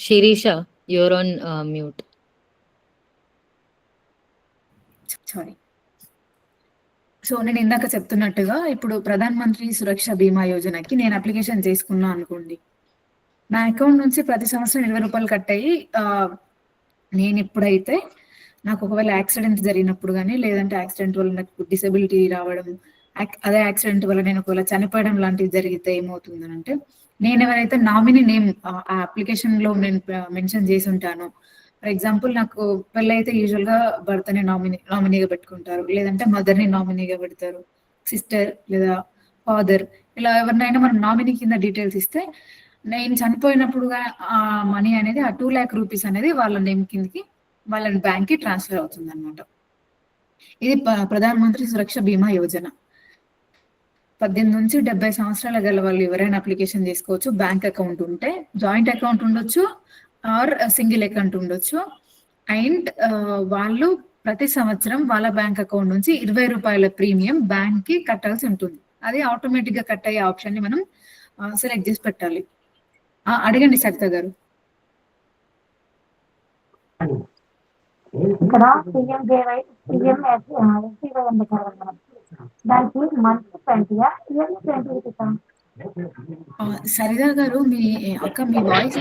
Shirisha, you're on mute. Sorry. So నేను ఇందాక చెప్తున్నట్టుగా ఇప్పుడు ప్రధాన్ మంత్రి సురక్ష బీమా యోజనకి నేను అప్లికేషన్ చేసుకున్నా అనుకోండి, నా అకౌంట్ నుంచి ప్రతి సంవత్సరం 20 రూపాయలు కట్ అయ్యి నేను ఎప్పుడైతే నాకు ఒకవేళ యాక్సిడెంట్ జరిగినప్పుడు కానీ, లేదంటే యాక్సిడెంట్ వల్ల నాకు డిసెబిలిటీ రావడం, అదే యాక్సిడెంట్ వల్ల నేను ఒకవేళ చనిపోవడం లాంటివి జరిగితే ఏమవుతుందని అంటే, నేను ఎవరైతే నామినీ నేమ్ ఆ అప్లికేషన్ లో నేను మెన్షన్ చేసి ఉంటానో, ఫర్ ఎగ్జాంపుల్ నాకు పెళ్ళైతే యూజువల్ గా భర్తని నామినీగా పెట్టుకుంటారు, లేదంటే మదర్ని నామినీగా పెడతారు, సిస్టర్ లేదా ఫాదర్, ఇలా ఎవరినైనా మనం నామినీ కింద డీటెయిల్స్ ఇస్తే నేను చనిపోయినప్పుడు ఆ మనీ అనేది ఆ 2 lakh రూపీస్ అనేది వాళ్ళ నేమ్ కిందకి వాళ్ళ బ్యాంక్ కి ట్రాన్స్ఫర్ అవుతుంది అనమాట. ఇది ప్రధాన్ మంత్రి సురక్ష బీమా యోజన. 18 నుంచి 70 సంవత్సరాల గల వాళ్ళు ఎవరైనా అప్లికేషన్ చేసుకోవచ్చు. బ్యాంక్ అకౌంట్ ఉంటే, జాయింట్ అకౌంట్ ఉండొచ్చు ఆర్ సింగిల్ అకౌంట్ ఉండొచ్చు. అండ్ వాళ్ళు ప్రతి సంవత్సరం వాళ్ళ బ్యాంక్ అకౌంట్ నుంచి 20 రూపాయల ప్రీమియం బ్యాంక్ కి కట్టాల్సి ఉంటుంది. అది ఆటోమేటిక్ గా కట్ అయ్యే ఆప్షన్ ని మనం సెలెక్ట్ చేసి పెట్టాలి. అడగండి సరిత గారు. ఇక్కడ దానికి మంత్ 20 ఇయర్లీ 20 రూపీస్. సరిత గారు మీ అక్క మీ voice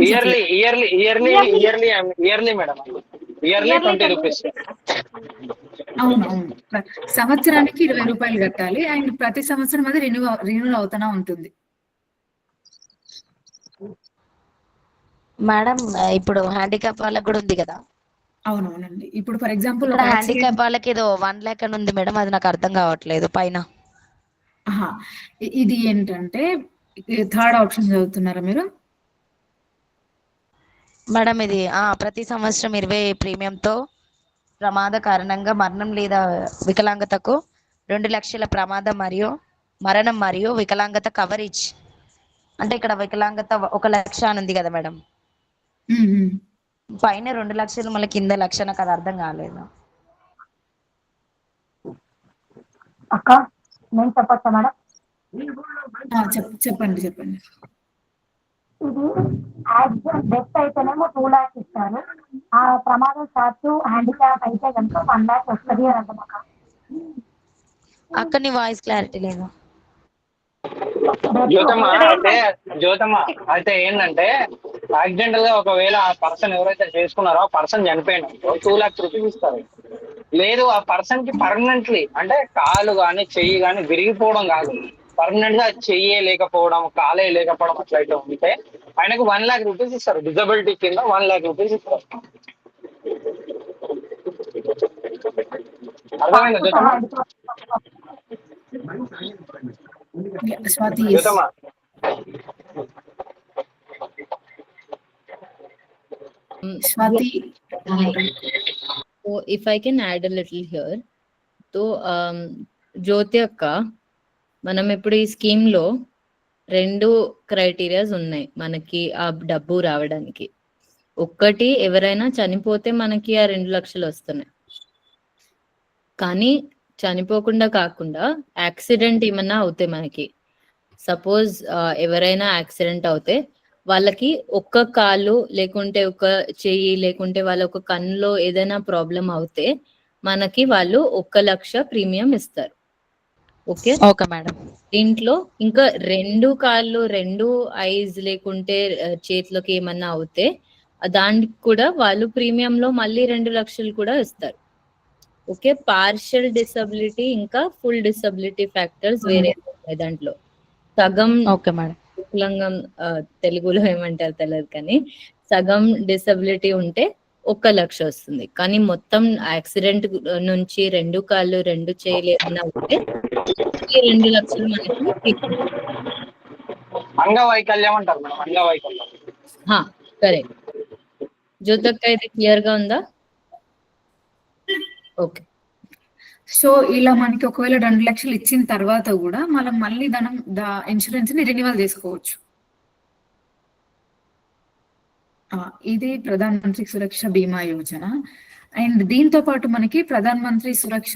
yearly madam, yearly 20 rupees. అవునవును, సంవత్సరానికి 20 రూపాయలు కట్టాలి. అండ్ ప్రతి సంవత్సరం అది రిన్యూ అవుతూనే ఉంటుంది. మేడం ఇప్పుడు హ్యాండిక్యాప్ వాళ్ళకి కూడా ఉంది కదా? అవునవునండి. ఇప్పుడు ఫర్ ఎగ్జాంపుల్ హ్యాండిక్యాప్ వాళ్ళకి ఏదో 1 lakh అని ఉంది మేడం, అది నాకు అర్థం కావట్లేదు పైన. ఇది ఏంటంటే థర్డ్ ఆప్షన్ చదువుతున్నారా మీరు మేడం? ఇది ప్రతి సంవత్సరం 20 ప్రీమియంతో ప్రమాద కారణంగా మరణం లేదా వికలాంగతకు 2 లక్షల ప్రమాదం మరియు మరణం మరియు వికలాంగత కవరేజ్. అంటే ఇక్కడ వికలాంగత 1 లక్ష అని ఉంది కదా మేడం, పైన 2 లక్షలు మళ్ళీ కింద 1 లక్ష, నాకు అది అర్థం కాలేదు. అక్క నేను చెప్పచ్చా మేడం? చెప్పండి. ఇది యాక్సిడెంట్ డెత్ అయితేనేమో 2 lakhs ఇస్తారు. ఆ ప్రమాదం చార్జ్ హ్యాండిక్యాప్ అయితే కనుక 1 lakh వస్తుంది అని అంటాం. అక్క నీ వాయిస్ క్లారిటీ లేదు. జ్యోతమ్మ అయితే ఏంటంటే, యాక్సిడెంటల్ గా ఒకవేళ ఆ పర్సన్ ఎవరైతే చేసుకున్నారో ఆ పర్సన్ చనిపోయినప్పుడు 2 lakhs రూపీస్ ఇస్తారు. లేదు ఆ పర్సన్ కి పర్మనెంట్లీ అంటే కాలు కానీ చెయ్యి కానీ విరిగిపోవడం కాదు, పర్మనెంట్ గా చెయ్యే లేకపోవడం, కాలే లేకపోవడం అట్లయితే ఉంటే ఆయనకు 1 lakh రూపీస్ ఇస్తారు. డిజబిలిటీ కింద 1 lakh రూపీస్ ఇస్తారు. అర్థమైందా Jyothamma? Jyothamma Swati. So if I can add a little here, so జ్యోతి అక్క, మనం ఇప్పుడు ఈ స్కీమ్ లో 2 క్రైటీరియాస్ ఉన్నాయి మనకి ఆ డబ్బు రావడానికి. ఒక్కటి, ఎవరైనా చనిపోతే మనకి ఆ 2 లక్షలు వస్తున్నాయి. కానీ చనిపోకుండా కాకుండా యాక్సిడెంట్ ఏమన్నా అవుతే మనకి, సపోజ్ ఎవరైనా యాక్సిడెంట్ అవుతే వాళ్ళకి ఒక్క కాలు లేకుంటే ఒక చెయ్యి లేకుంటే వాళ్ళ ఒక కన్నులో ఏదైనా ప్రాబ్లం అవుతే మనకి వాళ్ళు 1 లక్ష ప్రీమియం ఇస్తారు. Okay madam. దీంట్లో ఇంకా 2 కాళ్ళు 2 ఐస్ లేకుంటే చేతిలోకి ఏమన్నా అవుతే దానికి కూడా వాళ్ళు ప్రీమియం లో మళ్ళీ 2 లక్షలు కూడా ఇస్తారు. ఓకే, పార్షియల్ డిసబిలిటీ ఇంకా ఫుల్ డిసబిలిటీ ఫ్యాక్టర్స్ వేరే ఉంటాయి దాంట్లో. సగం వికలాంగం తెలుగులో ఏమంటారు తెలియదు, కానీ సగం డిసబిలిటీ ఉంటే 1 లక్ష వస్తుంది. కానీ మొత్తం యాక్సిడెంట్ నుంచి 2 కాళ్ళు 2 చేయలేదన్నా ఉంటే 2 లక్షలు మనకి అంగవైకల్యం అంటారు మేడం, అంగవైకల్యం. కరెక్ట్. జ్యోతక్క ఇది క్లియర్ గా ఉందా? ఓకే. సో ఇలా మనకి ఒకవేళ 2 లక్షలు ఇచ్చిన తర్వాత కూడా మనం మళ్ళీ ఇన్సూరెన్స్ ని రెన్యువల్ చేసుకోవచ్చు. ఇది ప్రధాన్ మంత్రి సురక్ష బీమా యోజన. అండ్ దీంతో పాటు మనకి ప్రధాన్ మంత్రి సురక్ష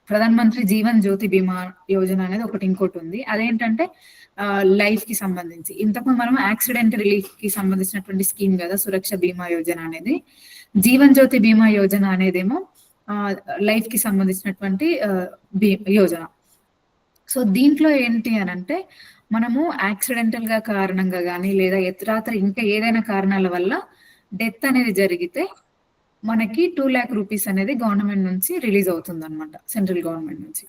ప్రధాన్ మంత్రి జీవన్ జ్యోతి బీమా యోజన అనేది ఒకటి ఇంకోటి ఉంది. అదేంటంటే లైఫ్ కి సంబంధించి. ఇంతకుముందు మనం యాక్సిడెంట్ రిలీఫ్ కి సంబంధించినటువంటి స్కీమ్ కదా సురక్ష బీమా యోజన అనేది. జీవన్ జ్యోతి బీమా యోజన అనేదేమో లైఫ్ కి సంబంధించినటువంటి యోజన. సో దీంట్లో ఏంటి అని అంటే మనము యాక్సిడెంటల్ గా కారణంగా కానీ లేదా ఇతరాతర ఇంకా ఏదైనా కారణాల వల్ల డెత్ అనేది జరిగితే మనకి 2 lakh రూపీస్ అనేది గవర్నమెంట్ నుంచి రిలీజ్ అవుతుంది అనమాట, సెంట్రల్ గవర్నమెంట్ నుంచి.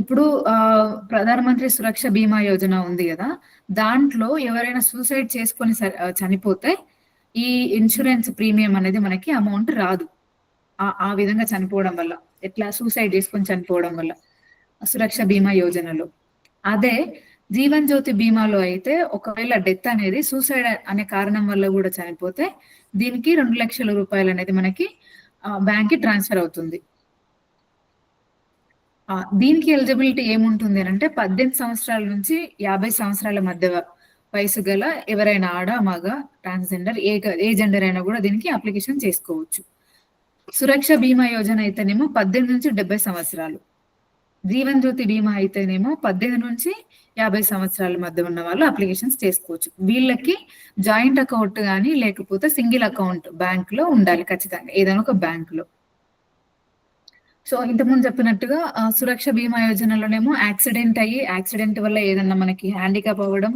ఇప్పుడు ప్రధానమంత్రి సురక్ష బీమా యోజన ఉంది కదా, దాంట్లో ఎవరైనా సూసైడ్ చేసుకొని చనిపోతే ఈ ఇన్సూరెన్స్ ప్రీమియం అనేది మనకి అమౌంట్ రాదు. ఆ విధంగా చనిపోవడం వల్ల, ఎట్లా సూసైడ్ చేసుకొని చనిపోవడం వల్ల సురక్ష బీమా యోజనలో. అదే జీవన్ జ్యోతి బీమాలో అయితే ఒకవేళ డెత్ అనేది సూసైడ్ అనే కారణం వల్ల కూడా చనిపోతే దీనికి 2 లక్షల రూపాయలు అనేది మనకి బ్యాంక్ కి ట్రాన్స్ఫర్ అవుతుంది. దీనికి ఎలిజిబిలిటీ ఏముంటుంది అంటే 18 సంవత్సరాల నుంచి 50 సంవత్సరాల మధ్య వయసు గల ఎవరైనా ఆడ మగ ట్రాన్స్జెండర్ ఏ జెండర్ అయినా కూడా దీనికి అప్లికేషన్ చేసుకోవచ్చు. సురక్ష బీమా యోజన అయితేనేమో 18 నుంచి 70 సంవత్సరాలు, జీవన్ జ్యోతి బీమా అయితేనేమో 18 నుంచి 50 సంవత్సరాల మధ్య ఉన్న వాళ్ళు అప్లికేషన్స్ చేసుకోవచ్చు. వీళ్ళకి జాయింట్ అకౌంట్ కానీ లేకపోతే సింగిల్ అకౌంట్ బ్యాంక్ లో ఉండాలి ఖచ్చితంగా, ఏదైనా ఒక బ్యాంక్ లో. సో ఇంతకుముందు చెప్పినట్టుగా సురక్ష బీమా యోజనలోనేమో యాక్సిడెంట్ వల్ల ఏదన్నా మనకి హ్యాండిక్యాప్ అవ్వడం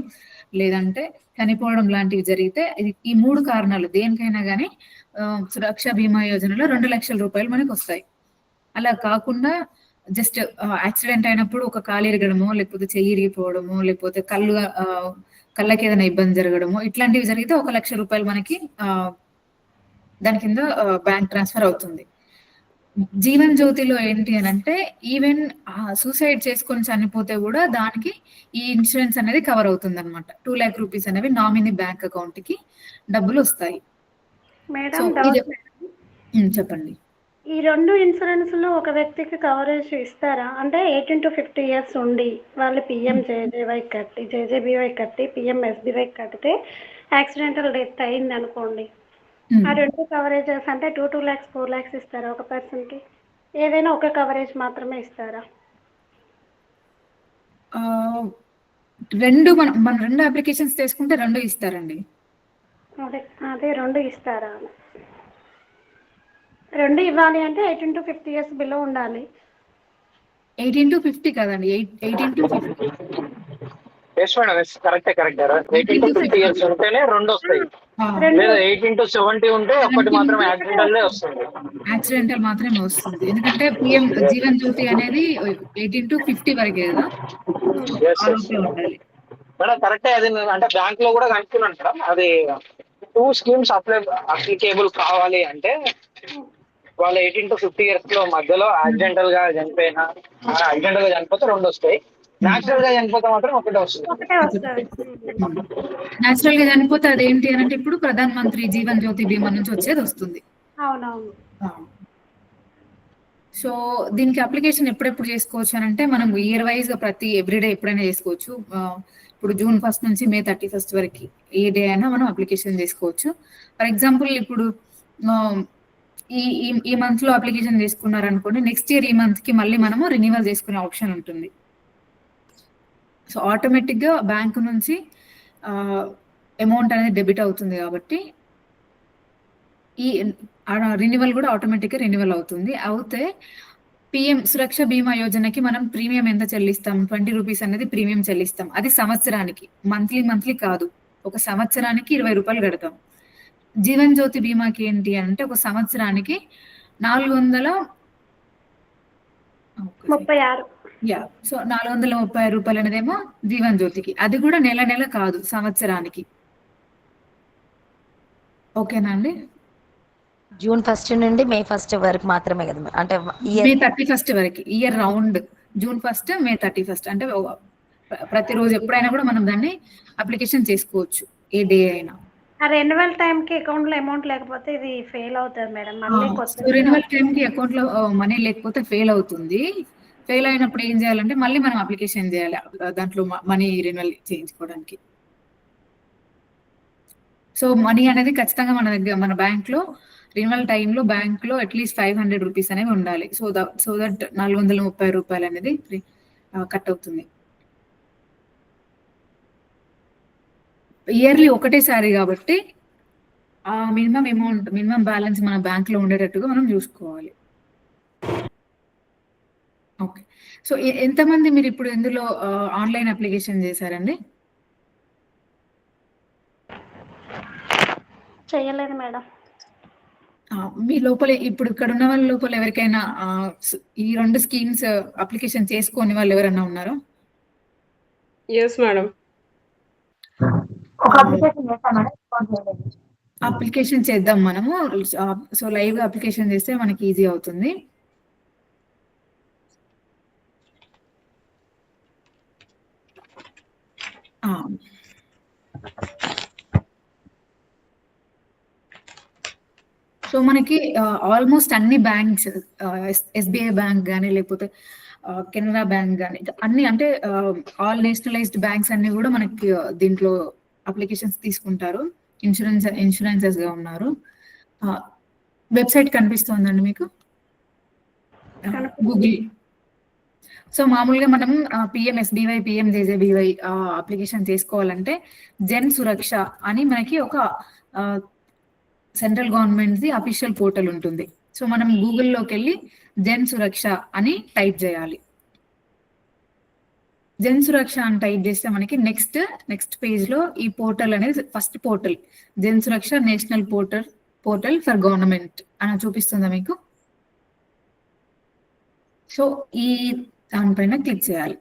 లేదంటే చనిపోవడం లాంటివి జరిగితే ఈ 3 కారణాలు దేనికైనా కానీ సురక్ష బీమా యోజనలో 2 లక్షల రూపాయలు మనకు వస్తాయి. అలా కాకుండా జస్ట్ యాక్సిడెంట్ అయినప్పుడు ఒక కాలు ఇరగడమో లేకపోతే చెయ్యి ఇరిగిపోవడమో లేకపోతే కళ్ళకి ఏదైనా ఇబ్బంది జరగడమో ఇట్లాంటివి జరిగితే 1 లక్ష రూపాయలు మనకి దాని కింద బ్యాంక్ ట్రాన్స్ఫర్ అవుతుంది. జీవన్ జ్యోతిలో ఏంటి అని అంటే ఈవెన్ సూసైడ్ చేసుకొని చనిపోతే కూడా దానికి ఈ ఇన్సూరెన్స్ అనేది కవర్ అవుతుంది అనమాట. 2 lakh రూపీస్ అనేవి నామినీ బ్యాంక్ అకౌంట్ కి డబ్బులు వస్తాయి. చెప్పండి. ఈ 2 ఇన్సూరెన్స్ లో ఒక వ్యక్తికి కవరేజ్ ఇస్తారా? అంటే 18 to 50 years ఉండి వాళ్ళు జేజేబీవై కట్టి పిఎంఎస్బీవై కట్టితే యాక్సిడెంటల్ డెత్ అయింది అనుకోండి, ఆ 2 కవరేజెస్ అంటే 2 lakhs 4 lakhs ఇస్తారా ఒక పర్సన్ కి? ఏదైనా ఒక కవరేజ్ మాత్రమే ఇస్తారా? మన 2 అప్లికేషన్స్ తీసుకుంటే 2 ఇస్తారండి. అదే 2 ఇస్తారా? 2 ఇవ్వాలి అంటే 18 to 50 years బిలో ఉండాలి. 18 to 50 కదండి, 18 to 50. ఎస్ మేడం, కరెక్టే. 18 to 50 years ఉంటేనే 2 వస్తాయి, లేదా 18 to 70 ఉంటే ఒకటి మాత్రం యాక్సిడెంటల్ మాత్రమే వస్తుంది. ఎందుకంటే పిఎం జీవన్ జ్యోతి అనేది 18 to 50 వరకే కదా. మేడం కరెక్టే. అది అంటే బ్యాంక్ లో కూడా కనుక్కున్నాను మేడం, అది 2 స్కీమ్స్ అప్లికేబుల్ కావాలి అంటే వాళ్ళు 18 to 50 years లో మధ్యలో యాక్సిడెంటల్ గా చనిపోతే 2 వస్తాయి, న్యాచురల్ గా చనిపోతే మాత్రం ఒకటే వస్తుంది. న్యాచురల్ గా చనిపోతే అదేంటి అని అంటే ఇప్పుడు ప్రధాన్ మంత్రి జీవన్ జ్యోతి బీమా నుంచి వచ్చేది వస్తుంది. అవునవును. సో దీనికి అప్లికేషన్ ఎప్పుడెప్పుడు చేసుకోవచ్చు అని అంటే మనం ఇయర్ వైజ్ ఎవ్రీడే ఎప్పుడైనా చేసుకోవచ్చు. ఇప్పుడు June 1st నుంచి May 31st వరకు ఏ డే అయినా మనం అప్లికేషన్ చేసుకోవచ్చు. ఫర్ ఎగ్జాంపుల్ ఇప్పుడు ఈ మంత్ లో అప్లికేషన్ చేసుకున్నారు అనుకోండి, నెక్స్ట్ ఇయర్ ఈ మంత్ కి మళ్ళీ మనము రెన్యువల్ చేసుకునే ఆప్షన్ ఉంటుంది. సో ఆటోమేటిక్ గా బ్యాంక్ నుంచి అమౌంట్ అనేది డెబిట్ అవుతుంది కాబట్టి ఈ రెన్యువల్ కూడా ఆటోమేటిక్ గా రెన్యువల్ అవుతుంది. అయితే పిఎం సురక్ష బీమా యోజనకి మనం ప్రీమియం ఎంత చెల్లిస్తాం? 20 రూపీస్ అనేది ప్రీమియం చెల్లిస్తాం. అది సంవత్సరానికి, మంత్లీ కాదు, ఒక సంవత్సరానికి 20 రూపాయలు కడతాం. జీవన్ జ్యోతి బీమాకి ఏంటి అంటే ఒక సంవత్సరానికి 436. సో 436 రూపాయలు అనేదేమో జీవన్ జ్యోతికి. అది కూడా నెల కాదు, సంవత్సరానికి. ఓకేనా అండి? June 1st నుండి May 1st వరకు మాత్రమే కదా, అంటే May 31st వరకు, year round June 1st May 31st అంటే ప్రతిరోజు ఎప్పుడైనా కూడా మనం దాన్ని అప్లికేషన్ చేసుకోవచ్చు, ఏ డే అయినా. ఆ రెన్యువల్ టైం కి అకౌంట్ లో అమౌంట్ లేకపోతే ఇది ఫెయిల్ అవుతుంది మేడం. మళ్ళీ రెన్యువల్ టైం కి అకౌంట్ లో మనీ లేకపోతే ఫెయిల్ అవుతుంది. ఫెయిల్ అయినప్పుడు ఏం చేయాలంటే మళ్ళీ మనం అప్లికేషన్ చేయాలి దాంట్లో మనీ రెన్యువల్ చేయించుకోవడానికి. సో మనీ అనేది ఖచ్చితంగా మన దగ్గర మన బ్యాంక్లో రినివల్ టైంలో బ్యాంక్లో అట్లీస్ట్ 500 రూపీస్ అనేవి ఉండాలి. సో దట్ 430 రూపాయలు అనేది కట్ అవుతుంది. ఇయర్లీ ఒకటేసారి కాబట్టి ఆ మినిమం అమౌంట్, మినిమం బ్యాలెన్స్ మన బ్యాంక్లో ఉండేటట్టుగా మనం చూసుకోవాలి. ఓకే. సో ఎంతమంది మీరు ఇప్పుడు ఇందులో ఆన్లైన్ అప్లికేషన్ చేశారండి? చేయలేదు మేడం. మీ లోపల ఇప్పుడు ఇక్కడ ఉన్న వాళ్ళ లోపల ఎవరికైనా ఈ 2 స్కీమ్స్ అప్లికేషన్ చేసుకోని వాళ్ళు ఎవరైనా ఉన్నారా? Yes madam. అప్లికేషన్ చేద్దాం మనము. సో లైవ్ గా అప్లికేషన్ చేస్తే మనకి ఈజీ అవుతుంది. సో మనకి ఆల్మోస్ట్ అన్ని బ్యాంక్స్, ఎస్బీఐ బ్యాంక్ కానీ లేకపోతే కెనరా బ్యాంక్ కానీ అన్ని, అంటే ఆల్ నేషనలైజ్డ్ బ్యాంక్స్ అన్ని కూడా మనకి దీంట్లో అప్లికేషన్స్ తీసుకుంటారు. ఇన్సూరెన్సెస్ గా ఉన్నారు. వెబ్సైట్ కనిపిస్తుందండి మీకు గూగుల్. సో మామూలుగా మనం పిఎంఎస్బీవై, పిఎంజేజేబీవై అప్లికేషన్ చేసుకోవాలంటే జన్ సురక్ష అని మనకి ఒక central government the official portal ఉంటుంది. సో మనం గూగుల్లోకి వెళ్ళి జన్ సురక్ష అని టైప్ చేయాలి. జన్ సురక్ష అని టైప్ చేస్తే మనకి నెక్స్ట్ పేజ్ లో ఈ పోర్టల్ అనేది first portal, Jan Suraksha national portal for government అని చూపిస్తుందా మీకు? సో ఈ దానిపైన క్లిక్ చేయాలి.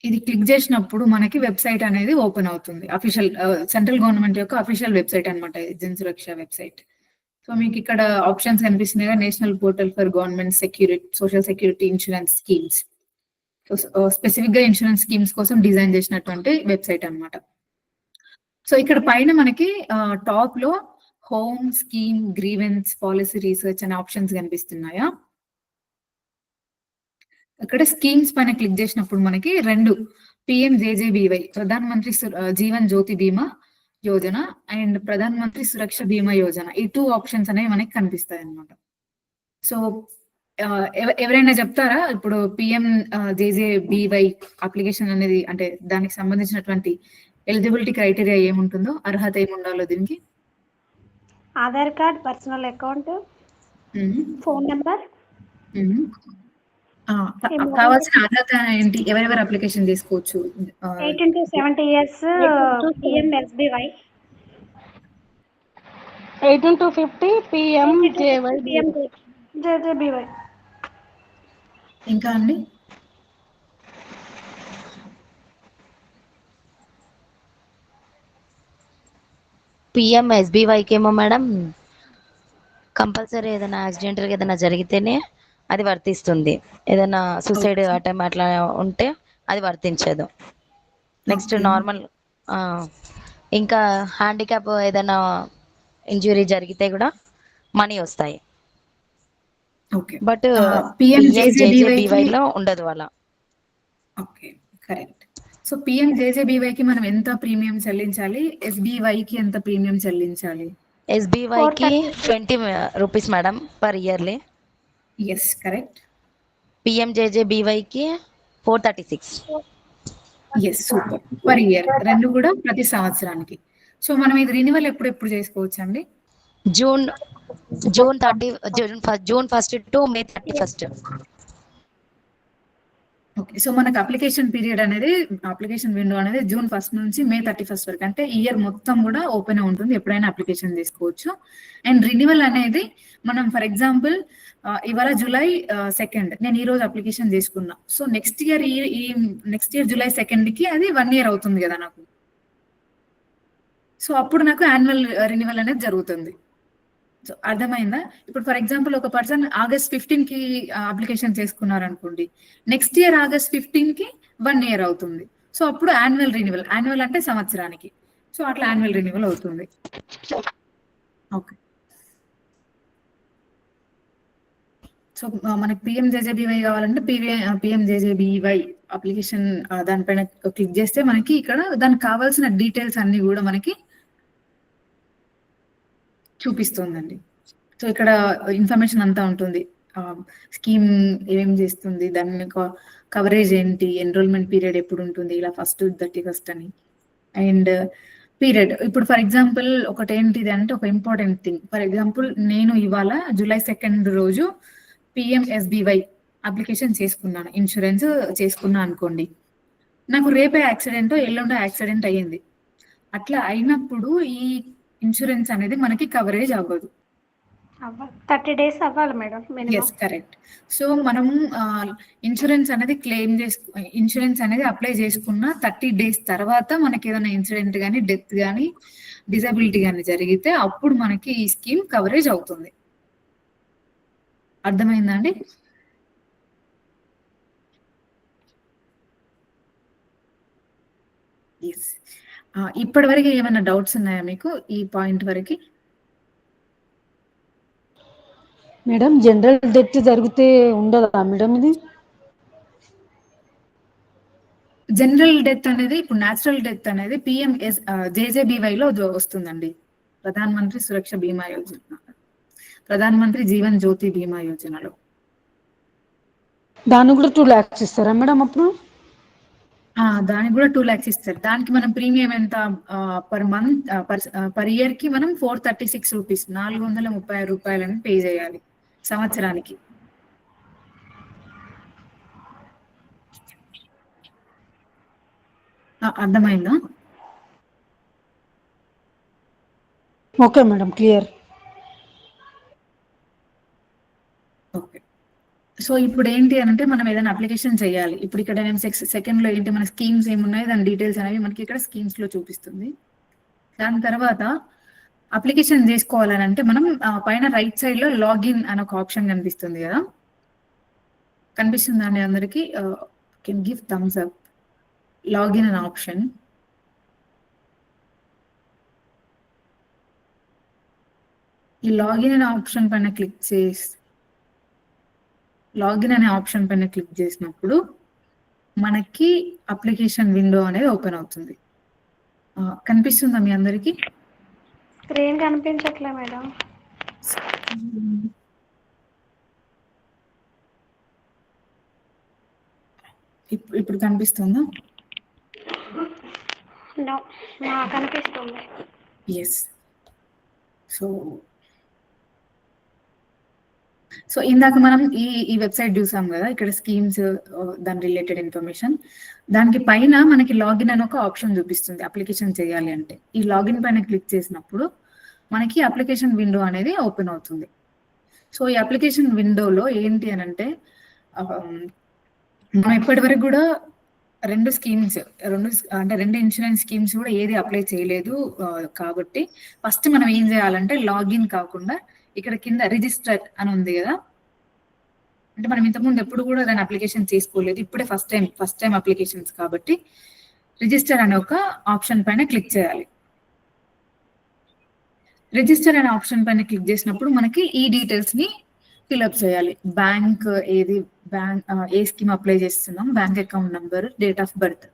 ఇది క్లిక్ చేసినప్పుడు మనకి వెబ్సైట్ అనేది ఓపెన్ అవుతుంది. అఫీషియల్ సెంట్రల్ గవర్నమెంట్ యొక్క అఫీషియల్ వెబ్సైట్ అనమాట జన్ సురక్ష వెబ్సైట్. సో మీకు ఇక్కడ ఆప్షన్స్ కనిపిస్తున్నాయి, national portal for government security, social security, insurance schemes. Specific గా ఇన్సూరెన్స్ స్కీమ్స్ కోసం డిజైన్ చేసినటువంటి వెబ్సైట్ అనమాట. సో ఇక్కడ పైన మనకి టాప్ లో home, scheme, grievance, policy research అనే ఆప్షన్స్ కనిపిస్తున్నాయా? అక్కడ స్కీమ్స్ పైన క్లిక్ చేసినప్పుడు మనకి 2 పిఎంజేజేబీవై, ప్రధాన్ మంత్రి జీవన్ జ్యోతి బీమా యోజన అండ్ ప్రధాన్ మంత్రి సురక్ష బీమా యోజన, ఈ 2 ఆప్షన్స్ అనేవి మనకి కనిపిస్తాయి అన్నమాట. సో ఎవరైనా చెప్తారా ఇప్పుడు పిఎంజేజేబీవై అప్లికేషన్ అనేది, అంటే దానికి సంబంధించినటువంటి ఎలిజిబిలిటీ క్రైటీరియా ఏముంటుందో, అర్హత ఏముండాలో దీనికి? Aadhaar card, personal account, phone number. కావాల్సిన అర్హత ఏంటి? ఎవరెవరు అప్లికేషన్ చేసుకోవచ్చు? 18 to 70 years PMSBY, 18 to 50 PMJJBY. ఇంకా అండి? పిఎంఎస్బీవైకి ఏమో మేడం కంపల్సరీ ఏదైనా యాక్సిడెంటల్ ఏదైనా జరిగితేనే అది వర్తిస్తుంది. ఏదైనా సూసైడ్ అటెంప్ట్ అట్లా ఉంటే అది వర్తించదు. నెక్స్ట్ నార్మల్, ఇంకా హ్యాండిక్యాప్ ఏదైనా ఇంజురీ జరిగితే కూడా మనీ వస్తాయి. బట్ పిఎంజేజేబీవైలో ఉండదు అలా. Okay, correct. సో పిఎంజేజేబీవైకి మనం ఎంత ప్రీమియం చెల్లించాలి? ఎస్బీవైకి ఎంత ప్రీమియం చెల్లించాలి? ఎస్బీవైకి 20 rupees madam per yearly. Yes, correct. పిఎంజేజేబీవైకి 436. Yes, super. పర్ ఇయర్, 2 కూడా ప్రతి సంవత్సరానికి. సో మనం ఇది రినివల్ ఎప్పుడు చేసుకోవచ్చు అండి? June 1st to May 31st. Okay. So మనకు అప్లికేషన్ పీరియడ్ అనేది, అప్లికేషన్ విండో అనేది June 1st నుంచి May 31st వరకు, అంటే ఇయర్ మొత్తం కూడా ఓపెన్ ఉంటుంది, ఎప్పుడైనా అప్లికేషన్ చేసుకోవచ్చు. అండ్ రినివల్ అనేది మనం ఫర్ ఎగ్జాంపుల్ ఇవాళ July 2nd నేను ఈ రోజు అప్లికేషన్ చేసుకున్నా. So next year July 2nd కి అది 1 year అవుతుంది కదా నాకు. సో అప్పుడు నాకు యాన్యువల్ రినివల్ అనేది జరుగుతుంది. సో అర్థమైందా? ఇప్పుడు ఫర్ ఎగ్జాంపుల్ ఒక పర్సన్ August 15 కి అప్లికేషన్ చేసుకున్నారు అనుకోండి, నెక్స్ట్ ఇయర్ August 15 కి 1 year అవుతుంది. సో అప్పుడు యాన్యువల్ రినివల్, యాన్యువల్ అంటే సంవత్సరానికి, సో అట్లా యాన్యువల్ రినివల్ అవుతుంది. ఓకే. సో మనకి పిఎంజేజేబీవై కావాలంటే పిఎంజేజేబీవై అప్లికేషన్ దానిపైన క్లిక్ చేస్తే మనకి ఇక్కడ దానికి కావాల్సిన డీటెయిల్స్ అన్ని కూడా మనకి చూపిస్తుందండి. సో ఇక్కడ ఇన్ఫర్మేషన్ అంతా ఉంటుంది. స్కీమ్ ఏమేం చేస్తుంది, దాని కవరేజ్ ఏంటి, ఎన్రోల్మెంట్ పీరియడ్ ఎప్పుడు ఉంటుంది, ఇలా 1st to 31st అని. అండ్ పీరియడ్ ఇప్పుడు ఫర్ ఎగ్జాంపుల్ ఒకటి ఏంటిది అంటే ఒక ఇంపార్టెంట్ థింగ్. ఫర్ ఎగ్జాంపుల్ నేను ఇవాళ July 2nd రోజు పిఎంఎస్బివై అప్లికేషన్ చేసుకున్నాను, ఇన్సూరెన్స్ చేసుకున్నా అనుకోండి. నాకు రేపే యాక్సిడెంట్ ఎల్లుండే యాక్సిడెంట్ అయ్యింది. అట్లా అయినప్పుడు ఈ ఇన్సూరెన్స్ అనేది మనకి కవరేజ్ అవ్వదు. 30 days అవ్వాలి madam minimum. Yes correct. So మనం ఇన్సూరెన్స్ అనేది ఇన్సూరెన్స్ అనేది అప్లై చేసుకున్న 30 days తర్వాత మనకి ఏదైనా ఇన్సిడెంట్ కానీ, డెత్ కానీ, డిజబిలిటీ కానీ జరిగితే అప్పుడు మనకి ఈ స్కీమ్ కవరేజ్ అవుతుంది. అర్థమైందా అండి? ఎస్. ఇప్పటి వరకు ఏమైనా డౌట్స్ ఉన్నాయా మీకు ఈ పాయింట్ వరకు? మేడం జనరల్ డెత్ జరిగితే ఉండదా మేడం ఇది? జనరల్ డెత్ అనేది ఇప్పుడు న్యాచురల్ డెత్ అనేది జేజేబీవైలో వస్తుందండి. ప్రధాన మంత్రి సురక్ష బీమా యోజన, ప్రధాన మంత్రి జీవన్ జ్యోతి బీమా యోజనలో. దానికి కూడా 2 lakhs ఇస్తారా మేడం అప్పుడు? దానికి కూడా 2 lakhs ఇస్తారు. దానికి మనం ప్రీమియం ఎంత పర్ మంత్ పర్ ఇయర్ కి మనం 436 రూపీస్, 436 రూపాయలని పే చేయాలి సంవత్సరానికి. అర్థమైందా? Okay madam, clear. Okay. So ఇప్పుడు ఏంటి అంటే మనం ఏదైనా అప్లికేషన్ చేయాలి. ఇప్పుడు ఇక్కడ నేను సెకండ్ లో ఏంటి మన స్కీమ్స్ ఏమున్నాయి, దాని డీటెయిల్స్ అనేవి మనకి ఇక్కడ స్కీమ్స్ లో చూపిస్తుంది. దాని తర్వాత అప్లికేషన్ చేసుకోవాలని అంటే మనం పైన రైట్ సైడ్ లో లాగిన్ అని ఒక ఆప్షన్ కనిపిస్తుంది కదా, కనిపిస్తుందండి అందరికి? Can give thumbs up. Login అనే ఆప్షన్, ఈ లాగిన్ అనే ఆప్షన్ పైన క్లిక్ చేసినప్పుడు మనకి అప్లికేషన్ విండో అనేది ఓపెన్ అవుతుంది. కనిపిస్తుందా మీ అందరికి? స్క్రీన్ కనిపించట్లే మేడం. ఇప్పుడు కనిపిస్తుందా? నో, కనిపిస్తుంది. ఎస్. సో ఇందాక మనం ఈ వెబ్సైట్ చూసాం కదా, ఇక్కడ స్కీమ్స్, దాని రిలేటెడ్ ఇన్ఫర్మేషన్. దానికి పైన మనకి లాగిన్ అని ఒక ఆప్షన్ చూపిస్తుంది అప్లికేషన్ చేయాలి అంటే. ఈ లాగిన్ పైన క్లిక్ చేసినప్పుడు మనకి అప్లికేషన్ విండో అనేది ఓపెన్ అవుతుంది. సో ఈ అప్లికేషన్ విండోలో ఏంటి అని అంటే మనం ఇప్పటి వరకు కూడా రెండు ఇన్సూరెన్స్ స్కీమ్స్ కూడా ఏది అప్లై చేయలేదు. కాబట్టి ఫస్ట్ మనం ఏం చేయాలంటే లాగిన్ కాకుండా ఇక్కడ కింద రిజిస్టర్ అని ఉంది కదా, అంటే మనం ఇంతకుముందు ఎప్పుడు కూడా దాని అప్లికేషన్ చేసుకోలేదు, ఇప్పుడే ఫస్ట్ టైం అప్లికేషన్స్ కాబట్టి రిజిస్టర్ అనే ఒక ఆప్షన్ పైన క్లిక్ చేయాలి. రిజిస్టర్ అనే ఆప్షన్ పైన క్లిక్ చేసినప్పుడు మనకి ఈ డీటెయిల్స్ ని ఫిల్అప్ చేయాలి. ఏ స్కీమ్ అప్లై చేస్తున్నాం, bank account number, date of birth.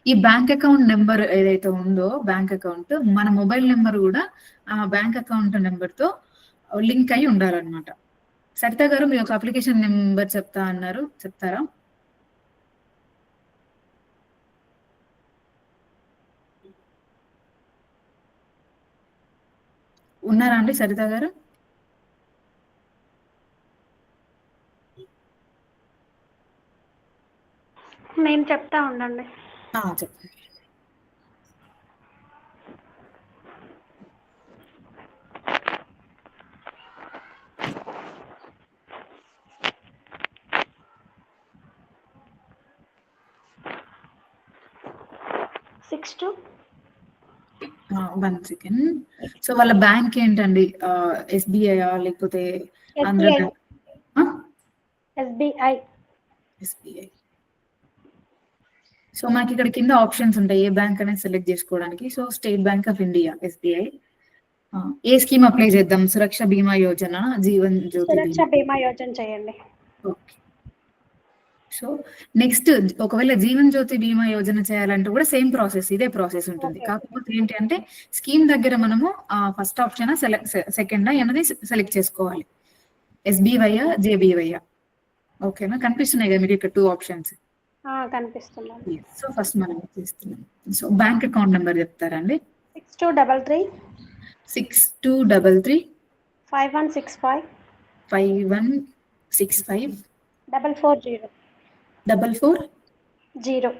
ఈ బ్యాంక్ అకౌంట్ నెంబర్ ఏదైతే ఉందో బ్యాంక్ అకౌంట్, మన మొబైల్ నెంబర్ కూడా ఆ బ్యాంక్ అకౌంట్ నెంబర్ తో లింక్ అయి ఉండాలన్నమాట. సరిత గారు మీ యొక్క అప్లికేషన్ నెంబర్ చెప్తా అన్నారు, చెప్తారా? ఉన్నారా అండి సరిత గారు? నేను చెప్తా ఉండండి. చెప్పండి. One second. సో వాళ్ళ బ్యాంక్ ఏంటండి? ఎస్బీఐ లేకపోతే ఆంధ్ర బ్యాంక్? ఎస్బీఐ. సో మనకి ఇక్కడ కింద ఆప్షన్స్ ఉంటాయి ఏ బ్యాంక్ అనేది సెలెక్ట్ చేసుకోవడానికి. So state bank of India, SBI. A scheme apply చేద్దాం? సురక్ష బీమా యోజన, జీవన్ జ్యోతి సురక్ష బీమా యోజన చేయండి. ఓకే. సో నెక్స్ట్ ఒకవేళ జీవన్ జ్యోతి బీమా యోజన చేయాలంటే కూడా సేమ్ ప్రాసెస్, ఇదే ప్రాసెస్ ఉంటుంది. కాకపోతే ఏంటి అంటే స్కీమ్ దగ్గర మనము ఫస్ట్ ఆప్షన్ సెకండ్ అన్నది సెలెక్ట్ చేసుకోవాలి. ఎస్బీవైయా, జేబీవైయా. ఓకేనా? కనిపిస్తున్నాయి కదా మీకు ఇక్కడ 2 ఆప్షన్స్. కనిపిస్తున్నాయి. సో ఫస్ట్ మనం చేస్తున్నాం. సో బ్యాంక్ అకౌంట్ నెంబర్ చెప్తారండి? 6233 6233 5165 5165 440 440.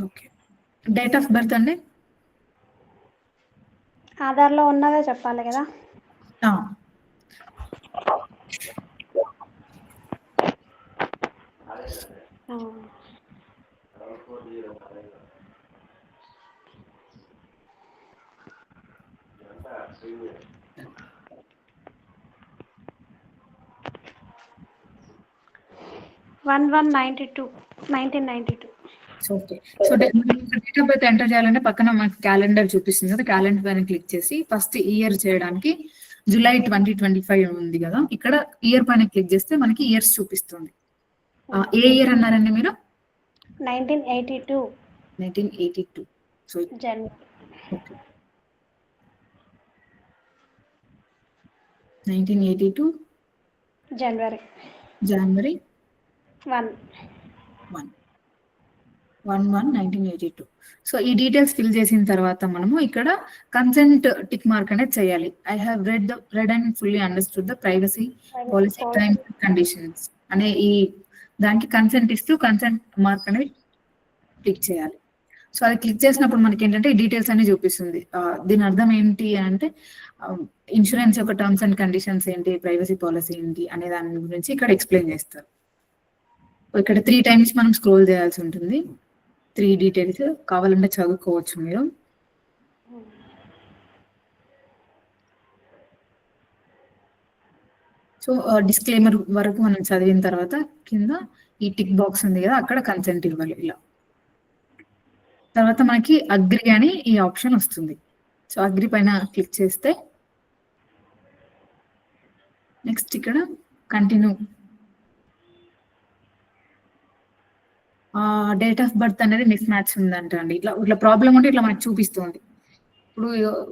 ఓకే. డేట్ ఆఫ్ బర్త్ అండి? ఆధార్లో ఉన్నదే చెప్పాలి కదా. ఆ. One 1992. Okay. So date of birth enter చేయాలంటే పక్కన మనకి క్యాలెండర్ చూపిస్తుంది కదా, క్యాలెండర్ పైన క్లిక్ చేసి ఫస్ట్ ఇయర్ చేయడానికి జూలై 2025 ఉంది కదా, ఇక్కడ ఇయర్ పైన క్లిక్ చేస్తే మనకి ఇయర్స్ చూపిస్తుంది. ఏ ఇయర్ అన్నారండి మీరు? 1982. 1982. సో జనవరి. ఓకే. 1982 జనవరి 1/1/1982. సో ఈ డీటెయిల్స్ ఫిల్ చేసిన తర్వాత మనము ఇక్కడ కన్సెంట్ టిక్ మార్క్ అనేది చేయాలి. I have read and fully understood the privacy policy terms and conditions అనే ఈ దానికి కన్సెంట్ ఇస్తూ కన్సెంట్ మార్క్ అనేది క్లిక్ చేయాలి. సో అది క్లిక్ చేసినప్పుడు మనకి ఏంటంటే ఈ డీటెయిల్స్ అన్ని చూపిస్తుంది. దీని అర్థం ఏంటి అంటే ఇన్సూరెన్స్ యొక్క టర్మ్స్ అండ్ కండిషన్స్ ఏంటి, ప్రైవసీ పాలసీ ఏంటి అనే దాని గురించి ఇక్కడ ఎక్స్ప్లెయిన్ చేస్తారు. ఇక్కడ 3 times మనం స్క్రోల్ చేయాల్సి ఉంటుంది. 3 డీటెయిల్స్ కావాలంటే చదువుకోవచ్చు మీరు. సో డిస్క్లైమర్ వరకు మనం చదివిన తర్వాత కింద ఈ టిక్ బాక్స్ ఉంది కదా, అక్కడ కన్సెంట్ ఇవ్వాలి. ఇలా తర్వాత మనకి అగ్రి అని ఈ ఆప్షన్ వస్తుంది. సో అగ్రి పైన క్లిక్ చేస్తే నెక్స్ట్ ఇక్కడ కంటిన్యూ. డేట్ ఆఫ్ బర్త్ అనేది మిస్ మ్యాచ్ ఉందంట అండి. ఇట్లా ప్రాబ్లం ఉంటే ఇట్లా మనకి చూపిస్తుంది. ఇప్పుడు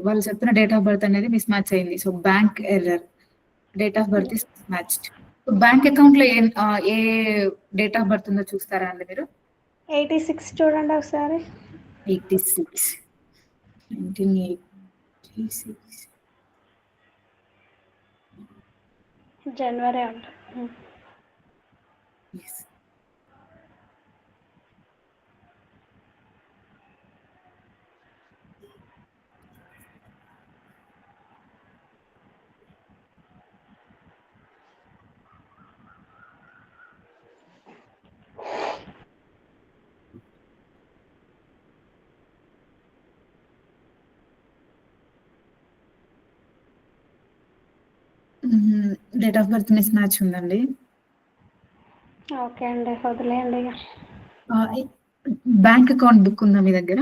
వాళ్ళు చెప్పిన డేట్ ఆఫ్ బర్త్ అనేది మిస్ మ్యాచ్ అయింది. So bank error, date of birth is matched. Bank account లో ఏ డేట్ ఆఫ్ బర్త్ ఉందో చూస్తారా అండి మీరు? 86 చూడండి ఒకసారి. 86 1986 జనవరి అంట. Date of birth miss match ఉందండి. ఓకే అండి, వదిలేయండి. బ్యాంక్ అకౌంట్ బుక్ ఉందా మీ దగ్గర?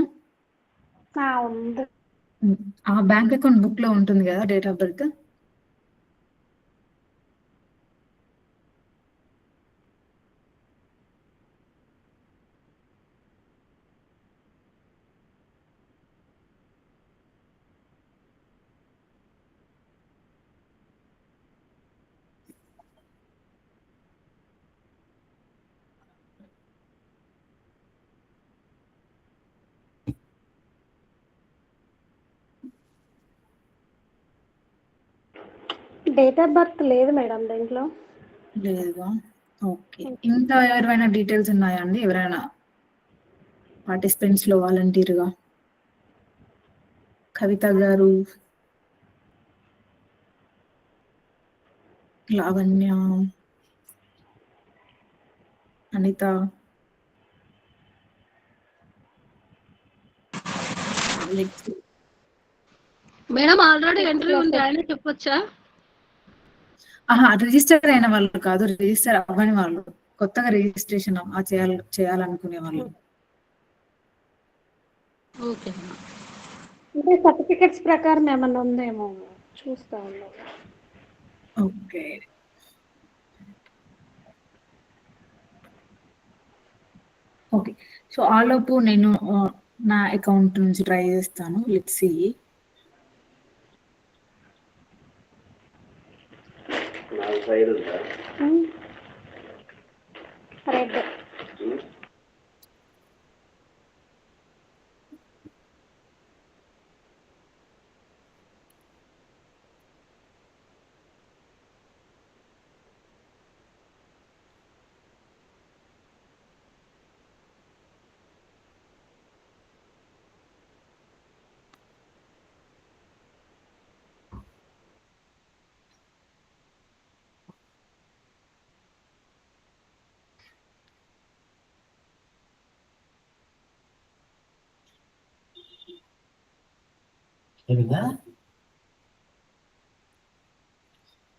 ఉంది. ఆ బ్యాంక్ అకౌంట్ బుక్ లో ఉంటుంది కదా date of birth. Date of birth లేదు మేడం దీంట్లో. లేదా? ఓకే. ఇంకా ఎవరైనా డీటెయిల్స్ ఉన్నాయా అండి? ఎవరైనా పార్టిసిపెంట్స్ లో వాలంటీర్గా? కవిత గారు, Lavanya, Anitha, madam already entry ఉంది అని చెప్పొచ్చా? రిజిస్టర్ అయిన వాళ్ళు కాదు, రిజిస్టర్ అవ్వని వాళ్ళు, కొత్తగా రిజిస్ట్రేషన్ చేయాలనుకునే వాళ్ళు. ఓకే. అంటే సర్టిఫికెట్స్ ప్రకారం ఏమన్నా ఉందేమో చూస్తా ఉన్నాం. ఓకే. ఓకే. సో ఆలోపు నేను నా అకౌంట్ నుంచి ట్రై చేస్తాను. Let's see. రెడ్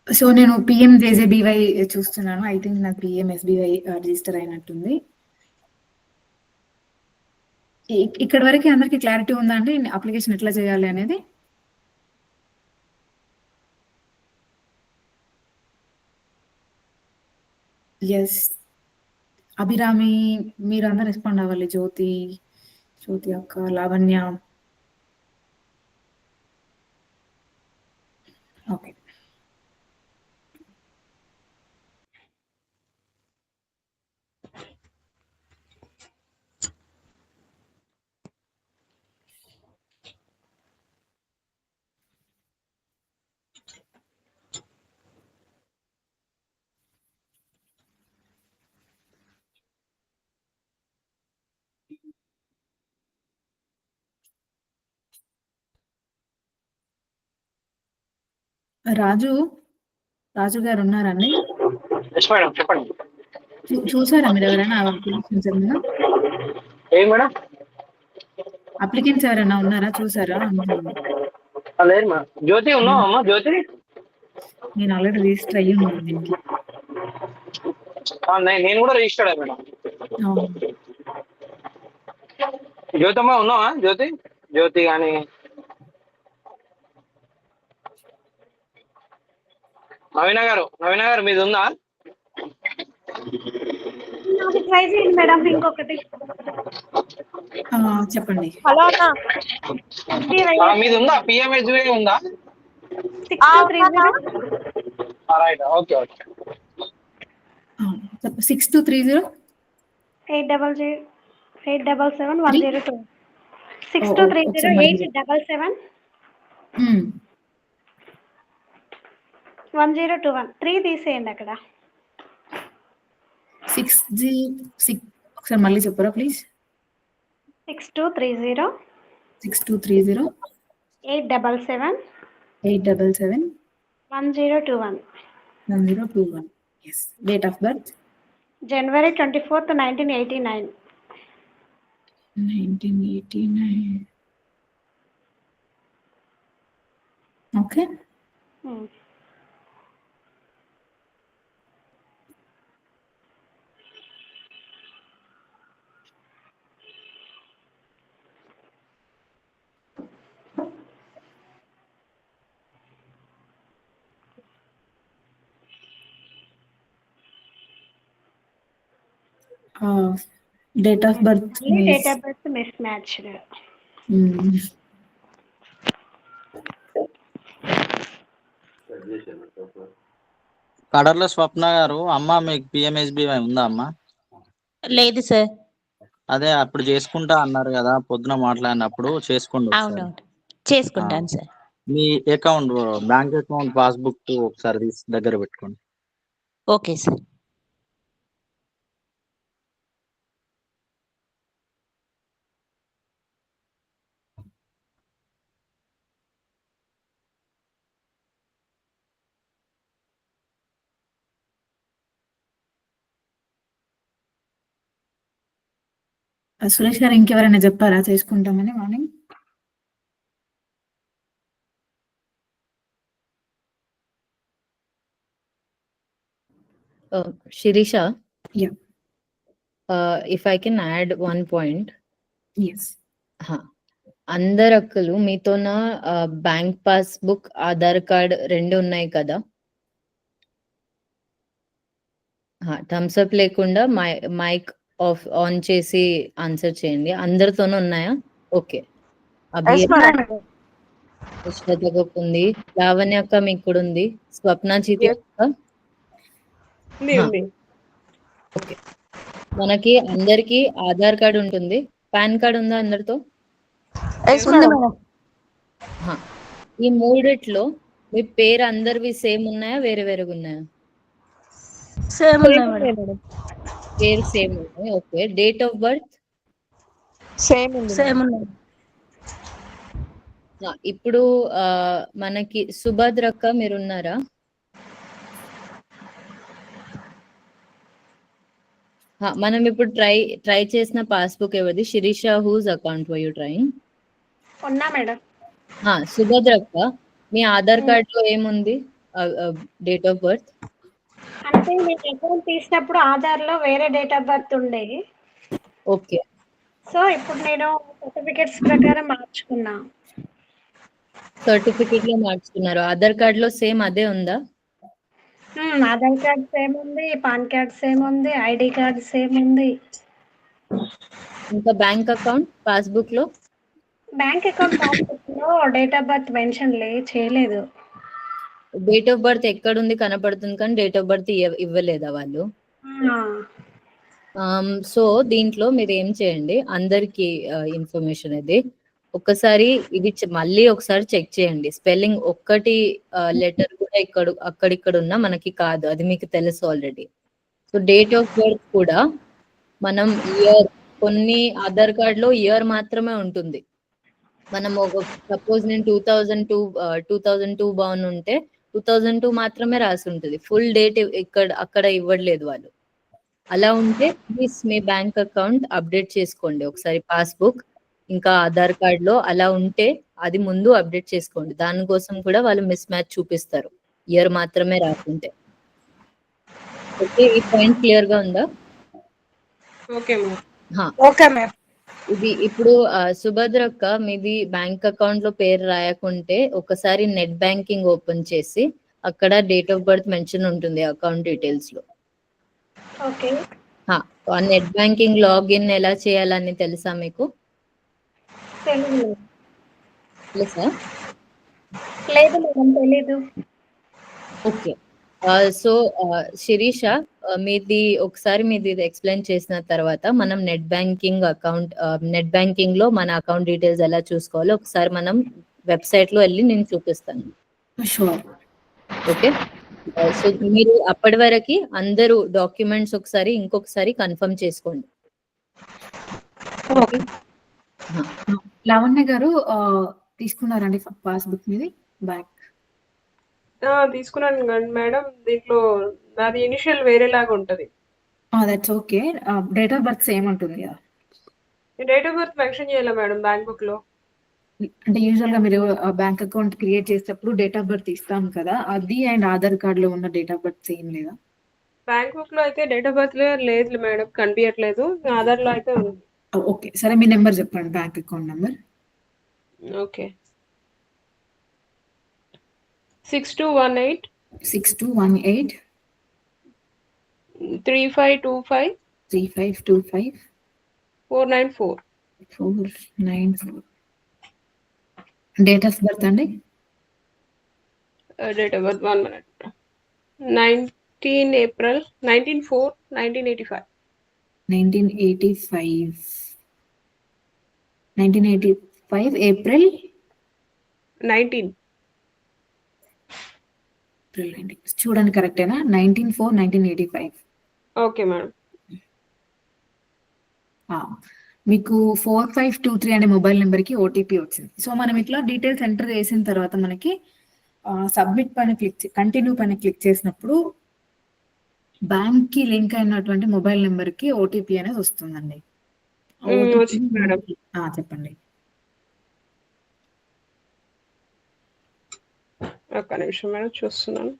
సో నేను PMJJBY చూస్తున్నాను. ఐ థింక్ నాకు PMSBY రిజిస్టర్ అయినట్టుంది. ఇక్కడ వరకు అందరికి క్లారిటీ ఉందా అండి అప్లికేషన్ ఎట్లా చేయాలి అనేది? ఎస్. అభిరామి మీరు అందరు రెస్పాండ్ అవ్వాలి. జ్యోతి అక్క, లావణ్య. ఓకే. రాజు గారు ఉన్నారండి? చెప్పండి. చూసారా మీరు ఎవరైనా అప్లికేషన్స్ ఏమైనా? ఏం మేడం? అప్లికెంట్స్ ఎవరైనా ఉన్నారా, చూసారా? లేదు మేడం. జ్యోతి ఉన్నావా అమ్మా? జ్యోతి నేను ఆల్రెడీ రిజిస్టర్ అయ్యి ఉన్నాను దీనికి. నేను కూడా రిజిస్టర్డ్ మేడం. జ్యోతమ్మ ఉన్నావా? జ్యోతి కానీ నవీన గారు మీది ఉందా? ట్రై చేయండి మేడం. ఇంకొకటి చెప్పండి. హలో అన్న, మీది ఉందా? PMSBY ఉందా? 6230 రైట్. ఓకే. 6230 877 6230 877 1021. 3 తీసేయండి అక్కడ. 6 ఒకసారి మళ్ళీ చెప్పరా please? 6230 877 1021. 1021. Yes. Date of birth? January 24th, 1989. 1989. Okay. Date of birth mismatched. కడర్ల స్వప్న గారు, అమ్మ మీకు PMSBY ఉందా అమ్మా? లేదు సార్. అదే అప్పుడు చేసుకుంటా అన్నారు కదా, పొద్దున మాట్లాడినప్పుడు. చేసుకోండి. అవునవును, చేసుకుంటాను సార్. మీ అకౌంట్, బ్యాంక్ అకౌంట్ పాస్బుక్ ఒకసారి దగ్గర పెట్టుకోండి. Okay sir. సురేష్ గారు ఇంకెవరైనా చెప్పారా చేసుకుంటామని morning? Shirisha? Yeah. If I can add one point. Yes. అందరు అక్కలు మీతోన బ్యాంక్ పాస్బుక్, ఆధార్ కార్డ్ 2 ఉన్నాయి కదా? థమ్స్ అప్ లేకుండా మైక్ ఆన్ చేసి ఆన్సర్ చేయండి. అందరితోనూ ఉన్నాయా? ఓకే. శ్రద్ధ గొప్ప ఉంది. లావణ్య అక్క మీకు కూడా ఉంది. స్వప్న చితి అక్క ఓకే. మనకి అందరికి ఆధార్ కార్డ్ ఉంటుంది. పాన్ కార్డ్ ఉందా అందరితో? ఈ మూడిట్లో మీ పేరు అందరివి సేమ్ ఉన్నాయా, వేరే వేరేగా ఉన్నాయా? సేమ్ ఉన్నాయి మేడం. పేరు సేమ్ ఉన్నాయి. Okay. Date of birth same ఉన్నాయి. ఇప్పుడు మనకి సుభద్రక్క మీరు ఉన్నారా? మనం ఇప్పుడు ట్రై చేసిన పాస్బుక్ ఎవరిది? Shirisha, whose account were you trying? ఉన్నా మేడం. సుభద్రక్క మీ ఆధార్ కార్డ్ లో ఏముంది డేట్ ఆఫ్ బర్త్? అంటే నేను అకౌంట్ తీసినప్పుడు ఆధార్ లో వేరే డేట్ ఆఫ్ బర్త్ ఉండే. ఓకే. సో ఇప్పుడు నేను సర్టిఫికెట్స్ ప్రకారం మార్చుకున్నా. సర్టిఫికెట్ లో మార్చుకున్నారు. ఆధార్ కార్డ్ లో సేమ్ అదే ఉందా? ఆధార్ కార్డ్ సేమ్ ఉంది, పాన్ కార్డ్ సేమ్ ఉంది, ఐడి కార్డ్ సేమ్ ఉంది. ఇంకా బ్యాంక్ అకౌంట్ పాస్బుక్ లో? బ్యాంక్ అకౌంట్ పాస్బుక్ లో డేట్ ఆఫ్ బర్త్ మెన్షన్ చేయలేదు. డేట్ ఆఫ్ బర్త్ ఎక్కడ ఉంది కనపడుతుంది, కానీ డేట్ ఆఫ్ బర్త్ ఇవ్వలేదా వాళ్ళు? సో దీంట్లో మీరు ఏం చేయండి, అందరికి ఇన్ఫర్మేషన్ అది ఒక్కసారి ఇది మళ్ళీ ఒకసారి చెక్ చేయండి. స్పెల్లింగ్ ఒక్కటి లెటర్ కూడా అక్కడిక్కడ ఉన్నా మనకి కాదు, అది మీకు తెలుసు already. So date of birth కూడా మనం ఇయర్, కొన్ని ఆధార్ కార్డ్ లో ఇయర్ మాత్రమే ఉంటుంది. మనం సపోజ్ నేను 2002 బాన్ ఉంటే 2002 మాత్రమే రాసి ఉంటుంది. ఫుల్ డేట్ అక్కడ ఇవ్వట్లేదు వాళ్ళు. అలా ఉంటే please me bank account update చేసుకోండి ఒకసారి. పాస్బుక్ ఇంకా ఆధార్ కార్డ్ లో అలా ఉంటే అది ముందు అప్డేట్ చేసుకోండి. దానికోసం కూడా వాళ్ళు మిస్ మ్యాచ్ చూపిస్తారు, ఇయర్ మాత్రమే రాకుంటే. ఓకే, ఈ పాయింట్ క్లియర్ గా ఉందా? Okay ma'am. ఇది ఇప్పుడు సుభద్రక్క మీది బ్యాంక్ అకౌంట్ లో పేరు రాయకుంటే ఒకసారి నెట్ బ్యాంకింగ్ ఓపెన్ చేసి అక్కడ డేట్ ఆఫ్ బర్త్ మెన్షన్ ఉంటుంది అకౌంట్ డీటెయిల్స్ లో. ఓకే. ఆ నెట్ బ్యాంకింగ్ లాగిన్ ఎలా చేయాలని తెలుసా మీకు? తెలుసా? లేదు మేడం, తెలీదు. ఓకే. సో శిరీష మీది ఒకసారి ఎక్స్ప్లెయిన్ చేసిన తర్వాత మనం నెట్ బ్యాంకింగ్ లో మన అకౌంట్ డీటెయిల్స్ ఎలా చూసుకోవాలో ఒకసారి మనం వెబ్సైట్ లో వెళ్ళి నేను చూపిస్తాను. ఓకే. సో మీరు అప్పటి వరకు అందరూ డాక్యుమెంట్స్ ఇంకొకసారి కన్ఫర్మ్ చేసుకోండి. లావణ్య గారు తీసుకున్నారండి పాస్బుక్ మీది బ్యాంక్? తీసుకున్నాను మేడం. దీంట్లో నాది ఇనిషియల్ వేరేలాగా ఉంటది. That's okay. Date of birth same ఉంటుంది కదా? డేట్ ఆఫ్ బర్త్ మెన్షన్ చేయాలా మేడం బ్యాంక్ బుక్ లో? అంటే యూజువల్ గా మీరు బ్యాంక్ అకౌంట్ క్రియేట్ చేసేటప్పుడు డేట్ ఆఫ్ బర్త్ ఇస్తాం కదా, అది అండ్ ఆధార్ కార్డ్ లో ఉన్న డేట్ ఆఫ్ బర్త్ సేమ్ లేదా? బ్యాంక్ బుక్ లో అయితే డేట్ ఆఫ్ బర్త్ లేదు మేడం, కనిపించట్లేదు. ఆధార్ లో అయితే ఉంది. ఓకే, సరే మీ నెంబర్ చెప్పండి, bank account number. Okay. 6218 3525 494. Date of birth అండి? Date of birth 1 minute. 19 April 1985. 1985 April 19. చూడండి కరెక్టేనా? 19/4/1985. Okay madam. మీకు 4523 అనే మొబైల్ నెంబర్ కి ఓటీపీ వచ్చింది. సో మనం ఇట్లా డీటెయిల్స్ ఎంటర్ చేసిన తర్వాత మనకి సబ్మిట్ పైన కంటిన్యూ పైన క్లిక్ చేసినప్పుడు బ్యాంక్ కి లింక్ అయినటువంటి మొబైల్ నెంబర్ కి ఓటీపీ అనేది వస్తుందండి. చెప్పండి. ఒక్క నిమిషం మేడం, చూస్తున్నాను.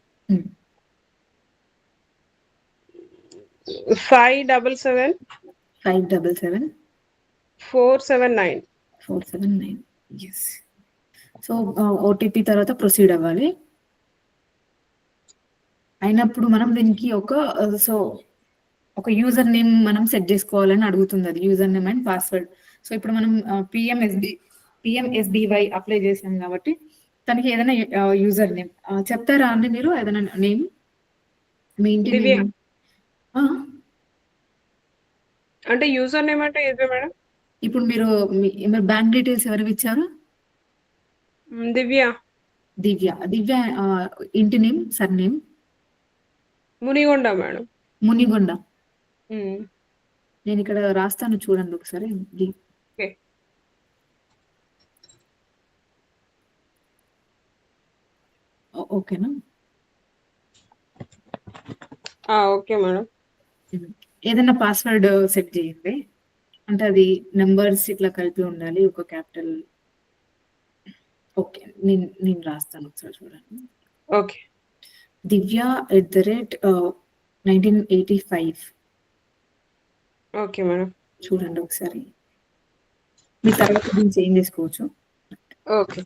577 479. ఎస్. సో ఓటీపీ తర్వాత ప్రొసీడ్ అవ్వాలి. అయినప్పుడు మనం దీనికి ఒక యూజర్ నేమ్ మనం సెట్ చేసుకోవాలని అడుగుతుంది అది, user name and password. So ఇప్పుడు మనం పిఎంఎస్బివై అప్లై చేసాం కాబట్టి తనకి ఏదైనా యూజర్ నేమ్ చెప్తారా అండి మీరు? ఏదైనా నేమ్ మీ ఇంటి దివ్య. నేమ్? అంటే యూజర్ నేమ్ అంటే ఏది మేడం? ఇప్పుడు మీరు బ్యాంక్ డీటెయిల్స్ ఎవరు ఇచ్చారు? దివ్య. దివ్య ఇంటి నేమ్, సర్ నేమ్? మునిగొండ మేడం. మునిగొండ. నేను ఇక్కడ రాస్తాను చూడండి ఒకసారి. ఓకే. ఓకేనా? Okay madam. ఏదైనా పాస్వర్డ్ సెట్ చేయండి. అంటే అది నెంబర్స్ ఇట్లా కలిపి ఉండాలి, ఒక క్యాపిటల్. ఓకే, నేను రాస్తాను ఒకసారి చూడండి. ఓకే. దివ్య @1985. Okay madam. చూడండి ఒకసారి, మీ తర్వాత దీన్ని చేంజ్ చేసుకోవచ్చు. ఓకే.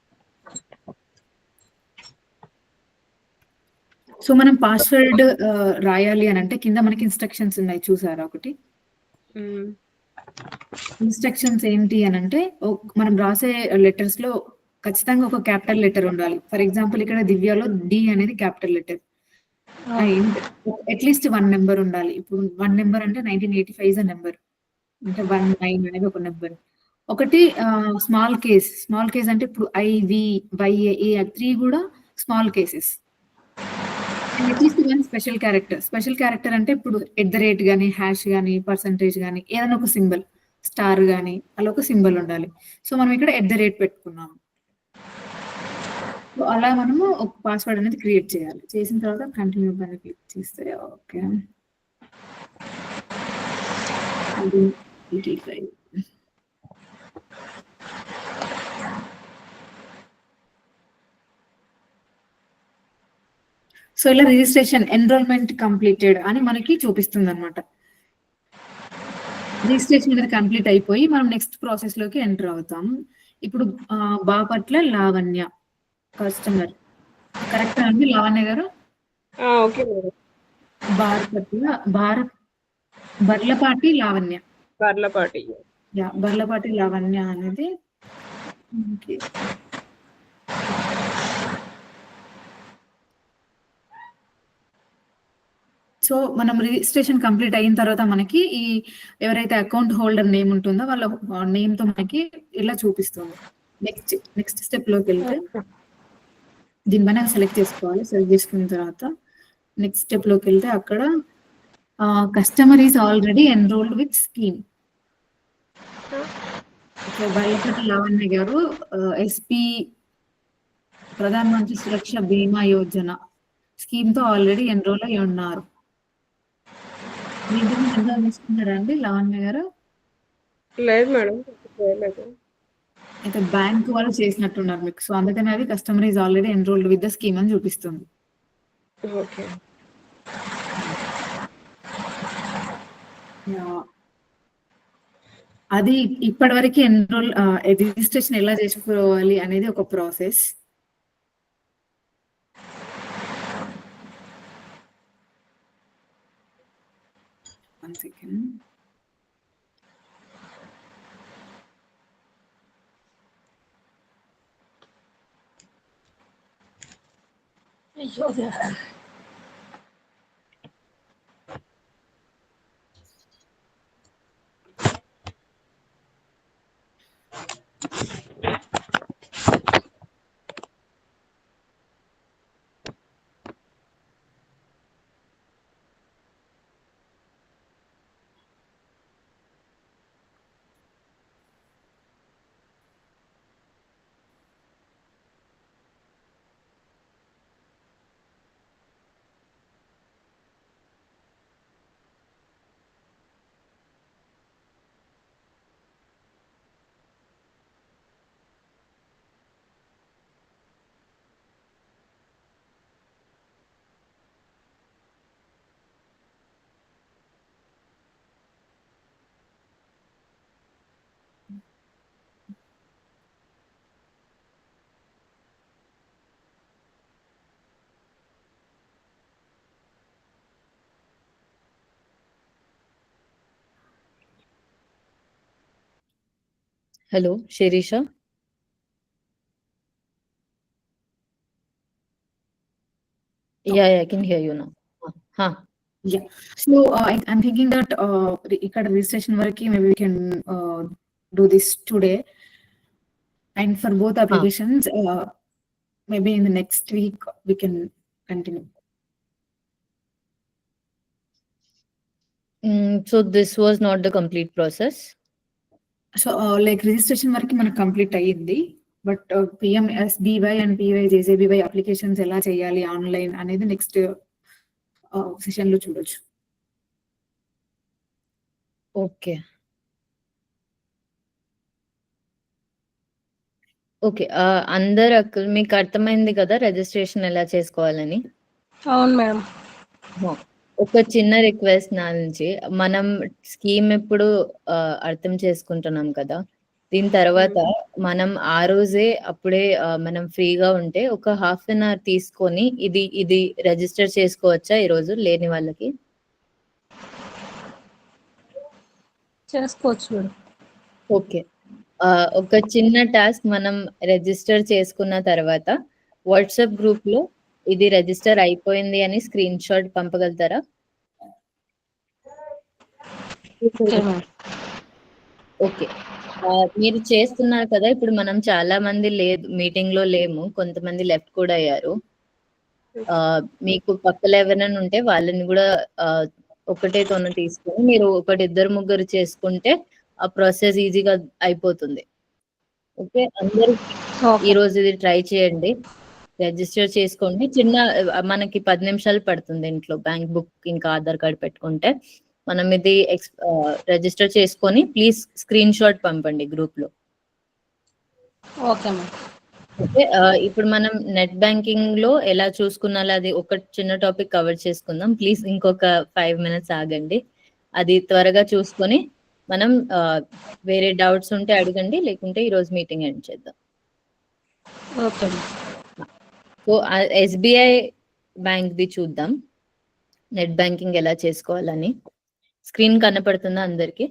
సో మనం పాస్వర్డ్ రాయాలి అని అంటే కింద మనకి ఇన్స్ట్రక్షన్స్ ఉన్నాయి, చూసారా? ఒకటి ఇన్స్ట్రక్షన్స్ ఏంటి అని అంటే, మనం రాసే లెటర్స్ లో ఖచ్చితంగా ఒక క్యాపిటల్ లెటర్ ఉండాలి. ఫర్ ఎగ్జాంపుల్ ఇక్కడ దివ్యలో డి అనేది capital letter. And at least 1 number ఉండాలి. ఇప్పుడు 1 నెంబర్ అంటే 1985 ఇస్ అ నెంబర్, అంటే 19 అనేది ఒక నెంబర్. ఒకటి స్మాల్ కేస్ అంటే ఇప్పుడు IVYA 3 కూడా small cases. And at least 1 special character అంటే ఇప్పుడు @ గానీ, హ్యాష్ గానీ, పర్సంటేజ్ గానీ, ఏదైనా ఒక సింబల్, స్టార్ గానీ అలా ఒక సింబల్ ఉండాలి. సో మనం ఇక్కడ @ పెట్టుకున్నాము. సో అలా మనము ఒక పాస్వర్డ్ అనేది క్రియేట్ చేయాలి. చేసిన తర్వాత కంటిన్యూ పైన క్లిక్ చేస్తే ఓకే. సో ఇలా రిజిస్ట్రేషన్ ఎన్రోల్మెంట్ కంప్లీటెడ్ అని మనకి చూపిస్తుంది అనమాట. రిజిస్ట్రేషన్ అనేది కంప్లీట్ అయిపోయి మనం నెక్స్ట్ ప్రాసెస్ లోకి ఎంటర్ అవుతాం. ఇప్పుడు బాపట్ల లావణ్య కస్టమర్, కరెక్ట్ అండి లావణ్య గారు? Okay madam. బర్లపాటి లావణ్య. బర్లపాటి లావణ్య అనేది సో మనం రిజిస్ట్రేషన్ కంప్లీట్ అయిన తర్వాత మనకి ఈ ఎవరైతే అకౌంట్ హోల్డర్ నేమ్ ఉంటుందో వాళ్ళ నేమ్ తో మనకి ఇలా చూపిస్తుంది. నెక్స్ట్ స్టెప్ లోకి వెళ్తే దీని పైన సెలెక్ట్ చేసుకోవాలి. సెలెక్ట్ చేసుకున్న తర్వాత నెక్స్ట్ స్టెప్ లోకి వెళ్తే అక్కడ customer is already enrolled with scheme. So బయటపటి లావణ్య గారు ఎస్పీ ప్రధాన మంత్రి సురక్ష బీమా యోజన స్కీమ్ తో ఆల్రెడీ ఎన్రోల్ అయి ఉన్నారు. మీరు ఎన్రోల్ చేసుకున్నారా అండి లావణ్య గారు? లేదు మేడం. అయితే బ్యాంక్ వాళ్ళు చేసినట్టున్నారు మీకు. సో అందుకని అది customer is already enrolled with the scheme అని చూపిస్తుంది. ఓకే. అది ఇప్పటి వరకు రిజిస్ట్రేషన్ ఎలా చేసుకోవాలి అనేది ఒక process. One second. Hello Shirisha. I can hear you now. Yeah. So I'm thinking that ఇక్కడ రిజిస్ట్రేషన్ వరకు maybe we can do this today, and for both applications maybe in the next week we can continue. So this was not the complete process. So like registration వరకు మనకు complete అయ్యింది, but PMSBY and PYJJBY applications ఎలా చేయాలి online అనేది next session లో చూడొచ్చు. Okay okay అందరు మీకు అర్థమైంది కదా రిజిస్ట్రేషన్ ఎలా చేసుకోవాలని? అవును మేడం. ఒక చిన్న రిక్వెస్ట్ నా నుంచి, మనం స్కీమ్ ఎప్పుడు అర్థం చేసుకుంటున్నాం కదా, దీని తర్వాత మనం ఆ రోజే అప్పుడే మనం ఫ్రీగా ఉంటే ఒక ½ hour తీసుకొని ఇది రిజిస్టర్ చేసుకోవచ్చా ఈ రోజు లేని వాళ్ళకి? చేసుకోవచ్చు మేడం. ఓకే, ఒక చిన్న టాస్క్, మనం రిజిస్టర్ చేసుకున్న తర్వాత వాట్సాప్ గ్రూప్ లో ఇది రిజిస్టర్ అయిపోయింది అని స్క్రీన్ షాట్ పంపగలుగుతారా? ఓకే, మీరు చేస్తున్నారు కదా, ఇప్పుడు మనం చాలా మంది మీటింగ్ లో లేము, కొంతమంది లెఫ్ట్ కూడా అయ్యారు. మీకు పక్కల ఎవరైనా ఉంటే వాళ్ళని కూడా ఒకటే తోన తీసుకొని మీరు 1-2-3 చేసుకుంటే ఆ ప్రాసెస్ ఈజీగా అయిపోతుంది. ఓకే, అందరూ ఈ రోజు ఇది ట్రై చేయండి, రిజిస్టర్ చేసుకోండి. మనకి 10 నిమిషాలు పడుతుంది ఇంట్లో బ్యాంక్ బుక్ ఇంకా ఆధార్ కార్డ్ పెట్టుకుంటే. మనం ఇది రిజిస్టర్ చేసుకొని ప్లీజ్ స్క్రీన్ షాట్ పంపండి గ్రూప్ లో. Okay madam. ఓకే, ఇప్పుడు మనం నెట్ బ్యాంకింగ్ లో ఎలా చూసుకున్నాలో అది ఒక చిన్న టాపిక్ కవర్ చేసుకుందాం. ప్లీజ్ ఇంకొక 5 minutes ఆగండి, అది త్వరగా చూసుకొని మనం వేరే డౌట్స్ ఉంటే అడగండి, లేకుంటే ఈరోజు మీటింగ్ ఎండ్ చేద్దాం. Okay. So SBI bank the చూద్దాం, నెట్ బ్యాంకింగ్ ఎలా చేసుకోవాలని. స్క్రీన్ కనపడుతుందా అందరికి?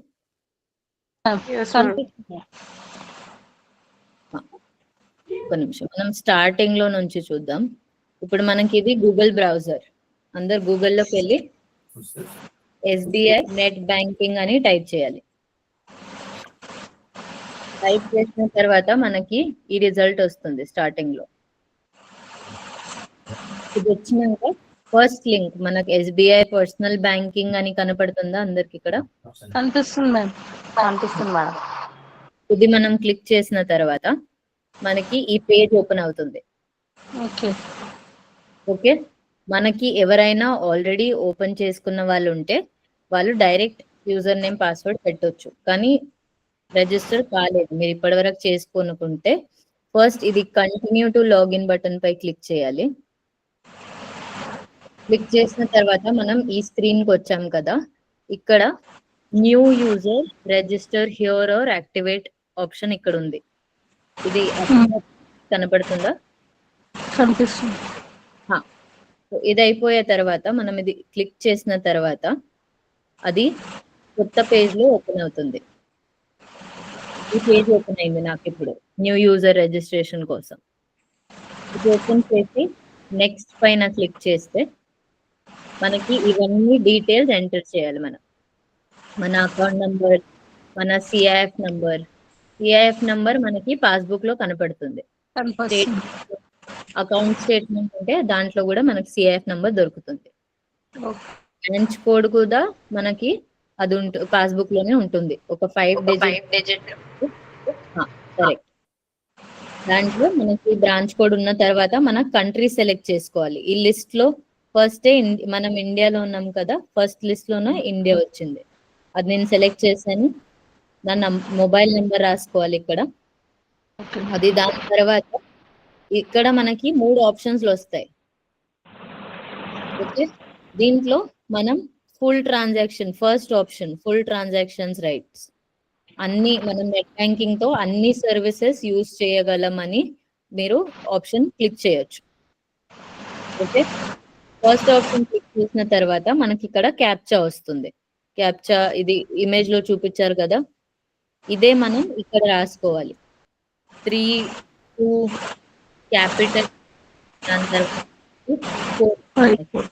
ఒక నిమిషం, మనం స్టార్టింగ్ లో నుంచి చూద్దాం. ఇప్పుడు మనకి ఇది గూగుల్ బ్రౌజర్, అందరు గూగుల్లోకి వెళ్ళి SBI నెట్ బ్యాంకింగ్ అని టైప్ చేయాలి. టైప్ చేసిన తర్వాత మనకి ఈ రిజల్ట్ వస్తుంది స్టార్టింగ్ లో. ఇది వచ్చినాక ఫస్ట్ లింక్ మనకి SBI పర్సనల్ బ్యాంకింగ్ అని కనపడుతుందా అందరికి? ఇక్కడ కనిపిస్తుంది మేడం. కనిపిస్తుంది మేడం. ఇది మనం క్లిక్ చేసిన తర్వాత మనకి ఈ పేజ్ ఓపెన్ అవుతుంది. ఓకే ఓకే, మనకి ఎవరైనా ఆల్రెడీ ఓపెన్ చేసుకున్న వాళ్ళు ఉంటే వాళ్ళు డైరెక్ట్ యూజర్ నేమ్ పాస్వర్డ్ పెట్టొచ్చు. కానీ రిజిస్టర్ కాలేదు, మీరు ఇప్పటివరకు చేసుకోనుకుంటే ఫస్ట్ ఇది కంటిన్యూ టు లాగిన్ బటన్ పై క్లిక్ చేయాలి. క్లిక్ చేసిన తర్వాత మనం ఈ స్క్రీన్ కి వచ్చాం కదా, ఇక్కడ new user register here or activate option ఇక్కడ ఉంది. ఇది కనపడుతుందా? కనిపిస్తుంది. ఇది అయిపోయే తర్వాత మనం ఇది క్లిక్ చేసిన తర్వాత అది కొత్త పేజ్ లో ఓపెన్ అవుతుంది. ఈ పేజ్ ఓపెన్ అయింది నాకు ఇప్పుడు న్యూ యూజర్ రిజిస్ట్రేషన్ కోసం. ఇది ఓపెన్ చేసి నెక్స్ట్ పైన క్లిక్ చేస్తే మనకి ఇవన్నీ డీటెయిల్స్ ఎంటర్ చేయాలి. మన అకౌంట్ నంబర్, మన CIF నంబర్ మనకి పాస్బుక్ లో కనపడుతుంది. అకౌంట్ స్టేట్మెంట్ ఉంటే దాంట్లో కూడా మనకి CIF నంబర్ దొరుకుతుంది. బ్రాంచ్ కోడ్ కూడా మనకి అది పాస్బుక్ లోనే ఉంటుంది, ఒక 5 digit. కరెక్ట్. దాంట్లో మనకి బ్రాంచ్ కోడ్ ఉన్న తర్వాత మన కంట్రీ సెలెక్ట్ చేసుకోవాలి. ఈ లిస్ట్ లో ఫస్ట్ మనం ఇండియాలో ఉన్నాం కదా, ఫస్ట్ లిస్ట్ లోనే ఇండియా వచ్చింది, అది నేను సెలెక్ట్ చేశాను. దాని మొబైల్ నెంబర్ రాసుకోవాలి ఇక్కడ. అది దాని తర్వాత ఇక్కడ మనకి 3 ఆప్షన్స్లు వస్తాయి. ఓకే, దీంట్లో మనం full transaction, first option full transactions rights, అన్ని మనం నెట్ బ్యాంకింగ్ తో అన్ని సర్వీసెస్ యూజ్ చేయగలమని మీరు ఆప్షన్ క్లిక్ చేయొచ్చు. ఓకే, ఫస్ట్ ఆప్షన్ క్లిక్ చేసిన తర్వాత మనకి ఇక్కడ క్యాప్చా వస్తుంది. క్యాప్చా ఇది ఇమేజ్ లో చూపించారు కదా, ఇదే మనం ఇక్కడ రాసుకోవాలి. 3 2 క్యాపిటల్ దాని తర్వాత 4.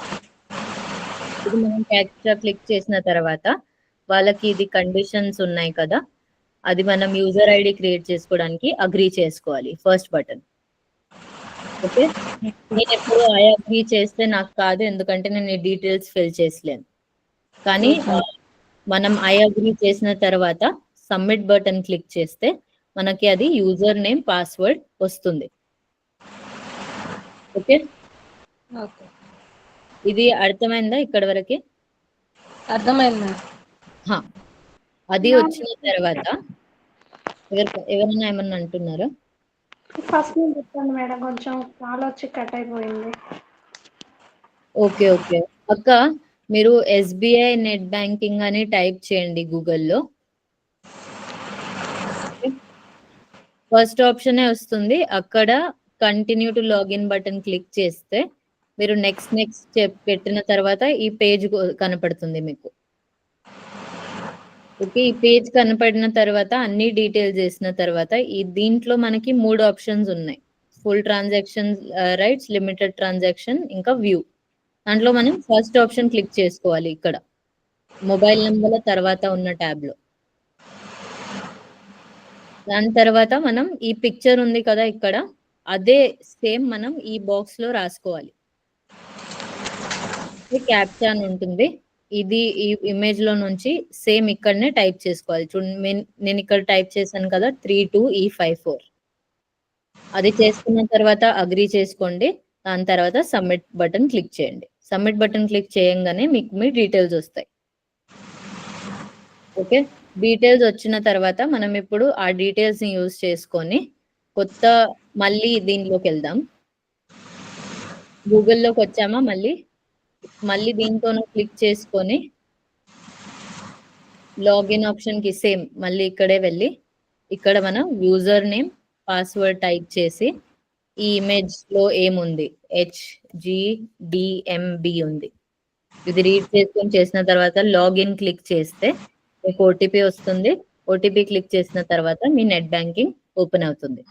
ఇది మనం క్యాప్చా క్లిక్ చేసిన తర్వాత వాళ్ళకి ఇది కండిషన్స్ ఉన్నాయి కదా, అది మనం యూజర్ ఐడి క్రియేట్ చేసుకోవడానికి అగ్రీ చేసుకోవాలి ఫస్ట్ బటన్. ఓకే, నేను ఎప్పుడు ఐ అగ్రీ చేస్తే నాకు కాదు, ఎందుకంటే నేను ఈ డీటెయిల్స్ ఫిల్ చేసలేను. కానీ మనం ఐ అగ్రీ చేసిన తర్వాత సబ్మిట్ బటన్ క్లిక్ చేస్తే మనకి అది యూజర్ నేమ్ పాస్వర్డ్ వస్తుంది. ఓకే, ఇది అర్థమైందా ఇక్కడ వరకు? అర్థమైంది. అది వచ్చిన తర్వాత ఎవరైనా ఏమన్నా అంటున్నారా? ఫస్ట్ నేను చెప్పండి మేడం, కొంచెం కాల్ వచ్చి కట్ అయిపోయింది. ఓకే ఓకే అక్క, మీరు ఎస్బీఐ నెట్ బ్యాంకింగ్ అని టైప్ చేయండి గూగుల్లో. ఫస్ట్ ఆప్షనే వస్తుంది, అక్కడ continue to login button click చేస్తే మీరు నెక్స్ట్ పెట్టిన తర్వాత ఈ పేజ్ కనపడుతుంది మీకు. ఓకే, ఈ పేజ్ కనపడిన తర్వాత అన్ని డీటెయిల్స్ చేసిన తర్వాత ఈ దీంట్లో మనకి 3 ఆప్షన్స్ ఉన్నాయి. Full transaction rights, limited transaction, ఇంకా వ్యూ. దాంట్లో మనం ఫస్ట్ ఆప్షన్ క్లిక్ చేసుకోవాలి ఇక్కడ మొబైల్ నెంబర్ల తర్వాత ఉన్న ట్యాబ్ లో. దాని తర్వాత మనం ఈ పిక్చర్ ఉంది కదా ఇక్కడ, అదే సేమ్ మనం ఈ బాక్స్ లో రాసుకోవాలి. క్యాప్చా అని ఉంటుంది, ఇది ఈ ఇమేజ్ లో నుంచి సేమ్ ఇక్కడనే టైప్ చేసుకోవాలి. చూడండి, నేను ఇక్కడ టైప్ చేశాను కదా 32E54. అది చేసుకున్న తర్వాత అగ్రీ చేసుకోండి. దాని తర్వాత సబ్మిట్ బటన్ క్లిక్ చేయండి. సబ్మిట్ బటన్ క్లిక్ చేయంగానే మీకు మీ డీటెయిల్స్ వస్తాయి. ఓకే, డీటెయిల్స్ వచ్చిన తర్వాత మనం ఇప్పుడు ఆ డీటెయిల్స్ ని యూజ్ చేసుకొని మళ్ళీ దీనిలోకి వెళ్దాం. గూగుల్లోకి వచ్చామా, మళ్ళీ దీంతో క్లిక్ చేసుకొని లాగిన్ ఆప్షన్ కి సేమ్ మళ్ళీ ఇక్కడే వెళ్ళి ఇక్కడ మనం యూజర్ నేమ్ పాస్వర్డ్ టైప్ చేసి ఈ ఇమేజ్ లో ఏముంది HGDMB ఉంది, ఇది రీడ్ చేసిన తర్వాత లాగిన్ క్లిక్ చేస్తే మీకు ఓటీపీ వస్తుంది. ఓటీపీ క్లిక్ చేసిన తర్వాత మీ నెట్ బ్యాంకింగ్ ఓపెన్ అవుతుంది.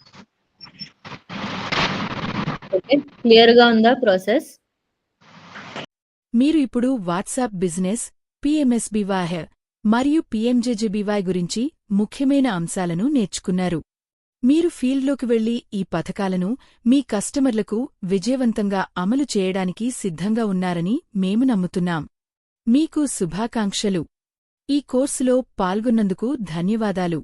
ఓకే, క్లియర్ గా ఉందా ప్రాసెస్? మీరు ఇప్పుడు వాట్సాప్ బిజినెస్, PMSBY మరియు PMJJBY గురించి ముఖ్యమైన అంశాలను నేర్చుకున్నారు. మీరు ఫీల్డ్లోకి వెళ్లి ఈ పథకాలను మీ కస్టమర్లకు విజయవంతంగా అమలు చేయడానికి సిద్ధంగా ఉన్నారని మేము నమ్ముతున్నాం. మీకు శుభాకాంక్షలు. ఈ కోర్సులో పాల్గొన్నందుకు ధన్యవాదాలు.